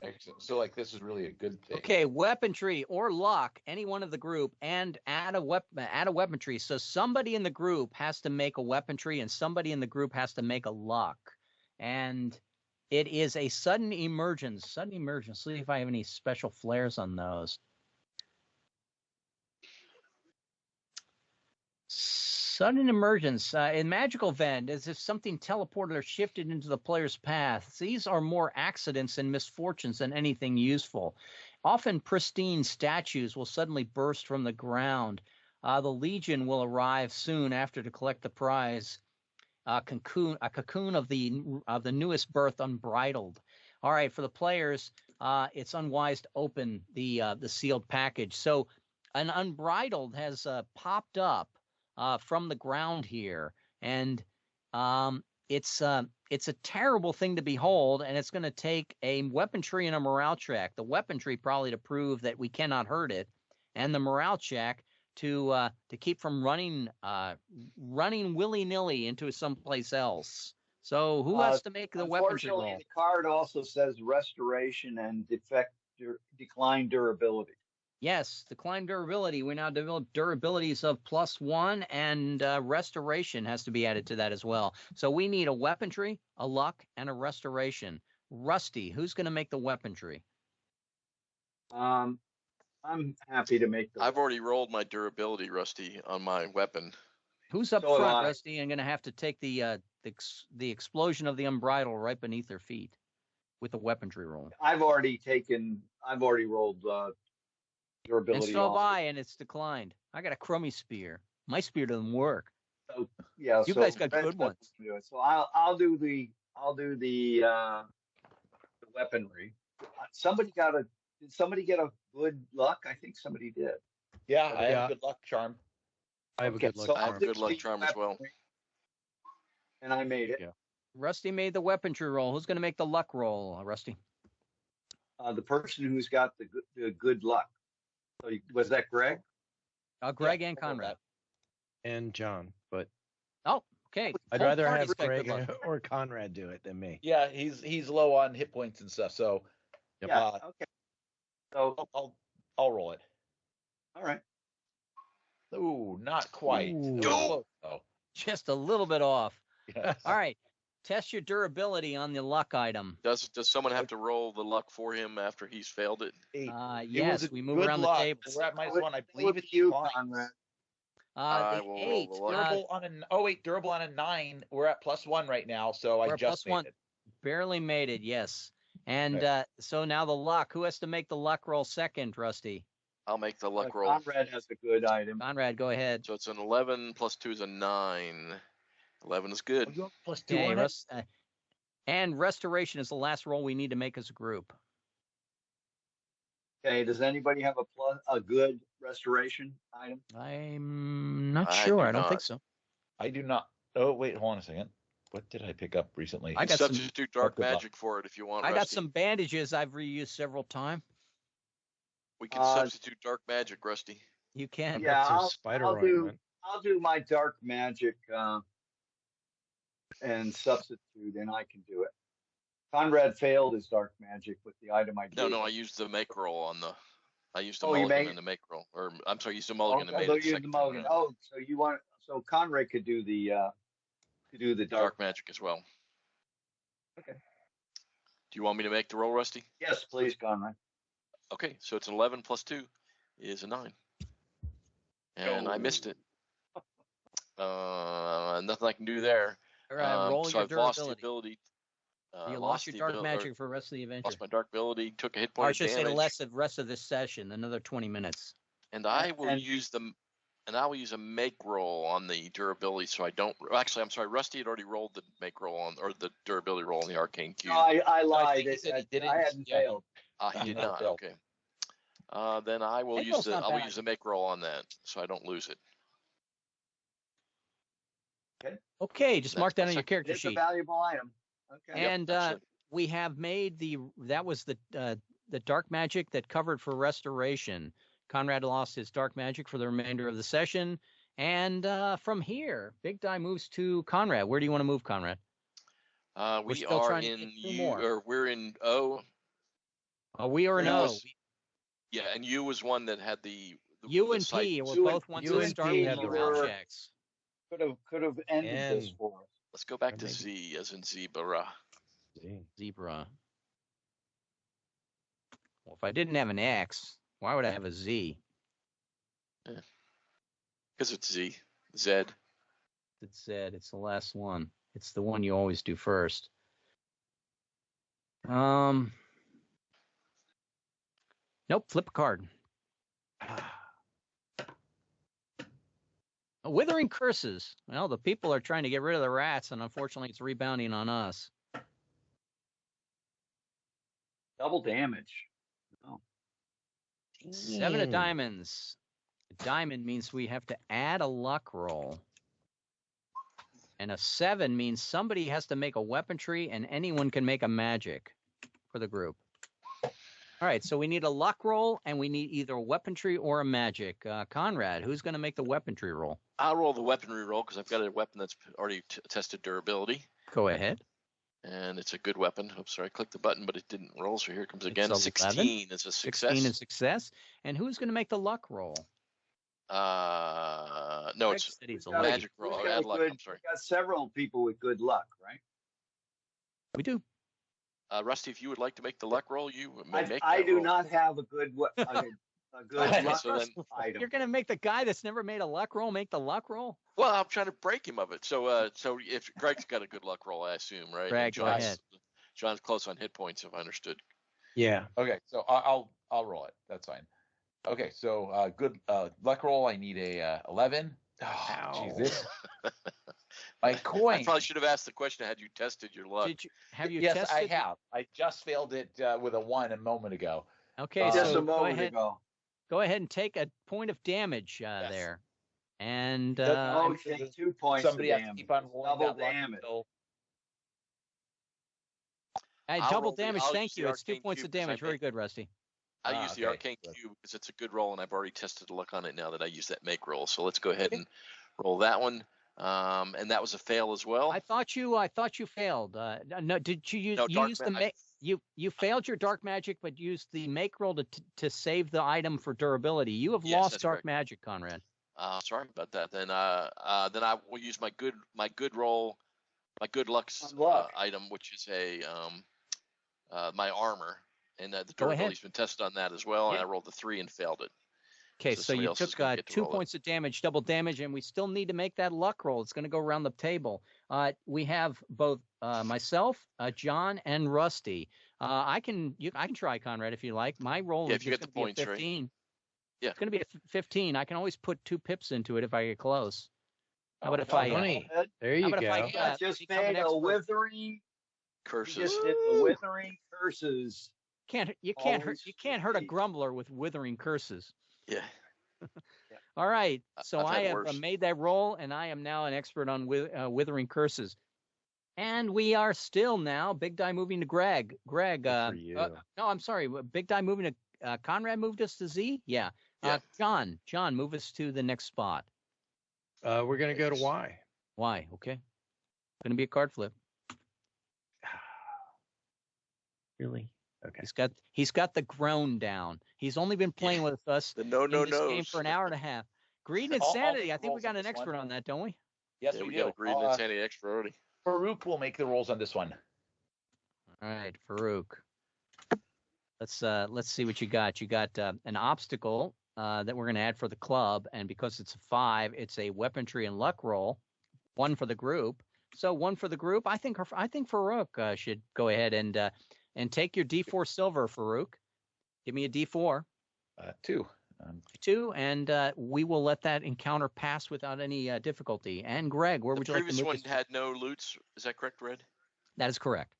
Excellent. So like this is really a good thing. Okay, weaponry or luck, any one of the group, and add a weaponry. So somebody in the group has to make a weaponry, and somebody in the group has to make a luck. And it is a sudden emergence. Sudden emergence. See if I have any special flares on those. Sudden emergence in magical event, as if something teleported or shifted into the player's path. These are more accidents and misfortunes than anything useful. Often pristine statues will suddenly burst from the ground. The Legion will arrive soon after to collect the prize. A cocoon of the newest birth, unbridled. All right, for the players, it's unwise to open the sealed package. So an unbridled has popped up from the ground here, and it's a terrible thing to behold, and it's going to take a weaponry and a morale check. The weaponry probably to prove that we cannot hurt it, and the morale check to keep from running willy-nilly into someplace else. So who has to make the weaponry roll? Unfortunately, the card also says restoration and decline durability. Yes, decline durability. We now develop durabilities of +1, and restoration has to be added to that as well. So we need a weaponry, a luck, and a restoration. Rusty, who's going to make the weaponry? I'm happy to make the. I've already rolled my durability, Rusty, on my weapon. Who's up front, Rusty, and going to have to take the explosion of the unbridled right beneath their feet with the weaponry roll? I've already rolled durability. And so have I, and it's declined. I got a crummy spear. My spear doesn't work. So yeah, you guys got good ones. So I'll do the weaponry. Did somebody get a good luck? I think somebody did. Yeah, I have good luck charm. I have a good luck charm. I have good luck charm as well. And I made it. Yeah. Rusty made the weaponry roll. Who's going to make the luck roll, Rusty? The person who's got the good luck. So was that Greg? Greg and Conrad. And John, but I'd Whole rather party's have got good Greg luck. or Conrad do it than me. Yeah, he's low on hit points and stuff, so Yeah. Okay. So I'll roll it. all right. Ooh, not quite. Ooh. Close, though. Just a little bit off. Yes. All right. Test your durability on the luck item. Does someone have to roll the luck for him after he's failed it? Yes, we move good around luck. the table. We're at minus What- one. I what believe with it's you, fine. Conrad. I The will roll 8. the luck. Durable on durable on a 9. We're at +1 right now, so We're I at just +1. made it. Barely made it, yes. And Okay. so now the luck. Who has to make the luck roll second, Rusty? I'll make the luck roll. Conrad has a good item. Conrad, go ahead. So it's an 11 plus 2 is a 9. 11 is good. You have +2 Okay, on it? and restoration is the last roll we need to make as a group. Okay. Does anybody have a good restoration item? I'm not I sure. do I don't think not. so. I do not. Oh, wait, hold on a second. What did I pick up recently? I You got some- substitute dark Dark magic for it if you want. I got Rusty. some bandages I've reused several times. We can substitute dark magic, Rusty. You can. Yeah, Some I'll- spider I'll do- ointment. I'll do my dark magic and substitute, and I can do it. Conrad failed his dark magic with the item I gave. No, I used the make roll on the. I used a Oh, you mulligan made- in the make roll, or I'm sorry, used a mulligan and made although it you second used the time mulligan. around. Oh, so Conrad could do the dark. Dark magic as well. Okay. Do you want me to make the roll, Rusty? Yes, please, Conrad. Okay, so it's an 11 plus 2 is a 9. And I missed it. Nothing I can do there. All right, roll So your I've lost the durability. ability. You lost your dark or magic for the rest of the adventure. Lost my dark ability, took a hit Or point I of should say damage, the rest of this session, another 20 minutes. and I will And- use I will use a make roll on the durability, so I don't. Actually, I'm sorry, Rusty had already rolled the make roll or the durability roll on the arcane cube. No, I I lied. think he said he didn't. I hadn't Yeah. failed. He did No, not. failed. Okay. Then I will Make use roll's not bad. use the make roll on that, so I don't lose it. Okay, just That's mark that my on your second- character It's a sheet. valuable item. Okay. And Excellent. we have made that was the dark magic that covered for restoration. Conrad lost his dark magic for the remainder of the session. And from here, Big Die moves to Conrad. Where do you want to move, Conrad? We still are trying to in get two U, more. or we're in O. We are No, no. it's- Yeah, and U was one that had the U the and site- P were U both and- ones U that and start P with had the morale were- checks. Could have ended this And- for us. Let's go back to Maybe. Z as in zebra. Zebra. Well, if I didn't have an X, why would I have a Z? Because it's Z. Zed. It said it's the last one. It's the one you always do first. Nope, flip a card. Withering curses. Well, the people are trying to get rid of the rats, and unfortunately, it's rebounding on us. Double damage. 7 of diamonds. A diamond means we have to add a luck roll. And a 7 means somebody has to make a weaponry, and anyone can make a magic for the group. All right, so we need a luck roll, and we need either a weaponry or a magic. Conrad, who's going to make the weaponry roll? I'll roll the weaponry roll because I've got a weapon that's already tested durability, Go ahead. and it's a good weapon. Oops, sorry, I clicked the button, but it didn't roll. So here it comes again. It's 16 is a success. 16 is success. And who's going to make the luck roll? No, Greg it's said he's a We've got a- lady. magic roll. we've Oh, got add a luck. good- I'm sorry, we've got several people with good luck, right? We do. Rusty. If you would like to make the luck roll, you may make. I that do roll. not have a good a good Okay, luck so then- item. You're going to make the guy that's never made a luck roll make the luck roll? Well, I'm trying to break him of it. So if Greg's got a good luck roll, I assume, right? Greg, And go John's- ahead. John's close on hit points, if I understood. Yeah. Okay, so I'll roll it. That's fine. Okay, so good luck roll. I need a 11. Oh, Ow. geez, this my coin. I probably should have asked the question: had you tested your luck? Have you yes, tested? I have. I just failed it with a 1 a moment ago. Okay, Just so a moment ago. go ahead and take a point of damage Yes. there. And Does- Okay, 2 points Somebody of has to damage. keep on rolling Double that luck damage. until- I'll double roll the- damage. I'll Thank use the you. It's 2 arcane points cube of 'cause I damage. Very made- good, Rusty. I use the okay, arcane good. cube because it's a good roll, and I've already tested the luck on it now that I use that make roll. So let's go ahead and roll that one. and that was a fail as well. I thought you failed. No, did you use No, you used the make you failed your dark magic, but used the make roll to save the item for durability. You have lost dark magic, Conrad. Sorry about that. Then I will use my good roll, my good luck item, which is my armor, and the durability's been tested on that as well. And I rolled the 3 and failed it. Okay, so you took 2 points of damage, double damage, and we still need to make that luck roll. It's going to go around the table. We have both myself, John, and Rusty. I can try, Conrad, if you like. My roll is just going to be a 15. Right? Yeah, it's going to be a 15. I can always put 2 pips into it if I get close. How about if I? There you go. Just made a withering curses. You just did the withering curses. You can't hurt a grumbler with withering curses. Yeah. All right. So I have made that roll, and I am now an expert on withering curses. And we are still now big die moving to Greg. Greg. No, I'm sorry. Big die moving to Conrad. Moved us to Z. Yeah. John, move us to the next spot. We're gonna go to Y. Y. Okay. Going to be a card flip. Really? Okay. He's got the groan down. He's only been playing with us the in this game for an hour and a half. Greed and Insanity. I think we got an expert on that, don't we? Yes, we got a Greed and Insanity expert already. Farouk will make the rolls on this one. All right, Farouk. Let's see what you got. You got an obstacle that we're going to add for the club, and because it's a 5, it's a weaponry and luck roll. 1 for the group. So 1 for the group. I think Farouk should go ahead and take your D4 silver, Farouk. Give me a D4. 2. 2, and we will let that encounter pass without any difficulty. And Greg, where would you like to move? The previous one had no loots. Is that correct, Red? That is correct.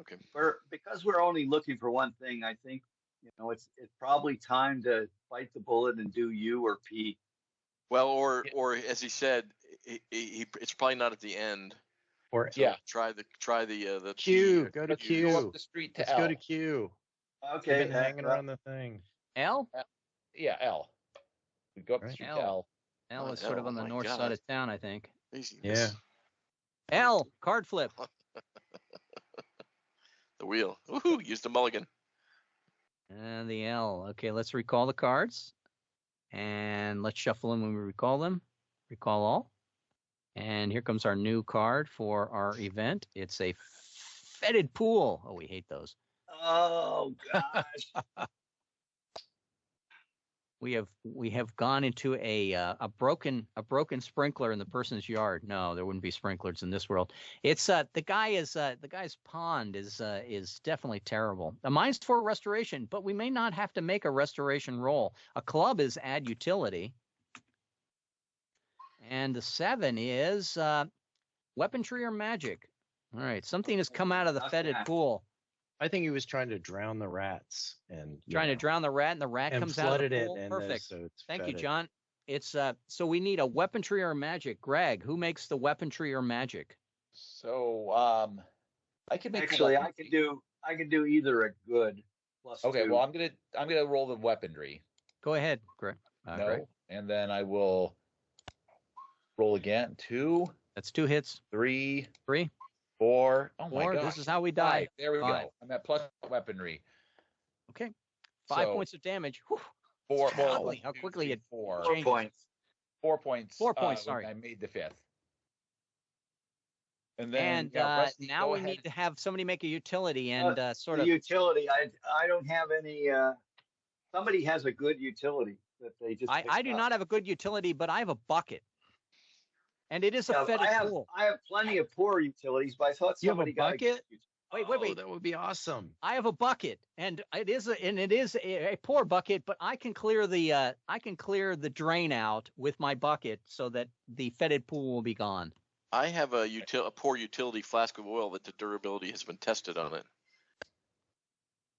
Okay. Because we're only looking for one thing, I think it's probably time to bite the bullet and do U or P. Well, or as he said, it's probably not at the end. Or try the Q. Go to Q. Go up the street to Let's L. go to Q. Okay. Been hanging around the thing. L. Yeah, L. We go up the street to L. L is sort of on the north side of town, I think. Yeah. L. Card flip. The wheel. Woohoo! Use the mulligan. And the L. Okay, let's recall the cards. And let's shuffle them when we recall them. Recall all. And here comes our new card for our event. It's a fetid pool. Oh, we hate those. Oh gosh. We have gone into a broken sprinkler in the person's yard. No, there wouldn't be sprinklers in this world. It's the guy's pond is definitely terrible. Mine's for restoration, but we may not have to make a restoration roll. A club is add utility. And the 7 is weaponry or magic. All right, something has come out of the fetid pool. I think he was trying to drown the rats and to drown the rat, and the rat comes out of the pool. It Perfect. So Thank you, John. It's so we need a weaponry or magic. Greg, who makes the weaponry or magic? So I can make I can do either a good plus. Okay, 2. well I'm gonna roll the weaponry. Go ahead, Greg. Greg. And then I will roll again. 2. That's 2 hits. 3. 4. Oh my God. This is how we die. 5. There we go. I'm at plus weaponry. Okay. 5 points of damage. Whew. 4. Well, how quickly it 4 changes. points. 4 points. 4 points. Sorry. I made the 5th. And then now we need to have somebody make a utility and sort of utility. I don't have any. Somebody has a good utility that they just. I do not have a good utility, but I have a bucket. And it is a fetid pool. I have plenty of poor utilities, but I thought somebody got a bucket. Wait! That would be awesome. I have a bucket, and it is a poor bucket, but I can clear the drain out with my bucket so that the fetid pool will be gone. I have a poor utility flask of oil that the durability has been tested on it.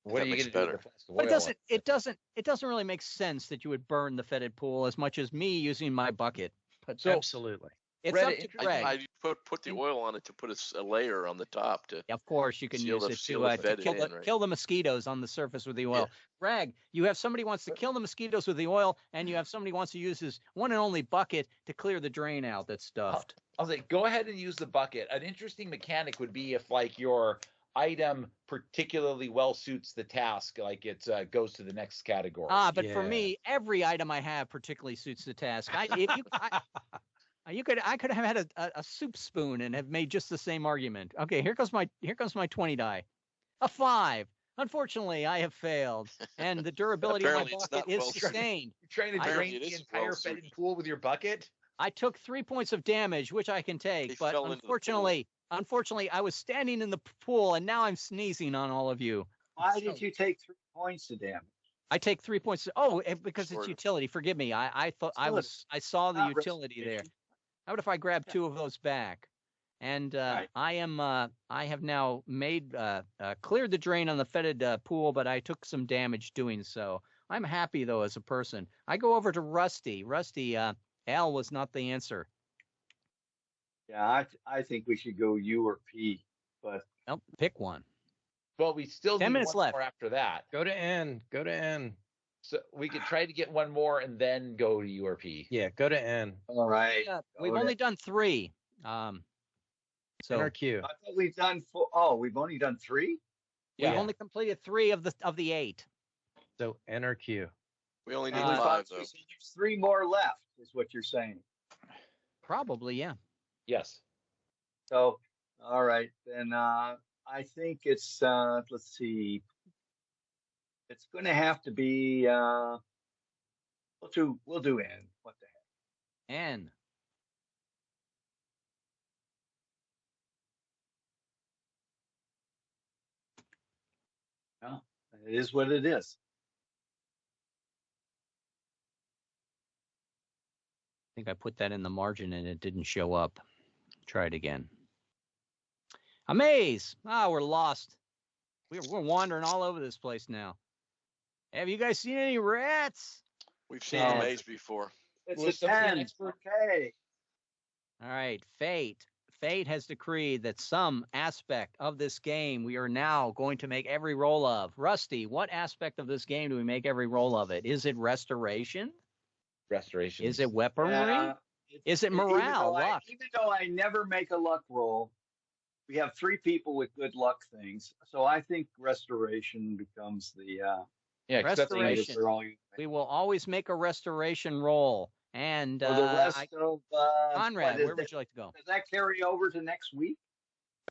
What are you going to do with the flask of oil? It doesn't really make sense that you would burn the fetid pool as much as me using my bucket. But absolutely. It's up to Greg. I put the oil on it to put a layer on the top to. Of course, you can use it to kill the mosquitoes on the surface with the oil. Yeah. Greg, you have somebody wants to kill the mosquitoes with the oil, and you have somebody wants to use his one and only bucket to clear the drain out that's stuffed. I'll say go ahead and use the bucket. An interesting mechanic would be if like your item particularly well suits the task, like it goes to the next category. But for me, every item I have particularly suits the task. I could have had a soup spoon and have made just the same argument. Okay, here comes my 20 die. A 5. Unfortunately, I have failed, and the durability of my bucket is sustained. You're trying to drain the entire fetid pool with your bucket? I took 3 points of damage, which I can take, but unfortunately, I was standing in the pool, and now I'm sneezing on all of you. Why did you take 3 points of damage? I take 3 points. Because it's utility. Forgive me. I thought I saw the utility there. How about if I grab 2 of those back? And I have now made cleared the drain on the fetid pool, but I took some damage doing so. I'm happy though as a person. I go over to Rusty. Rusty, L was not the answer. Yeah, I think we should go U or P, but nope, pick one. Well, we still 10 need minutes one left. more after that. Go to N. Go to N. So we could try to get one more and then go to U or P. Yeah, go to N. all right. We've only done 3. So N or Q. I thought we've done 4. Oh, we've only done 3? We've only completed 3 of the 8. So N or Q. We only need 5 though. So there's 3 more left, is what you're saying. Probably, yeah. Yes. So, all right, then I think it's let's see. It's going to have to be we'll do N. What the heck? N. Well, it is what it is. I think I put that in the margin and it didn't show up. Try it again. A maze. We're lost. We're wandering all over this place now. Have you guys seen any rats? We've seen a maze before. It's a 10. Okay. All right. Fate has decreed that some aspect of this game we are now going to make every roll of. Rusty, what aspect of this game do we make every roll of it? Is it restoration? Restoration. Is it weaponry? Is it morale? Luck? Even though I never make a luck roll, we have 3 people with good luck things. So I think restoration becomes the restoration. We will always make a restoration roll. And the rest of Conrad, where would you like to go? Does that carry over to next week?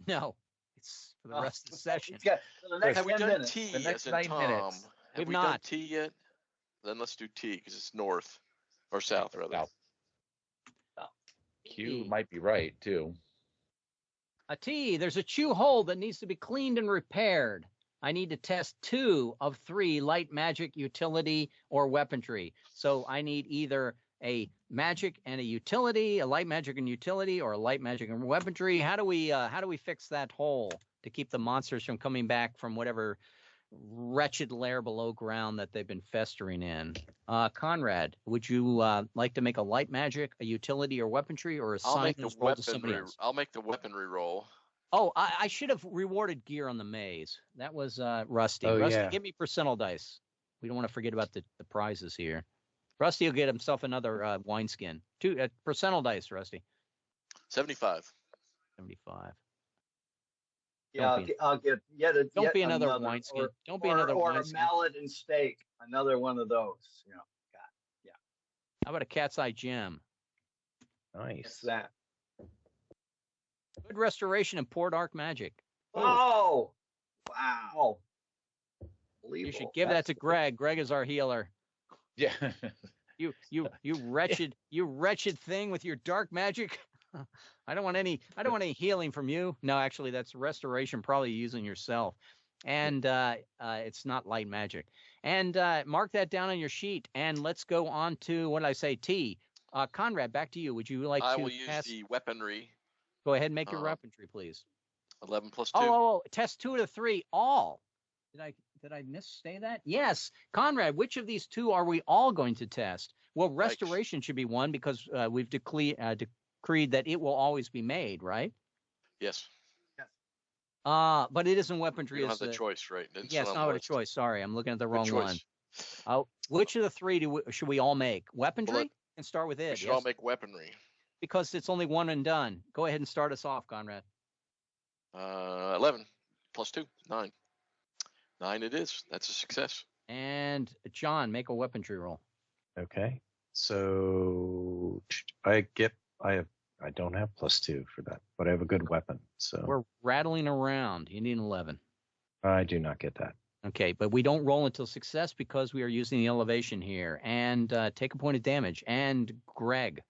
No, it's for the rest of the session. The next Have we 10 done minutes. T The next as in 9 Tom? minutes. Have We've we not. done T yet? Then let's do T because it's north or south rather. South. Q might be right too. A T, there's a chew hole that needs to be cleaned and repaired. I need to test 2 of 3 light magic, utility, or weaponry. So I need either a magic and a utility, a light magic and utility, or a light magic and weaponry. How do we fix that hole to keep the monsters from coming back from whatever wretched lair below ground that they've been festering in? Conrad, would you like to make a light magic, a utility, or weaponry, or assign those roll to somebody else? I'll make the weaponry roll. Oh, I should have rewarded gear on the maze. That was Rusty. Oh, Rusty, yeah. give me percentile dice. We don't want to forget about the prizes here. Rusty will get himself another wineskin. 2 percentile dice, Rusty. 75. 75. Yeah, I'll get Don't be another wineskin. Don't be another wineskin. Or a mallet and steak. Another one of those. How about a cat's eye gem? What's Nice. that? Good restoration and poor dark magic. Oh, wow. You should give that to Greg. Greg is our healer. Yeah. You wretched thing with your dark magic. I don't want any healing from you. No, actually that's restoration, probably using yourself. And it's not light magic. And mark that down on your sheet. And let's go on to, what did I say, T. Conrad, back to you. Would you like to I will use the weaponry. Go ahead and make your weaponry, please. 11 plus 2. Oh, test 2 to 3, all. Did I missay that? Yes. Conrad, which of these 2 are we all going to test? Well, restoration should be 1 because we've decreed that it will always be made, right? Yes. But it isn't weaponry. You don't have the choice, right? Yes, not a choice. Sorry, I'm looking at the wrong one. Which of the 3 should we all make? Weaponry? And start with it. We should all make weaponry. because it's only one and done. Go ahead and start us off, Conrad. 11 plus 2, 9. 9 it is. That's a success. And John, make a weaponry roll. Okay. So I don't have +2 for that, but I have a good weapon. So We're rattling around. You need an 11. I do not get that. Okay, but we don't roll until success because we are using the elevation here. And take a point of damage. And Greg.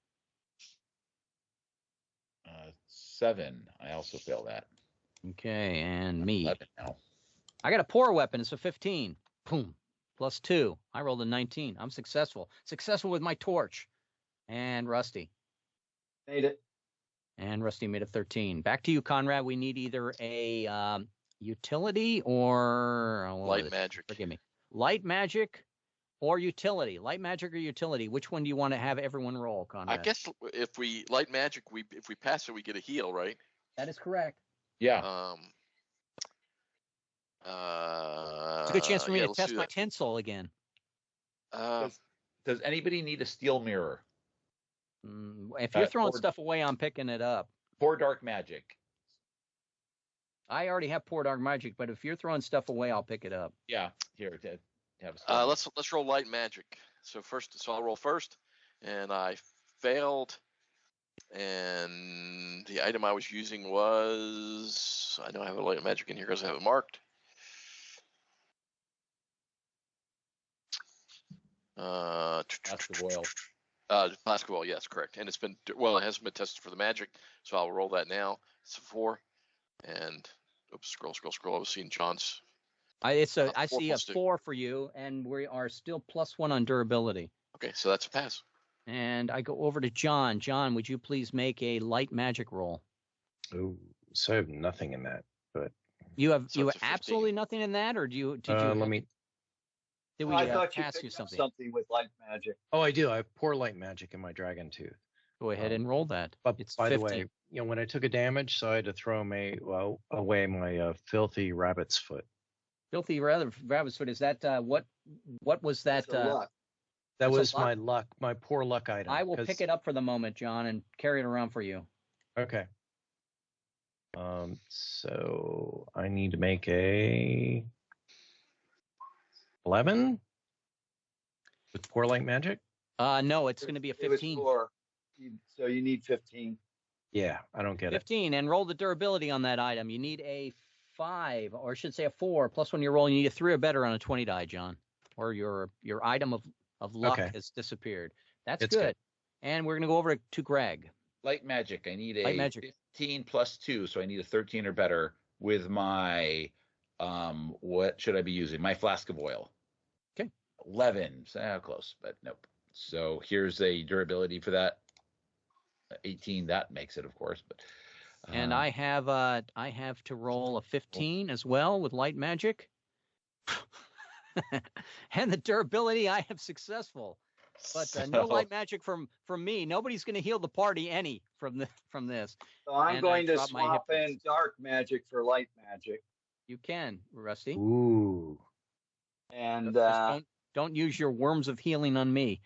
7. I also fail that. Okay, and me. 11 now. I got a poor weapon. It's a 15. Boom. +2. I rolled a 19. I'm successful. Successful with my torch. And Rusty. Made it. And Rusty made a 13. Back to you, Conrad. We need either a utility or Light magic. Forgive me. Light magic or utility. Light magic or utility. Which one do you want to have everyone roll, Conrad? I guess if we light magic, if we pass it, we get a heal, right? That is correct. Yeah. It's a good chance for me to test my tinsel again. Does anybody need a steel mirror? If you're throwing stuff away, I'm picking it up. Pour dark magic. I already have Pour Dark Magic, but if you're throwing stuff away, I'll pick it up. Yeah, here to have a let's roll light magic. So I'll roll first, and I failed. And the item I was using was, I know I have a light magic in here because I have it marked. Flask of oil. Flask of oil, yes, correct. And it hasn't been tested for the magic, so I'll roll that now. It's a 4. And scroll. I was seeing John's. I see a 4 for you, and we are still +1 on durability. Okay, so that's a pass. And I go over to John. John, would you please make a light magic roll? Oh, so I have nothing in that, but you have absolutely nothing in that, or did you? Let me. Did we I thought pass you something? Something with light magic. Oh, I do. I have Pour Light Magic in my Dragon Tooth. Go ahead and roll that. But it's by 50. the way, when I took a damage, so I had to throw away my filthy rabbit's foot. Filthy rabbit's foot. Is that what was that? That was my luck, my poor luck item. I will pick it up for the moment, John, and carry it around for you. Okay. So I need to make a 11 with Pour Light Magic. No, it's going to be a 15. So you need 15. Yeah, I don't get 15, and roll the durability on that item. You need a 5, or I should say a 4. Plus when you're rolling, you need a 3 or better on a 20 die, John. Or your item of luck has disappeared. That's good. And we're going to go over to Greg. Light magic. I need a 15 +2, so I need a 13 or better with my, what should I be using? My flask of oil. Okay. 11. So close, but nope. So here's a durability for that. 18. That makes it, of course. But and I have to roll a 15 as well with light magic. And the durability, I have successful. But no light magic from me. Nobody's going to heal the party any from this. So I'm going to swap in dark magic for light magic. You can, Rusty. Ooh. And don't use your worms of healing on me.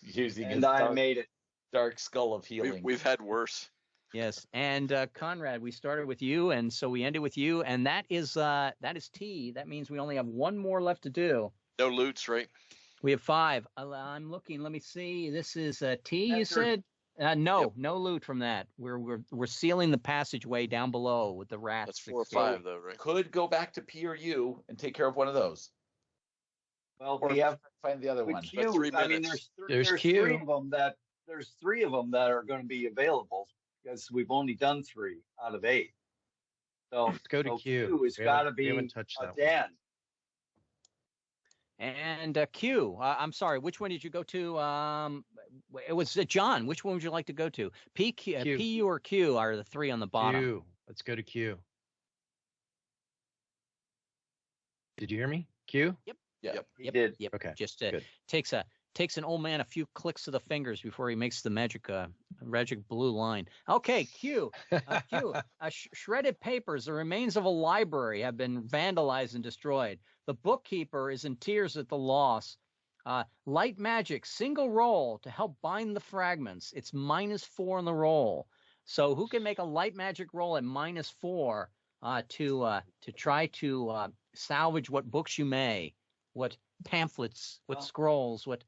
Using I made it. Dark skull of healing. We've had worse. Yes, and Conrad, we started with you, and so we ended with you, and that is T. That means we only have one more left to do. No loots, right? We have 5. I'm looking. Let me see. This is T. You said no loot from that. We're sealing the passageway down below with the rats. That's 4 or 5 though, right? Could go back to P or U and take care of one of those. Well, or we have find the other one. Q, 3 minutes. I mean, there's Q. 3 of them there's 3 of them that are going to be available because we've only done 3 out of 8. So let's go to Q. It's got to be a den. And Q. I'm sorry. Which one did you go to? It was John. Which one would you like to go to? P, U, or Q are the 3 on the bottom. Q. Let's go to Q. Did you hear me? Q? Yep. He did. Yep. Okay. Just takes an old man a few clicks of the fingers before he makes the magic blue line. Okay, Q. Q. Shredded papers, the remains of a library, have been vandalized and destroyed. The bookkeeper is in tears at the loss. Light magic, single roll to help bind the fragments. It's -4 on the roll. So who can make a light magic roll at -4 to try to salvage what books you may, what pamphlets, what scrolls, what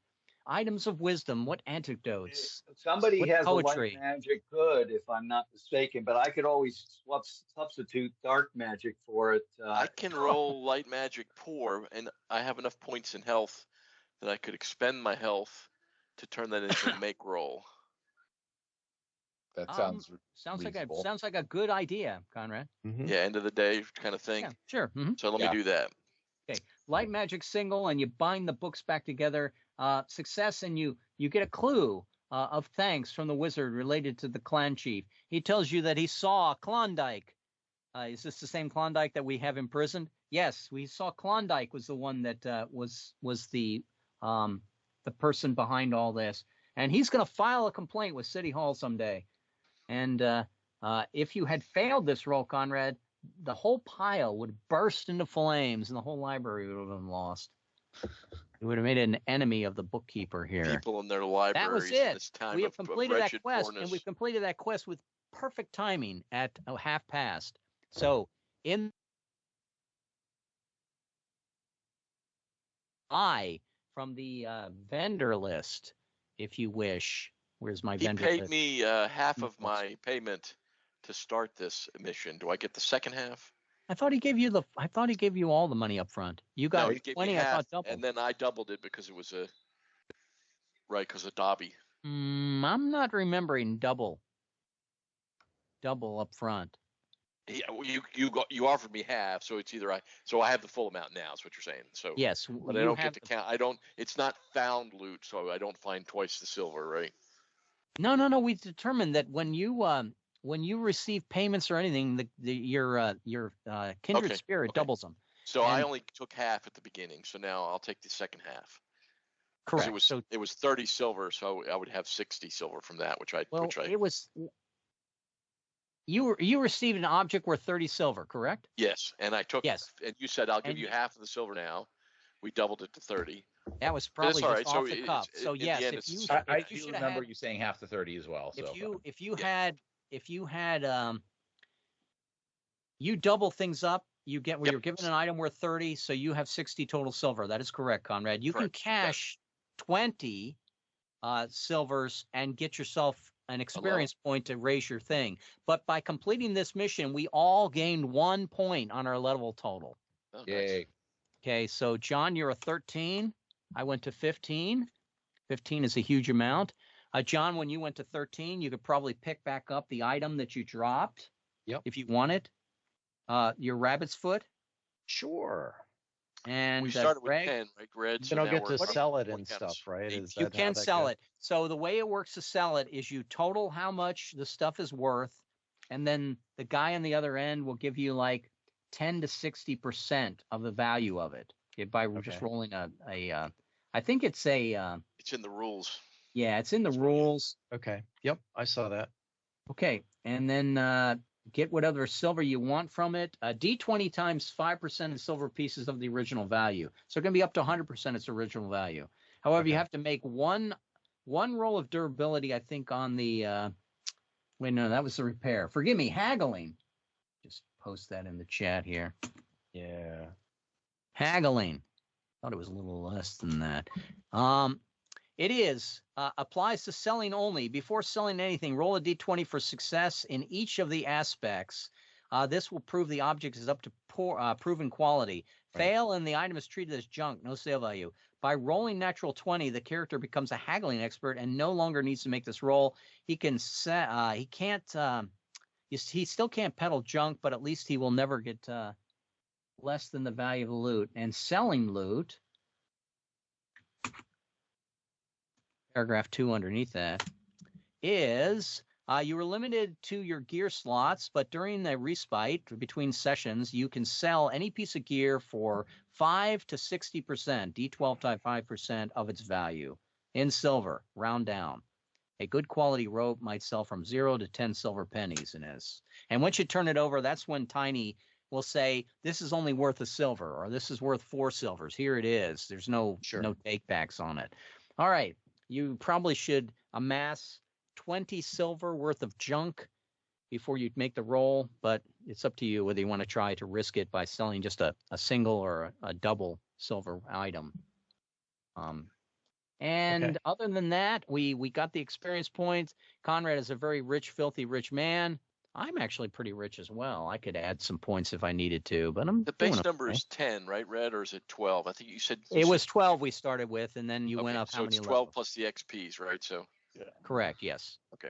items of wisdom, what anecdotes. Somebody what has poetry. a light magic good, if I'm not mistaken, but I could always substitute dark magic for it. I can roll light magic poor, and I have enough points in health that I could expend my health to turn that into a make roll. That sounds sounds like a good idea, Conrad. Mm-hmm. Yeah, end of the day kind of thing. Yeah, sure. Mm-hmm. So let me do that. Okay, light magic single, and you bind the books back together. Success, and you get a clue of thanks from the wizard related to the clan chief. He tells you that he saw Klondike. Is this the same Klondike that we have imprisoned? Yes, we saw Klondike was the one that was the person behind all this, and he's going to file a complaint with City Hall someday. And if you had failed this roll, Conrad, the whole pile would burst into flames, and the whole library would have been lost. It would have made an enemy of the bookkeeper here. People in their libraries. That was in this it. time We have completed that quest, poorness. and we've completed that quest with perfect timing at 1/2 So in from the vendor list, if you wish. Where's my vendor list? He paid me half of my payment to start this mission. Do I get the second half? I thought he gave you all the money up front. You got 20. I thought double. And then I doubled it because it was because of Dobby. I'm not remembering double up front. Yeah, you offered me half, so it's either I have the full amount now. Is what you're saying? So yes, but I don't get to count. It's not found loot, so I don't find twice the silver, right? No. We determined that when you receive payments or anything, your kindred spirit doubles them. So I only took half at the beginning, so now I'll take the second half. Correct. It was 30 silver, so I would have 60 silver from that, You received an object worth 30 silver, correct? Yes, and I took. Yes, and you said I'll give you half of the silver now. We doubled it to 30. That was probably just off the cuff. So yes, I do remember you saying half the 30 as well. So if you had you double things up, you're given an item worth 30, so you have 60 total silver. That is correct, Conrad. You can cash 20 silvers and get yourself an experience point to raise your thing. But by completing this mission, we all gained 1 point on our level total. Oh, yay. Nice. Okay, so John, you're a 13. I went to 15. 15 is a huge amount. John, when you went to 13, you could probably pick back up the item that you dropped. Yep. If you want it. Your rabbit's foot. Sure. And we started with 10, right, Greg? Then I'll get to sell it and stuff, right? You can sell it. So the way it works to sell it is you total how much the stuff is worth, and then the guy on the other end will give you like 10 to 60% of the value of it by just rolling I think it's it's in the rules. Yeah, it's in the rules. Okay. Yep, I saw that. Okay, and then get whatever silver you want from it. D20 times 5% of silver pieces of the original value. So it can be up to 100% its original value. However, you have to make one roll of durability, I think, on the wait, no, that was the repair. Forgive me, haggling. Just post that in the chat here. Yeah. Haggling. Thought it was a little less than that. It applies to selling only. Before selling anything, roll a d20 for success in each of the aspects. This will prove the object is up to proven quality. Right. Fail and the item is treated as junk, no sale value. By rolling natural 20, the character becomes a haggling expert and no longer needs to make this roll. He still can't peddle junk, but at least he will never get less than the value of the loot. And selling loot, paragraph 2 underneath that, is you were limited to your gear slots, but during the respite between sessions, you can sell any piece of gear for 5 to 60%, D12 times 5% of its value in silver, round down. A good quality rope might sell from 0 to 10 silver pennies in this. And once you turn it over, that's when Tiny will say this is only worth a silver, or this is worth 4 silvers. Here it is. There's no takebacks on it. All right, you probably should amass 20 silver worth of junk before you make the roll, but it's up to you whether you want to try to risk it by selling just a single or a double silver item. Other than that, we got the experience points. Conrad is a very rich, filthy rich man. I'm actually pretty rich as well. I could add some points if I needed to, but the base number is 10, right, Red, or is it 12? I think you said it was 12 we started with, and then you went up so how many it's 12 levels? plus the XPs, right? So correct, yes. Okay.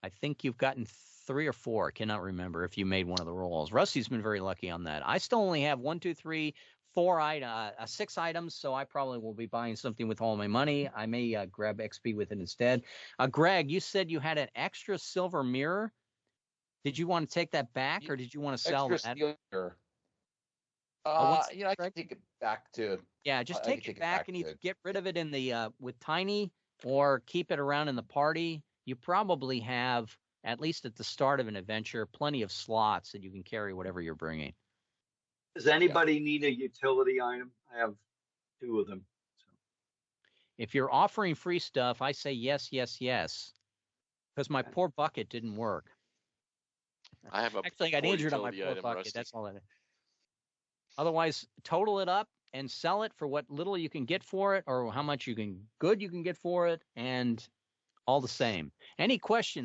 I think you've gotten 3 or 4. I cannot remember if you made one of the rolls. Rusty's been very lucky on that. I still only have 1, 2, 3, 6 items, so I probably will be buying something with all my money. I may grab XP with it instead. Greg, you said you had an extra silver mirror. Did you want to take that back, or did you want to sell that? Mirror. I can take it back to. Yeah, just take it back and either get rid of it in the with Tiny, or keep it around in the party. You probably have, at least at the start of an adventure, plenty of slots that you can carry whatever you're bringing. Does anybody need a utility item? I have 2 of them. So. If you're offering free stuff, I say yes, yes, yes, because my poor bucket didn't work. I have actually got injured on my poor bucket. Rusty. That's all. Otherwise, total it up and sell it for what little you can get for it, or how much you can get for it, and all the same. Any questions?